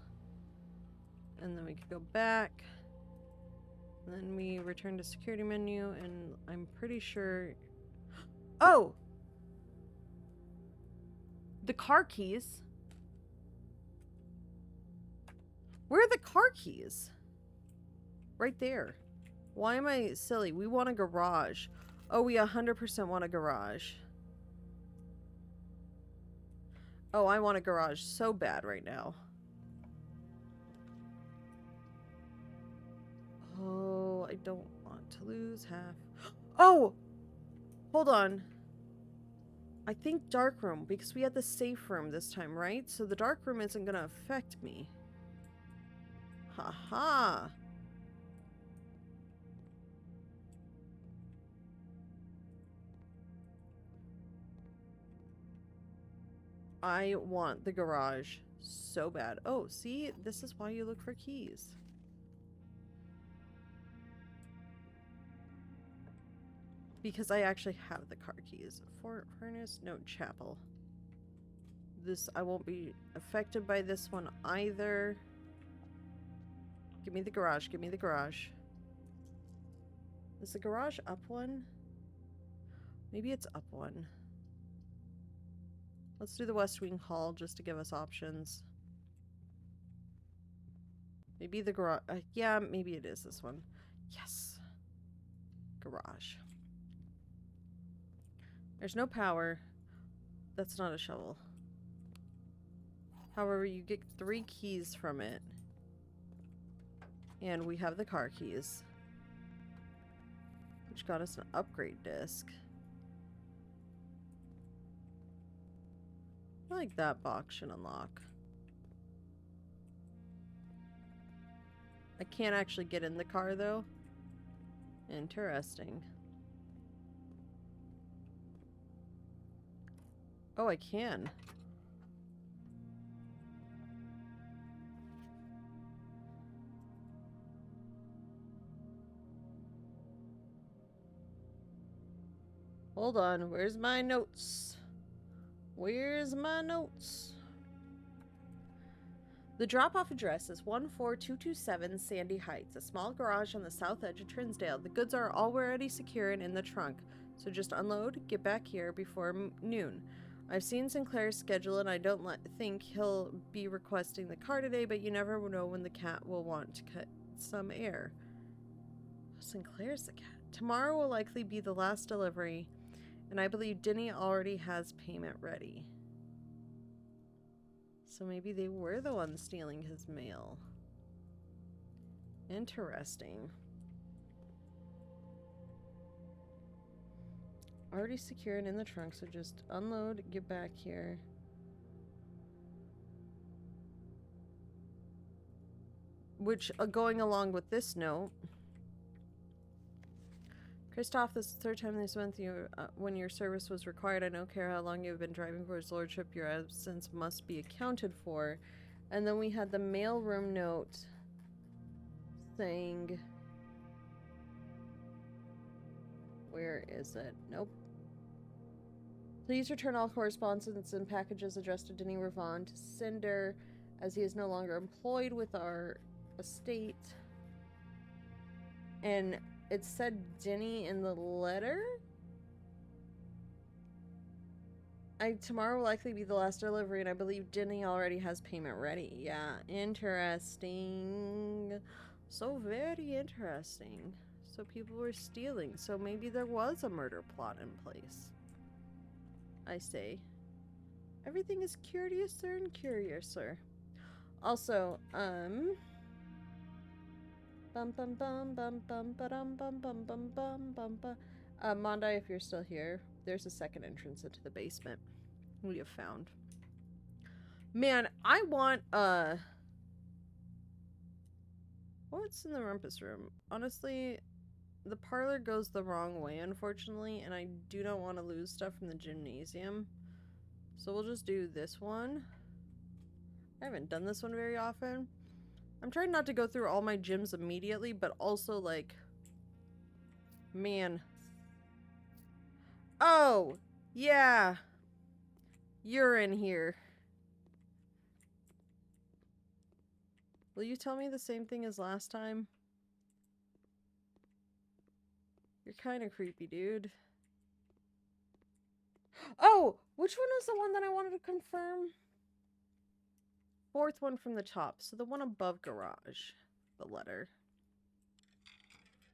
And then we could go back. And then we return to security menu, and I'm pretty sure... Oh! The car keys. Where are the car keys? Right there. Why am I silly? We want a garage. Oh, we 100% want a garage. Oh, I want a garage so bad right now. Oh, I don't want to lose half. Oh! Hold on. I think dark room, because we had the safe room this time, right? So the dark room isn't gonna affect me. Haha. I want the garage so bad. Oh, see? This is why you look for keys. Because I actually have the car keys. Furnace, no, chapel. This, I won't be affected by this one either. Give me the garage, give me the garage. Is the garage up one? Maybe it's up one. Let's do the West Wing Hall just to give us options. Maybe the garage, yeah, maybe it is this one. Yes. Garage. There's no power. That's not a shovel. However, you get 3 keys from it. And we have the car keys. Which got us an upgrade disc. I like that box should unlock. I can't actually get in the car though. Interesting. Oh, I can. Hold on, where's my notes? Where's my notes? The drop-off address is 14227 Sandy Heights, a small garage on the south edge of Trinsdale. The goods are already secure and in the trunk, so just unload, get back here before noon. I've seen Sinclair's schedule and I don't think he'll be requesting the car today, but you never know when the cat will want to cut some air. Sinclair's the cat. Tomorrow will likely be the last delivery, and I believe Denny already has payment ready. So maybe they were the ones stealing his mail. Interesting. Already secured in the trunk, so just unload, get back here. Which, going along with this note, Christoph, this is the 3rd time this month when your service was required. I don't care how long you've been driving for his lordship, your absence must be accounted for. And then we had the mailroom note saying... Where is it? Nope. Please return all correspondence and packages addressed to Denny Ravon to sender, as he is no longer employed with our estate. And it said Denny in the letter? Tomorrow will likely be the last delivery, and I believe Denny already has payment ready. Yeah, interesting. So very interesting. So people were stealing. So maybe there was a murder plot in place. I say. Everything is curiouser and curiouser. Also, Bum bum bum bum bum ba-dum bum bum bum bum bum ba. Mondai, if you're still here, there's a second entrance into the basement we have found. Man, I want what's in the rumpus room? Honestly, the parlor goes the wrong way, unfortunately, and I do not want to lose stuff from the gymnasium. So we'll just do this one. I haven't done this one very often. I'm trying not to go through all my gyms immediately, but also, like, man. Oh, yeah. You're in here. Will you tell me the same thing as last time? You're kind of creepy, dude. Oh, which one is the one that I wanted to confirm? Fourth one from the top. So the one above garage. The letter.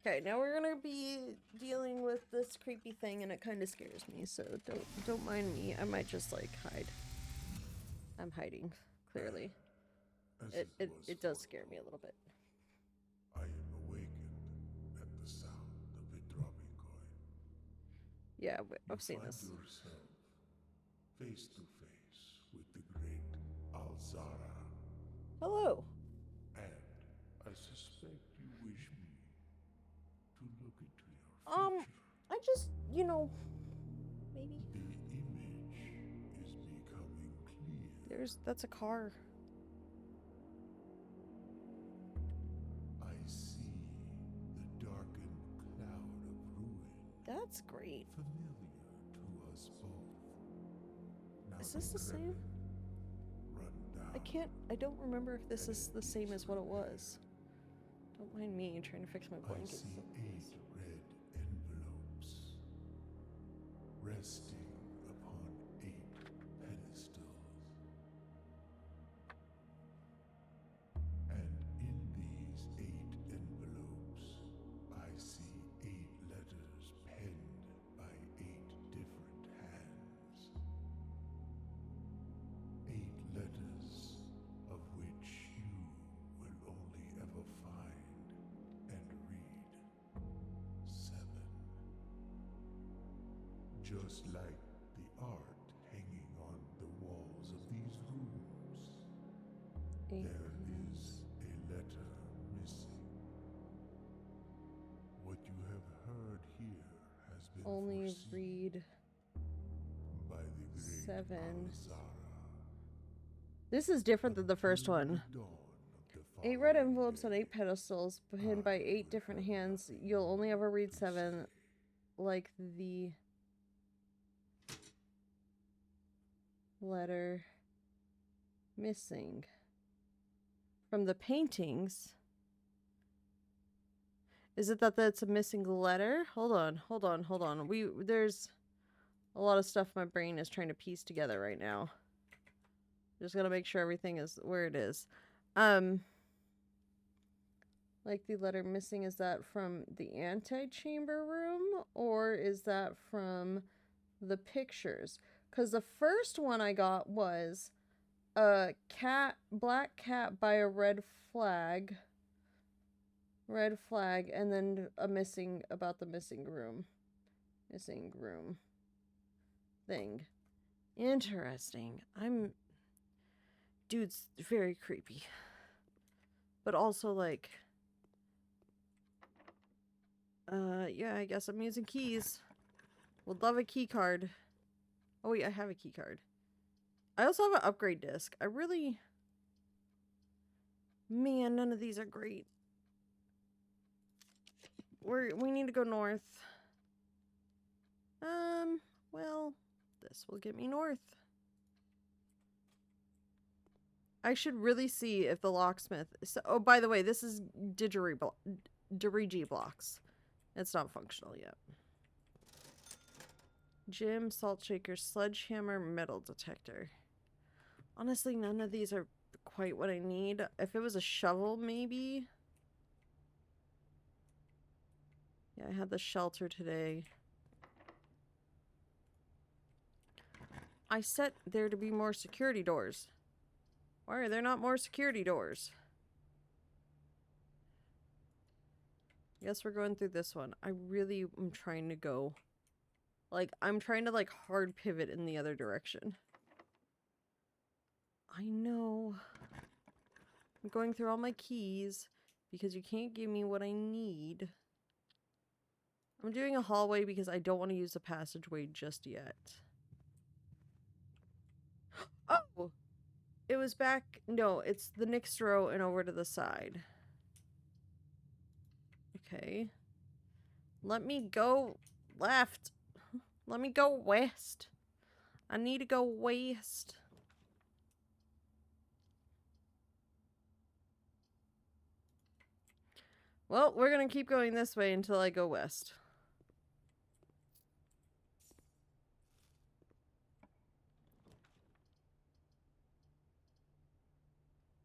Okay, now we're gonna be dealing with this creepy thing, and it kind of scares me. So don't mind me. I might just like hide. I'm hiding, clearly. It does scare me a little bit. I am awakened at the sound of a dropping coin. Yeah, I've seen this. You find yourself face to face with the great Alzara. Hello. And I suspect you wish me to look into your future. I just, you know, maybe. The image is becoming clear. That's a car. I see the darkened cloud of ruin. That's great. Familiar to us both. Now Is this the same? I don't remember if this is the same as what it was. Don't mind me trying to fix my blankets. I see 8 red envelopes resting upon 8 pedestals. And in these 8 envelopes, I see 8 letters penned by 8 different hands. 8 letters of which you will only ever find and read 7. Just like the art hanging on the walls of these rooms, there is a letter missing. What you have heard here has been only foreseen read by the great 7. Alzara. This is different than the first one. 8 red envelopes on 8 pedestals, pinned by 8 different hands. You'll only ever read 7, like the letter missing from the paintings. Is it that that's a missing letter? Hold on. There's a lot of stuff my brain is trying to piece together right now. Just gotta make sure everything is where it is. Like the letter missing, is that from the antechamber room, or is that from the pictures? Because the first one I got was a black cat by a red flag, and then a missing room thing. Interesting. Dude's very creepy. But also, like, yeah, I guess I'm using keys. Would love a key card. Oh wait, I have a key card. I also have an upgrade disc. Man, none of these are great. We need to go north. Well, this will get me north. I should really see if the locksmith... oh, by the way, this is Dirigi blocks. It's not functional yet. Gym, salt shaker, sledgehammer, metal detector. Honestly, none of these are quite what I need. If it was a shovel, maybe. Yeah, I had the shelter today. I set there to be more security doors. Why are there not more security doors? Guess we're going through this one. I really am trying to go. Like, I'm trying to, like, hard pivot in the other direction. I know. I'm going through all my keys because you can't give me what I need. I'm doing a hallway because I don't want to use a passageway just yet. Oh! It was back... No, it's the next row and over to the side. Okay. Let me go left. Let me go west. I need to go west. Well, we're gonna keep going this way until I go west.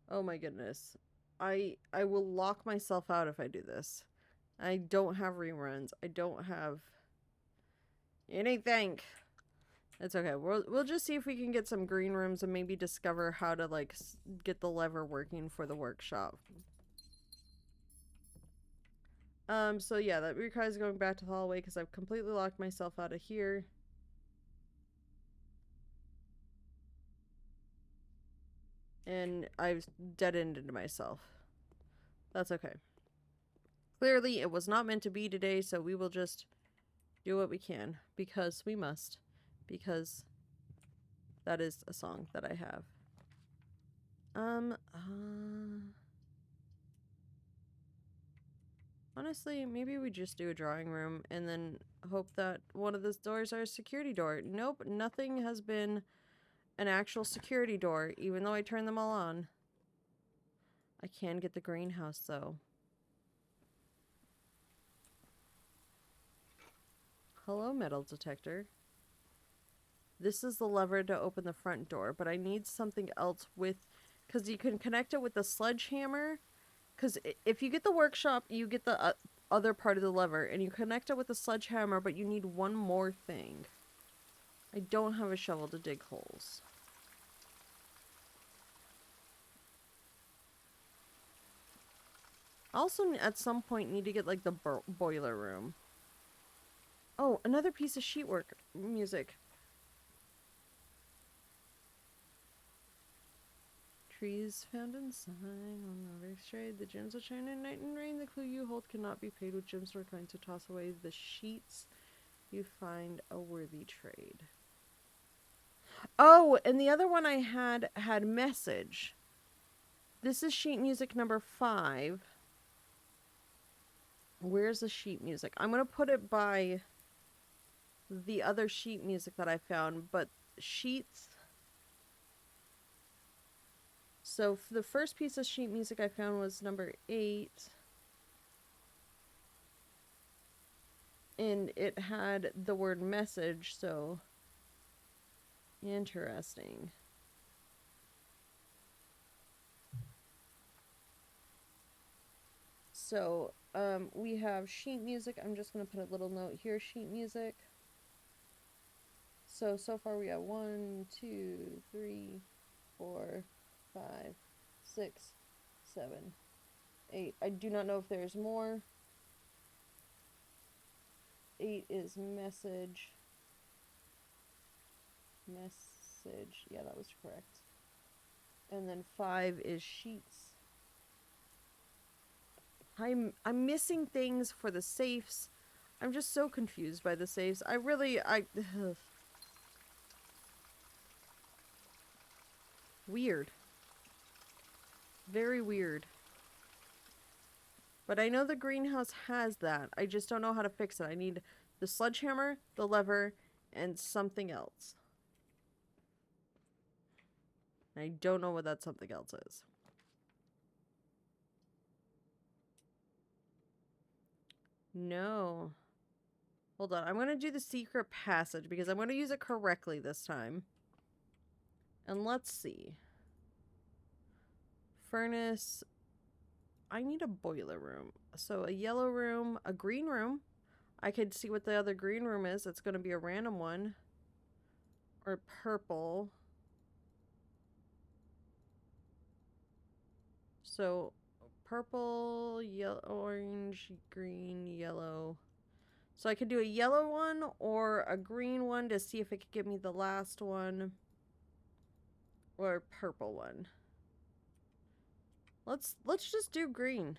Oh my goodness. I will lock myself out if I do this. I don't have reruns. I don't have anything. It's okay. We'll just see if we can get some green rooms and maybe discover how to like get the lever working for the workshop. So yeah, that requires going back to the hallway because I've completely locked myself out of here. And I've dead-ended myself. That's okay. Clearly, it was not meant to be today, so we will just do what we can. Because we must. Because that is a song that I have. Honestly, maybe we just do a drawing room and then hope that one of the doors are a security door. Nope, nothing has been an actual security door, even though I turned them all on. I can get the greenhouse, though. Hello, metal detector. This is the lever to open the front door, but I need something else with... Because you can connect it with the sledgehammer. Because if you get the workshop, you get the other part of the lever. And you connect it with the sledgehammer, but you need one more thing. I don't have a shovel to dig holes. I also, at some point, need to get, like, the boiler room. Oh, another piece of sheetwork music. Trees found in sign on the race trade. The gems that shine in night and rain. The clue you hold cannot be paid with gems or coins, so toss away the sheets. You find a worthy trade. Oh, and the other one I had message. This is sheet music number 5. Where's the sheet music? I'm going to put it by the other sheet music that I found, but sheets... So the first piece of sheet music I found was number 8. And it had the word message, so... Interesting. So, we have sheet music. I'm just going to put a little note here. Sheet music. So far we have 1, 2, 3, 4, 5, 6, 7, 8. I do not know if there's more. 8 is message. Message. Yeah, that was correct. And then 5 is sheets. I'm missing things for the safes. I'm just so confused by the safes. Weird. Very weird. But I know the greenhouse has that. I just don't know how to fix it. I need the sledgehammer, the lever, and something else. I don't know what that something else is. No. Hold on. I'm going to do the secret passage because I'm going to use it correctly this time. And let's see. Furnace. I need a boiler room. So a yellow room, a green room. I could see what the other green room is. It's going to be a random one. Or purple. So Purple, yellow, orange, green, yellow. So I could do a yellow one or a green one to see if it could give me the last one. Or a purple one. Let's just do green.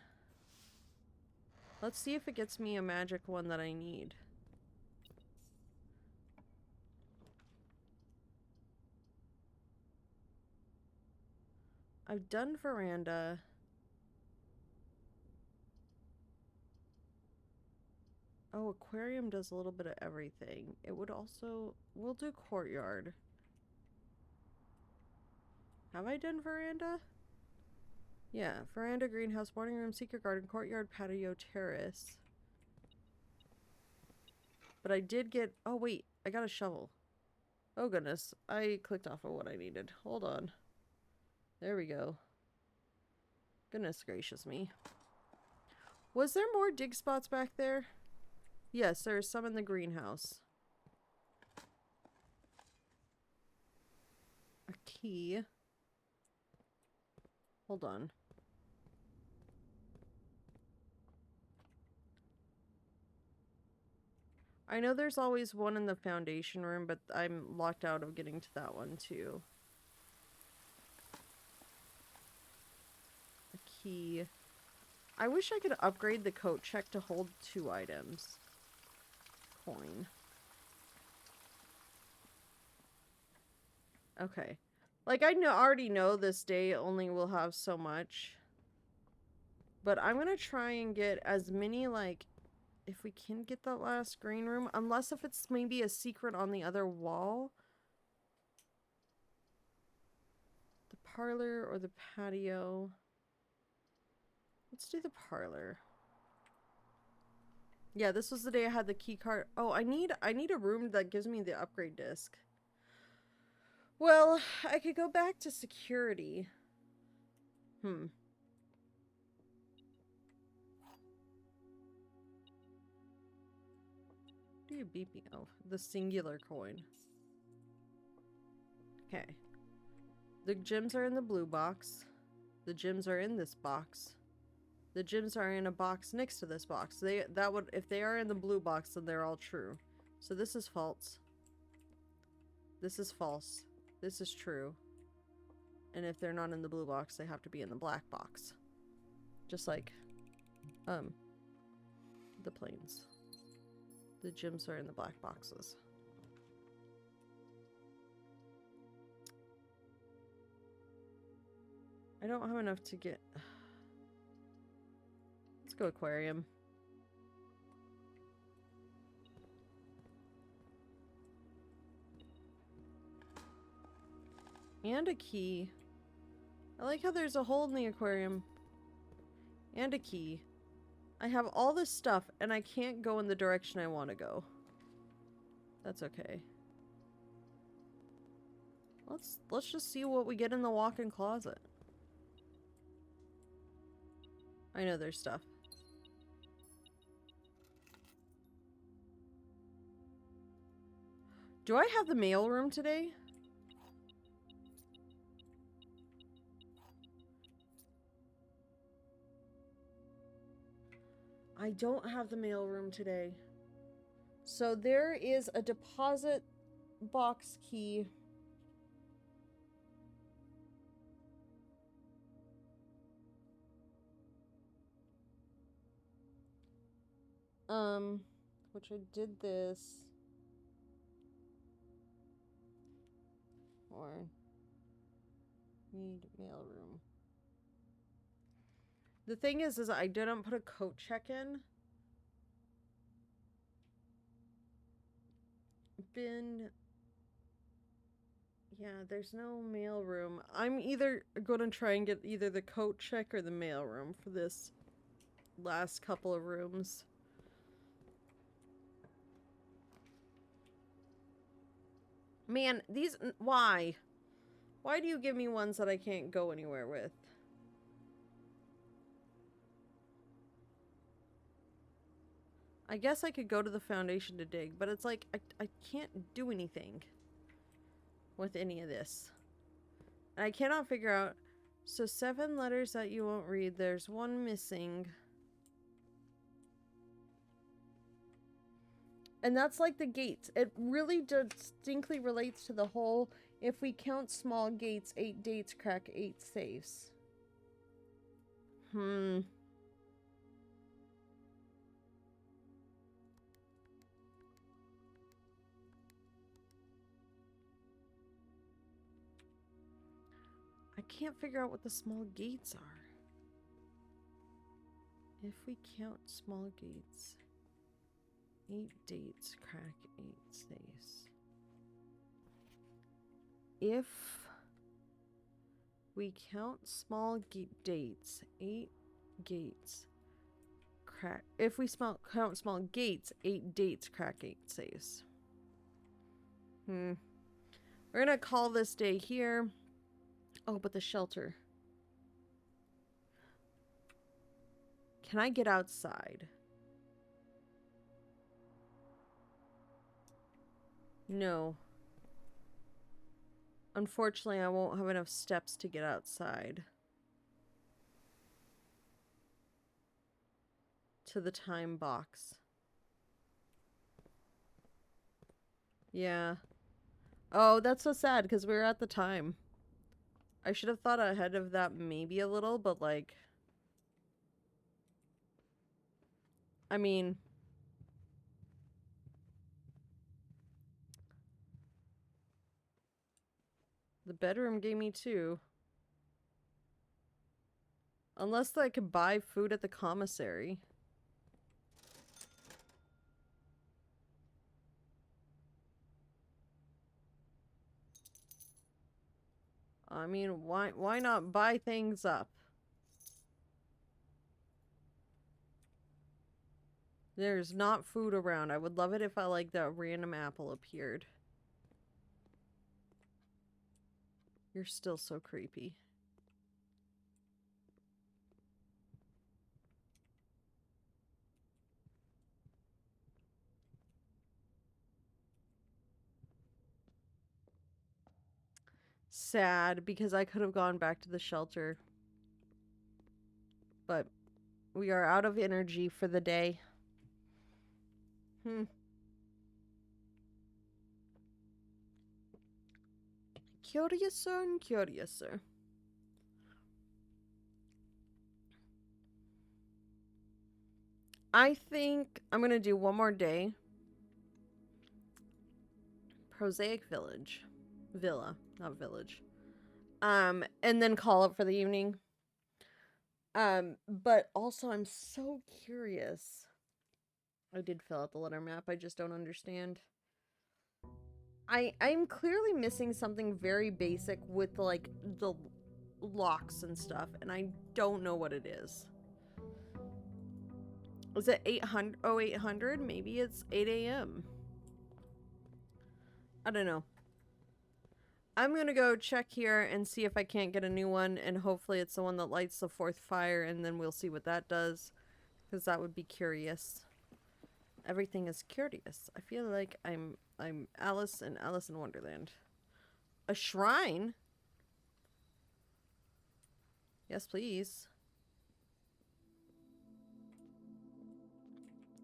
Let's see if it gets me a magic one that I need. I've done veranda. Oh, aquarium does a little bit of everything. It would also... We'll do courtyard. Have I done veranda? Yeah, veranda, greenhouse, morning room, secret garden, courtyard, patio, terrace. But I did get... Oh, wait. I got a shovel. Oh, goodness. I clicked off of what I needed. Hold on. There we go. Goodness gracious me. Was there more dig spots back there? Yes, there's some in the greenhouse. A key. Hold on. I know there's always one in the foundation room, but I'm locked out of getting to that one too. A key. I wish I could upgrade the coat check to hold 2 items. Coin. Okay. Like, I already know this day only will have so much. But I'm gonna try and get as many, like, if we can get that last green room. Unless if it's maybe a secret on the other wall. The parlor or the patio. Let's do the parlor. Yeah, this was the day I had the key card. Oh, I need a room that gives me the upgrade disc. Well, I could go back to security. Do you beep me? Oh, the singular coin. Okay. The gems are in the blue box. The gems are in this box. The gems are in a box next to this box. If they are in the blue box, then they're all true. So this is false. This is false. This is true. And if they're not in the blue box, they have to be in the black box. Just like, the planes. The gems are in the black boxes. I don't have enough to get... Let's go aquarium. And a key. I like how there's a hole in the aquarium. And a key. I have all this stuff and I can't go in the direction I want to go. That's okay. Let's just see what we get in the walk-in closet. I know there's stuff. Do I have the mail room today? I don't have the mail room today. So there is a deposit box key. Which I did this. Or need mail room. The thing is I didn't put a coat check in. Bin. Yeah, there's no mail room. I'm either gonna try and get either the coat check or the mail room for this last couple of rooms. Man, these... Why? Why do you give me ones that I can't go anywhere with? I guess I could go to the foundation to dig, but it's like, I can't do anything with any of this. And I cannot figure out So 7 letters that you won't read. There's one missing. And that's like the gates. It really distinctly relates to the whole, if we count small gates, 8 dates crack 8 safes. I can't figure out what the small gates are. If we count small gates, 8 dates crack 8 safes. If we count small dates, 8 gates crack. If we count small gates, 8 dates crack 8 safes. We're gonna call this day here. Oh, but the shelter. Can I get outside? No. Unfortunately, I won't have enough steps to get outside. To the time box. Yeah. Oh, that's so sad because we were at the time. I should have thought ahead of that maybe a little, but like... I mean... The bedroom gave me 2. Unless I could buy food at the commissary. I mean, why not buy things up? There's not food around. I would love it if that random apple appeared. You're still so creepy. Sad, because I could have gone back to the shelter. But we are out of energy for the day. Curiouser and curiouser. I think I'm gonna do one more day. Prosaic Villa, not village. And then call it for the evening. But also I'm so curious. I did fill out the letter map, I just don't understand. I'm clearly missing something very basic with like the locks and stuff, and I don't know what it is. Was it 800? Oh, 800? Maybe it's 8 a.m. I don't know. I'm gonna go check here and see if I can't get a new one, and hopefully it's the one that lights the 4th fire, and then we'll see what that does, because that would be curious. Everything is curious. I feel like I'm Alice in Wonderland. A shrine? Yes, please.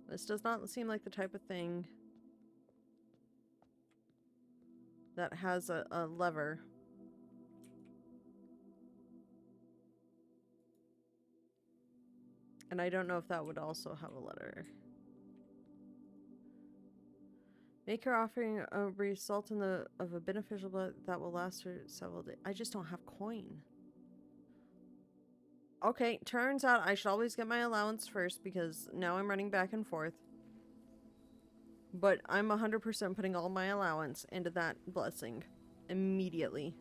This does not seem like the type of thing that has a lever. And I don't know if that would also have a letter. Make your offering a result of a beneficial blood that will last for several days. I just don't have coin. Okay, turns out I should always get my allowance first because now I'm running back and forth. But I'm 100% putting all my allowance into that blessing immediately.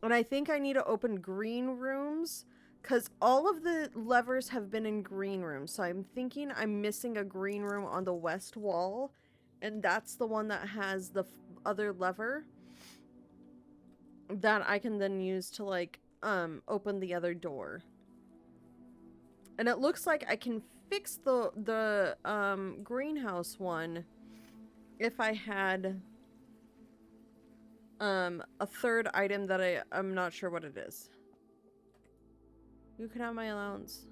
And I think I need to open green rooms because all of the levers have been in green rooms. So I'm thinking I'm missing a green room on the west wall. And that's the one that has the other lever that I can then use to like open the other door. And it looks like I can fix the greenhouse one if I had a third item that I'm not sure what it is. You can have my allowance.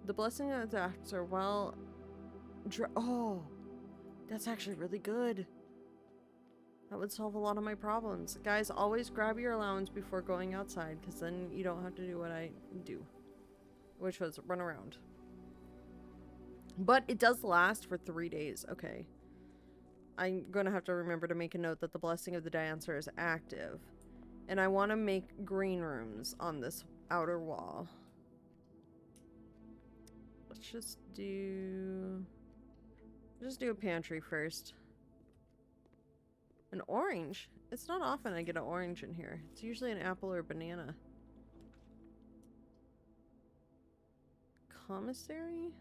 The blessing of the acts are well... Oh, that's actually really good. That would solve a lot of my problems. Guys, always grab your allowance before going outside, because then you don't have to do what I do. Which was run around. But it does last for 3 days. Okay. I'm going to have to remember to make a note that the blessing of the dancer is active. And I want to make green rooms on this outer wall. Let's just do a pantry first. An orange? It's not often I get an orange in here. It's usually an apple or a banana. Commissary?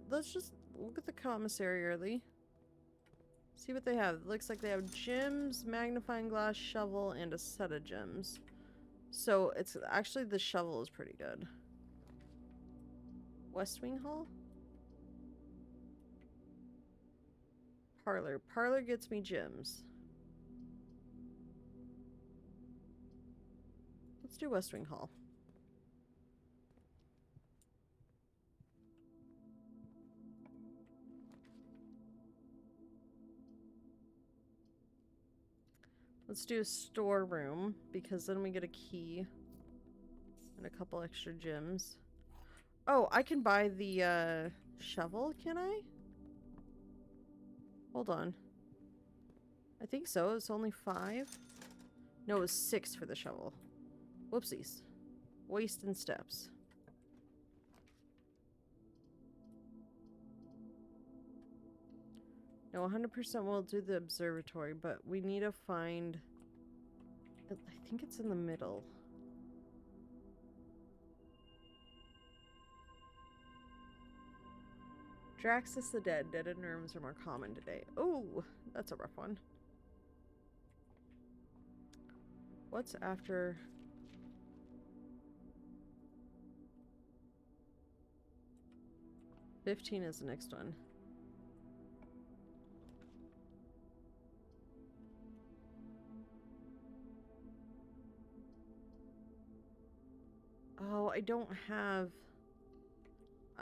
Let's just look at the commissary early. See what they have. It looks like they have gems, magnifying glass, shovel, and a set of gems. So it's actually the shovel is pretty good. West Wing Hall? Parlor. Parlor gets me gems. Let's do West Wing Hall. Let's do a storeroom, because then we get a key and a couple extra gems. Oh, I can buy the shovel, can I? Hold on. I think so. It's only 5. No, it was 6 for the shovel. Whoopsies. Waste and steps. No, 100% we'll do the observatory, but we need to find... I think it's in the middle. Draxus the Dead. Dead-end rooms are more common today. Oh, that's a rough one. What's after... $15 is the next one. Oh, I don't have...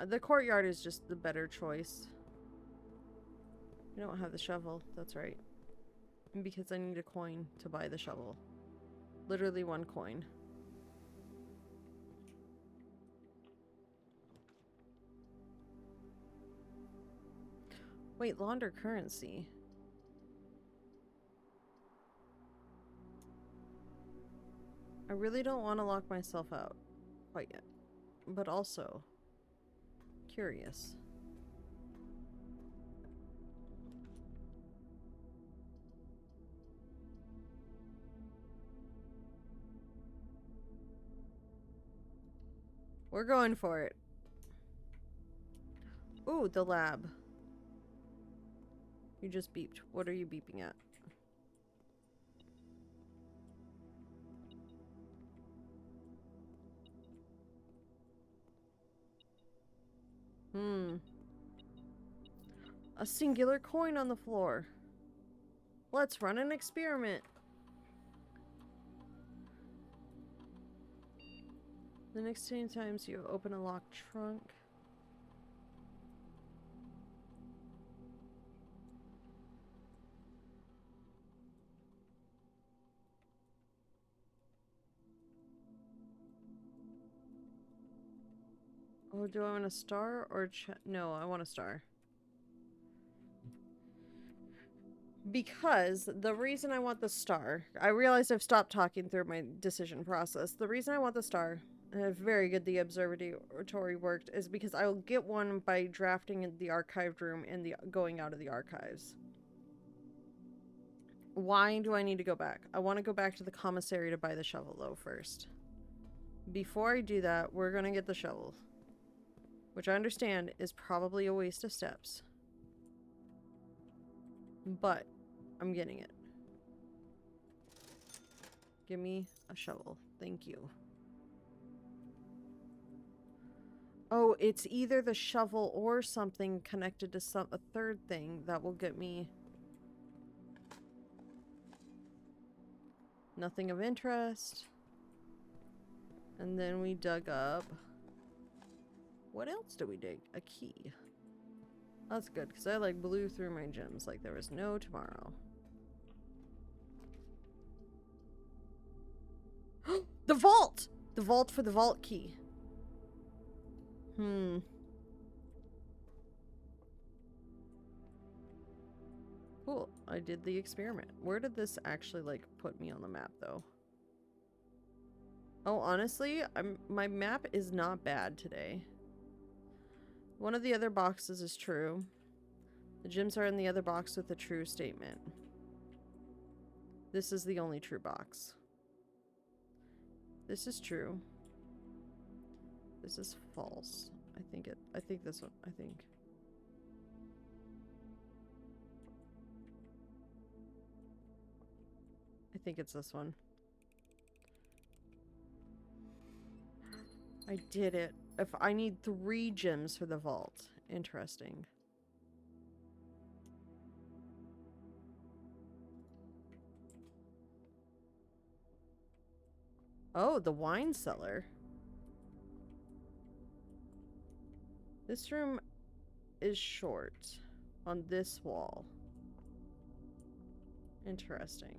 the courtyard is just the better choice. I don't have the shovel, that's right. Because I need a coin to buy the shovel. Literally 1 coin. Wait, launder currency. I really don't want to lock myself out quite yet. But also curious. We're going for it. Ooh, the lab. You just beeped. What are you beeping at? A singular coin on the floor. Let's run an experiment. The next 10 times you open a locked trunk. Oh, do I want a star or no, I want a star. Because the reason I want the star, I realize I've stopped talking through my decision process. The reason I want the star, and very good the observatory worked, is because I will get one by drafting in the archived room and the going out of the archives. Why do I need to go back? I want to go back to the commissary to buy the shovel though first. Before I do that, we're going to get the shovel. Which I understand is probably a waste of steps. But I'm getting it. Give me a shovel. Thank you. Oh, it's either the shovel or something connected to a third thing that will get me. Nothing of interest. And then we dug up. What else do we dig? A key. That's good, because I like blew through my gems like there was no tomorrow. The vault! The vault for the vault key. Cool. I did the experiment. Where did this actually, like, put me on the map, though? Oh, honestly, my map is not bad today. One of the other boxes is true. The gems are in the other box with a true statement. This is the only true box. This is true. This is false. I think this one, I think it's this one. I did it. If I need 3 gems for the vault. Interesting. Oh, the wine cellar. This room is short on this wall. Interesting.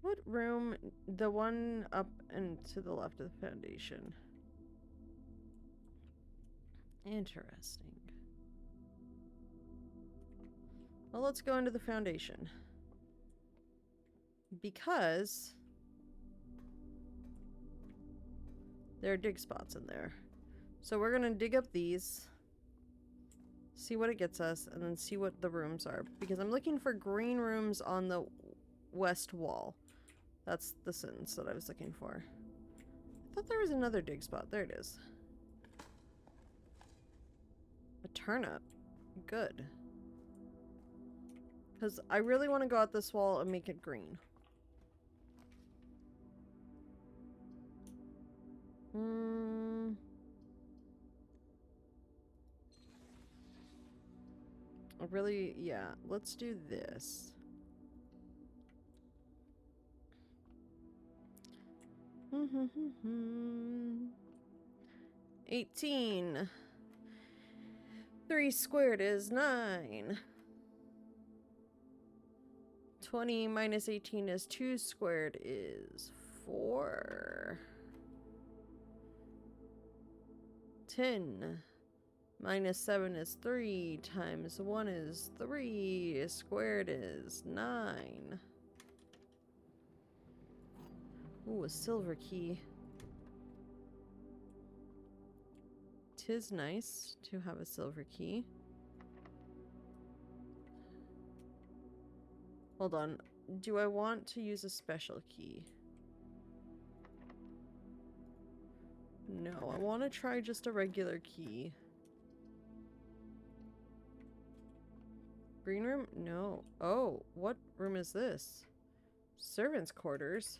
What room? The one up and to the left of the foundation. Interesting. Well, let's go into the foundation. Because there are dig spots in there. So we're gonna dig up these, see what it gets us, and then see what the rooms are. Because I'm looking for green rooms on the west wall. That's the sentence that I was looking for. I thought there was another dig spot. There it is. A turnip. Good. Because I really want to go out this wall and make it green. Really, yeah. Let's do this. Mm-hmm. 18. 3 squared is 9. 20 minus 18 is 2 squared is 4. 10 minus 7 is 3 times 1 is 3 squared is 9. Ooh, a silver key. 'Tis nice to have a silver key. Hold on. Do I want to use a special key? No, I want to try just a regular key. Green room? No. Oh, what room is this? Servants' quarters.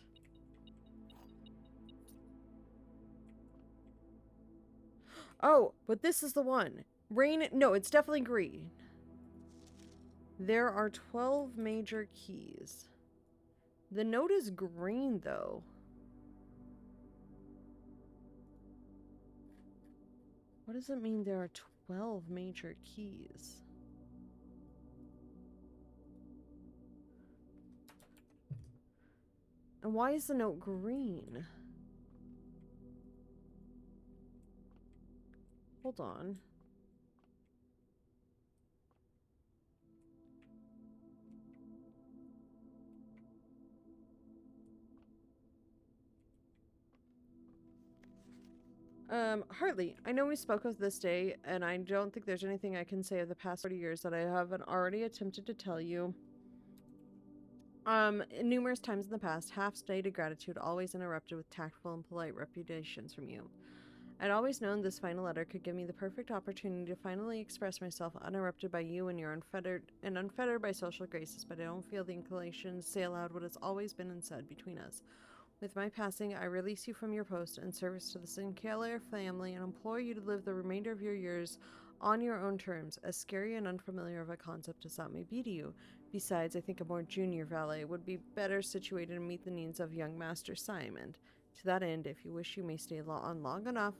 Oh, but this is the one. Rain? No, it's definitely green. There are 12 major keys. The note is green, though. What does it mean there are 12 major keys? And why is the note green? Hold on. Hartley, I know we spoke of this day, and I don't think there's anything I can say of the past 40 years that I haven't already attempted to tell you. Numerous times in the past, half-stated gratitude always interrupted with tactful and polite reputations from you. I'd always known this final letter could give me the perfect opportunity to finally express myself uninterrupted by you and your unfettered by social graces, but I don't feel the inclination to say aloud what has always been unsaid between us. With my passing, I release you from your post and service to the Sinclair family and implore you to live the remainder of your years on your own terms, as scary and unfamiliar of a concept as that may be to you. Besides, I think a more junior valet would be better situated to meet the needs of young Master Simon. To that end, if you wish, you may stay on long enough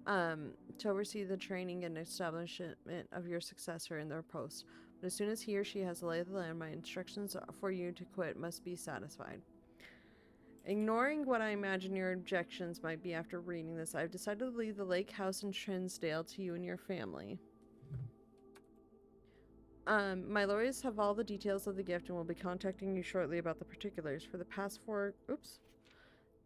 to oversee the training and establishment of your successor in their post. But as soon as he or she has the lay of the land, my instructions for you to quit must be satisfied. Ignoring what I imagine your objections might be after reading this, I've decided to leave the lake house in Trinsdale to you and your family. My lawyers have all the details of the gift and will be contacting you shortly about the particulars. For the past 4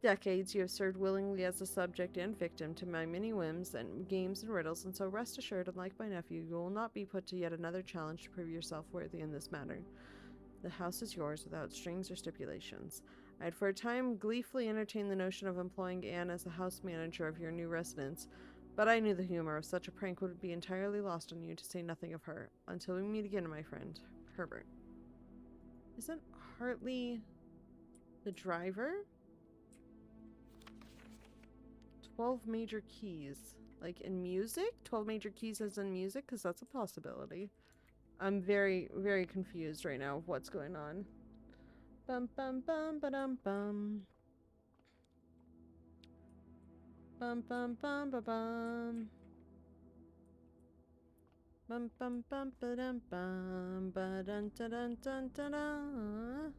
decades, you have served willingly as a subject and victim to my many whims and games and riddles, and so rest assured, unlike my nephew, you will not be put to yet another challenge to prove yourself worthy in this matter. The house is yours without strings or stipulations. I had for a time gleefully entertained the notion of employing Anne as the house manager of your new residence, but I knew the humor of such a prank would be entirely lost on you, to say nothing of her. Until we meet again, my friend, Herbert. Isn't Hartley the driver? 12 major keys. Like in music? 12 major keys as in music? Because that's a possibility. I'm very, very confused right now of what's going on. Bum bum bum ba-dum bum. Bum bum bum ba bum. Bum bum bum ba-dum bum ba dun dun dun dun dun dun.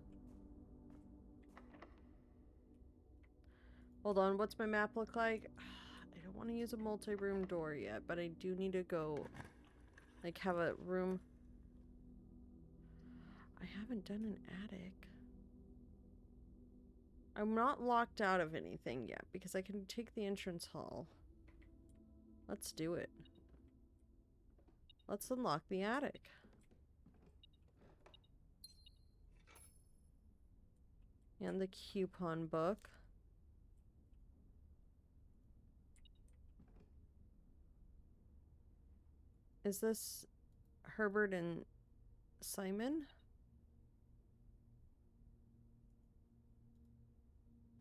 Hold on, what's my map look like? I don't want to use a multi-room door yet, but I do need to go, like, have a room. I haven't done an attic. I'm not locked out of anything yet, because I can take the entrance hall. Let's do it. Let's unlock the attic. And the coupon book. Is this Herbert and Simon?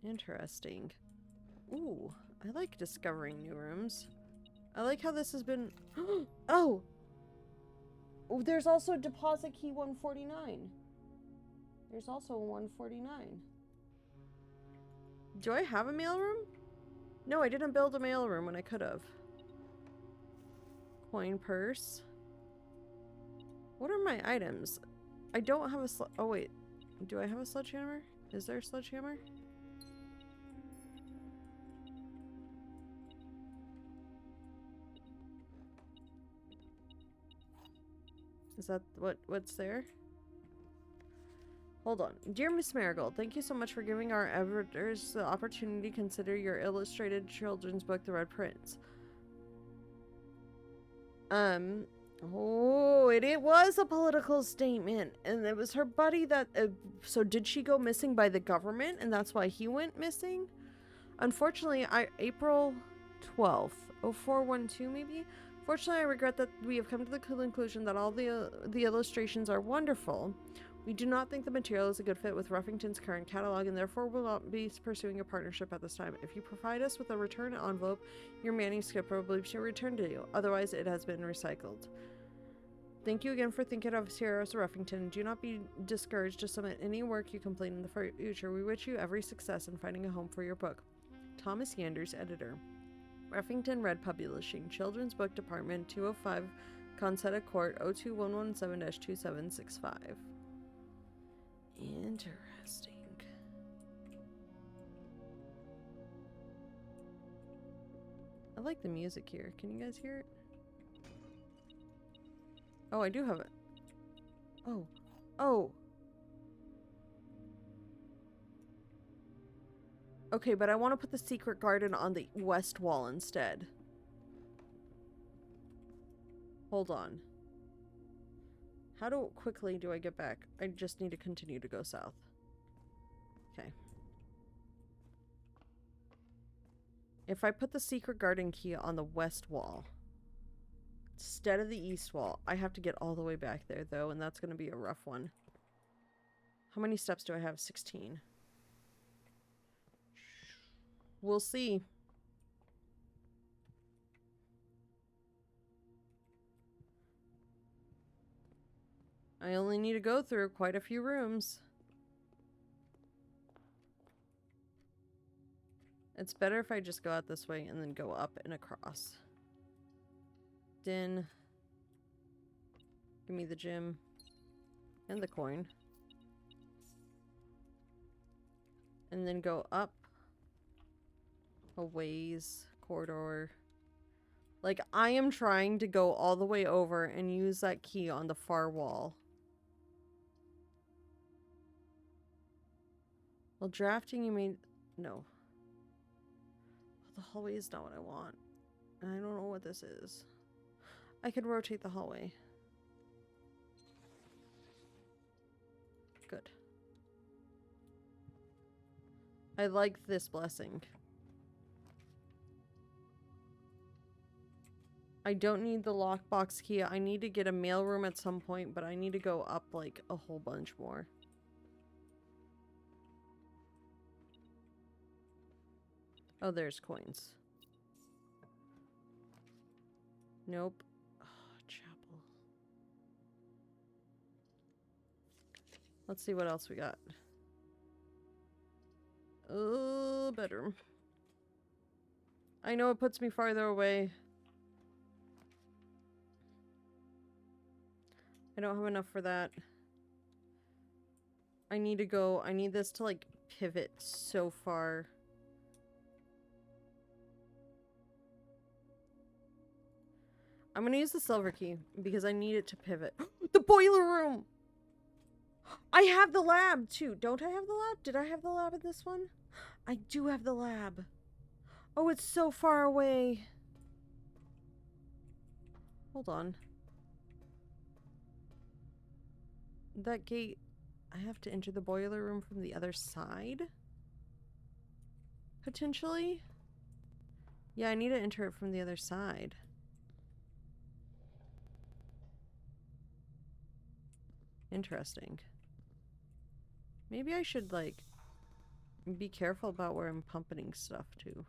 Interesting. Ooh, I like discovering new rooms. I like how this has been... Oh! Oh, there's also deposit key 149. There's also 149. Do I have a mailroom? No, I didn't build a mailroom when I could have. Coin purse. What are my items? I don't have a oh wait. Do I have a sledgehammer? Is there a sledgehammer? Is that what's there? Hold on. Dear Miss Marigold, thank you so much for giving our editors the opportunity to consider your illustrated children's book, The Red Prince. Oh, it was a political statement, and it was her buddy that, so did she go missing by the government, and that's why he went missing? Unfortunately, April 12th, 0412 maybe? Fortunately, I regret that we have come to the conclusion that all the illustrations are wonderful. We do not think the material is a good fit with Ruffington's current catalog, and therefore will not be pursuing a partnership at this time. If you provide us with a return envelope, your manuscript will be returned to you. Otherwise, it has been recycled. Thank you again for thinking of Sierra Ruffington. Do not be discouraged to submit any work you complete in the future. We wish you every success in finding a home for your book. Thomas Yanders, editor. Ruffington Red Publishing, Children's Book Department, 205 Concetta Court, 02117-2765. Interesting. I like the music here. Can you guys hear it? Oh, I do have it. Oh. Oh. Okay, but I want to put the secret garden on the west wall instead. Hold on. How quickly do I get back? I just need to continue to go south. Okay. If I put the secret garden key on the west wall instead of the east wall, I have to get all the way back there, though, and that's going to be a rough one. How many steps do I have? 16. We'll see. I only need to go through quite a few rooms. It's better if I just go out this way and then go up and across. Din. Give me the gem. And the coin. And then go up a ways corridor. Like, I am trying to go all the way over and use that key on the far wall. Well, drafting you made... No. The hallway is not what I want. And I don't know what this is. I could rotate the hallway. Good. I like this blessing. I don't need the lockbox key. I need to get a mailroom at some point, but I need to go up like a whole bunch more. Oh, there's coins. Nope. Oh, chapel. Let's see what else we got. Oh, bedroom. I know it puts me farther away. I don't have enough for that. I need to go. I need this to like pivot so far. I'm gonna use the silver key because I need it to pivot. The boiler room! I have the lab too. Don't I have the lab? Did I have the lab in this one? I do have the lab. Oh, it's so far away. Hold on. That gate, I have to enter the boiler room from the other side? Potentially? Yeah, I need to enter it from the other side. Interesting. Maybe I should, like, be careful about where I'm pumping stuff to.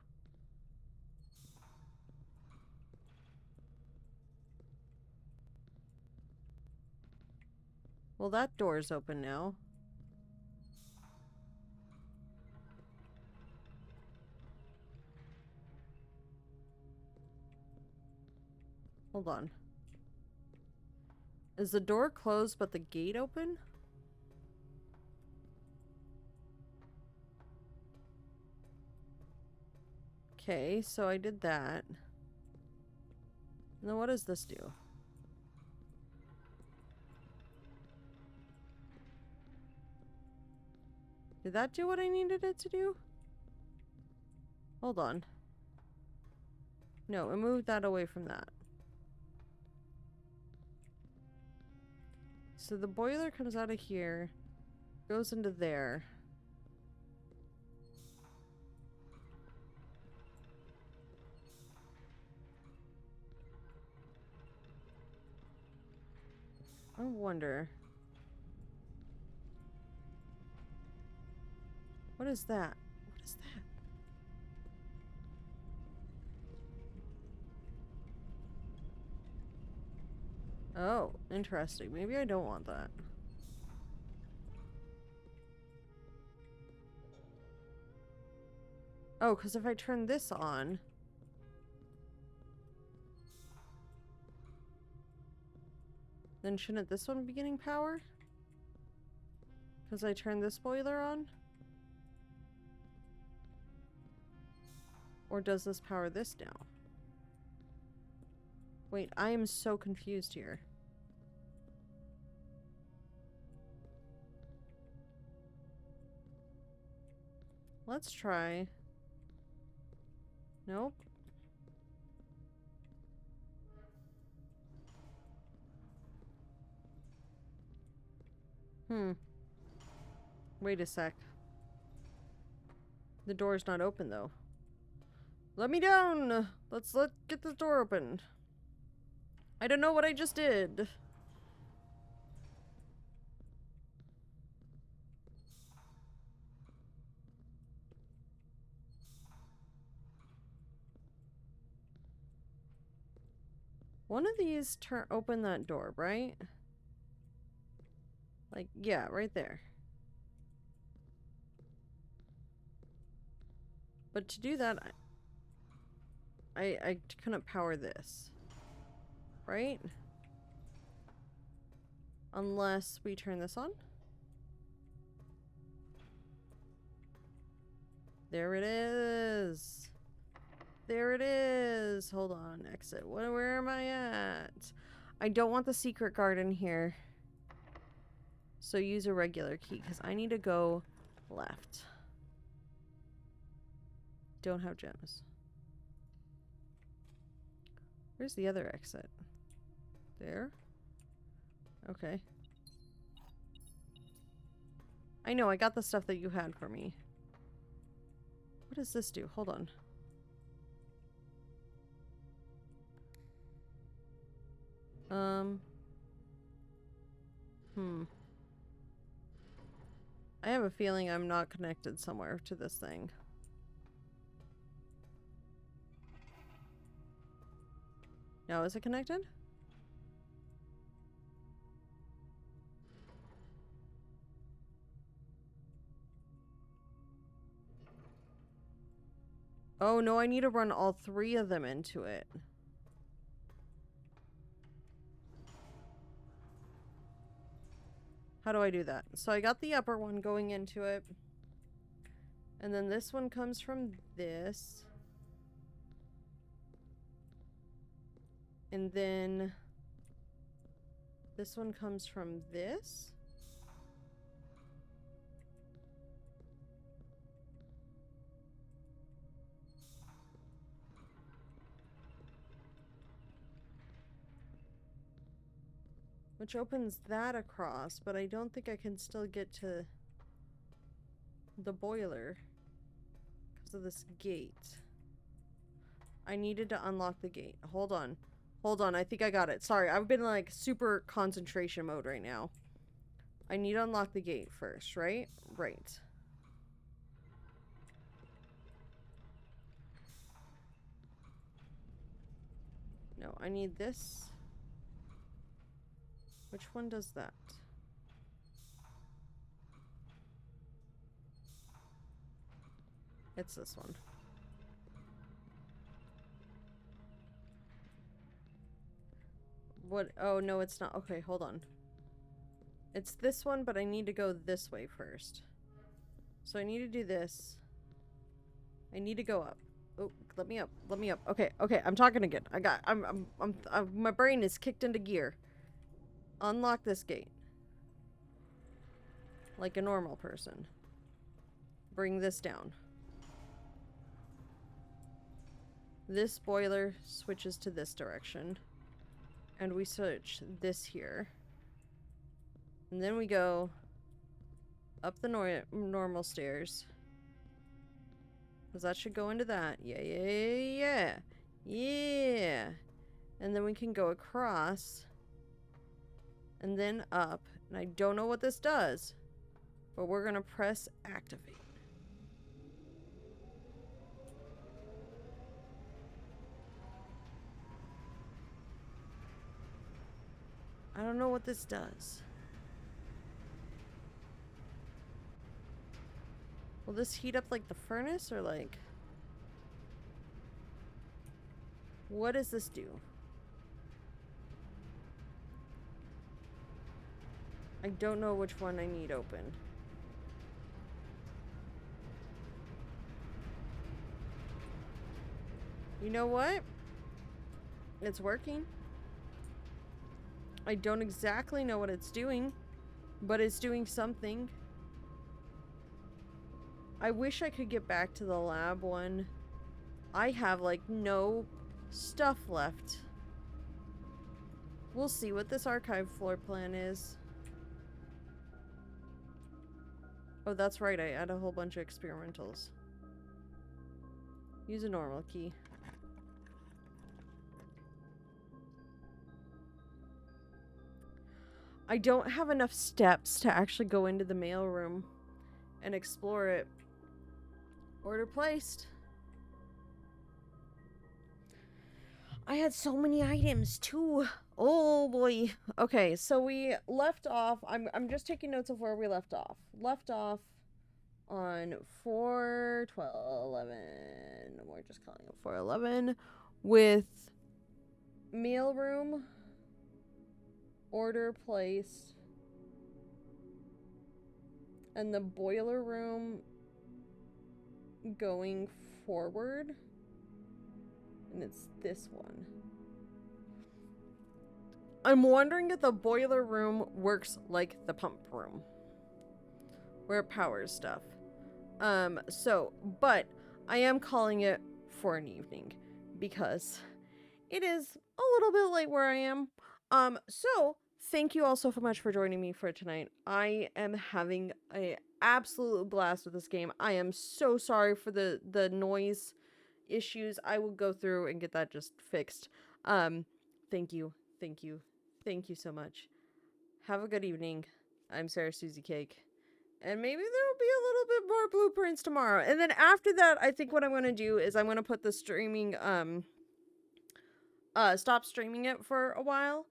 Well, that door's open now. Hold on. Is the door closed but the gate open? Okay, so I did that. Now what does this do? Did that do what I needed it to do? Hold on. No, it moved that away from that. So the boiler comes out of here, goes into there. I wonder. What is that? What is that? Oh, interesting. Maybe I don't want that. Oh, because if I turn this on... then shouldn't this one be getting power? Because I turned this boiler on? Or does this power this now? Wait, I am so confused here. Let's try. Nope. Wait a sec. The door's not open though. Let me down! Let's get this door open. I don't know what I just did. One of these open that door, right? Like, yeah, right there. But to do that, I couldn't power this. Right? Unless we turn this on. There it is. There it is. Hold on. Exit. Where am I at? I don't want the secret garden here. So use a regular key because I need to go left. Don't have gems. Where's the other exit? There? Okay. I know, I got the stuff that you had for me. What does this do? Hold on. I have a feeling I'm not connected somewhere to this thing. Now, is it connected? Oh no, I need to run all 3 of them into it. How do I do that? So I got the upper one going into it. And then this one comes from this. And then this one comes from this. Which opens that across, but I don't think I can still get to the boiler because of this gate. I needed to unlock the gate. Hold on. Hold on, I think I got it. Sorry, I've been like super concentration mode right now. I need to unlock the gate first, right? Right. No, I need this. Which one does that? It's this one. What? Oh, no, it's not. Okay, hold on. It's this one, but I need to go this way first. So I need to do this. I need to go up. Oh, let me up. Let me up. Okay, okay, I'm talking again. My brain is kicked into gear. Unlock this gate. Like a normal person. Bring this down. This boiler switches to this direction. And we switch this here. And then we go up the normal stairs. Because that should go into that. Yeah, yeah, yeah, yeah. Yeah. And then we can go across. And then up. And I don't know what this does. But we're going to press activate. I don't know what this does. Will this heat up like the furnace or like... What does this do? I don't know which one I need open. You know what? It's working. I don't exactly know what it's doing, but it's doing something. I wish I could get back to the lab one. I have like no stuff left. We'll see what this archive floor plan is. Oh, that's right. I add a whole bunch of experimentals. Use a normal key. I don't have enough steps to actually go into the mail room and explore it. Order placed. I had so many items too. Oh boy. Okay, so we left off. I'm just taking notes of where we left off. Left off on 4/12/11. We're just calling it 4/11 with mailroom order placed and the boiler room going forward. And it's this one. I'm wondering if the boiler room works like the pump room, where it powers stuff. But I am calling it for an evening because it is a little bit late where I am. So thank you all so much for joining me for tonight. I am having an absolute blast with this game. I am so sorry for the noise issues. I will go through and get that just fixed. Thank you so much. Have a good evening. I'm Sarah Susie Cake, and maybe there will be a little bit more blueprints tomorrow. And then after that, I think what I'm going to do is I'm going to put the streaming stop streaming it for a while,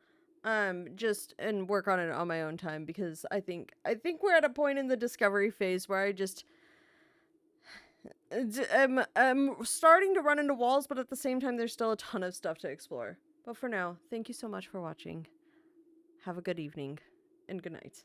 just and work on it on my own time, because I think we're at a point in the discovery phase where I just I'm starting to run into walls, but at the same time there's still a ton of stuff to explore. But for now, thank you so much for watching. Have a good evening and good night.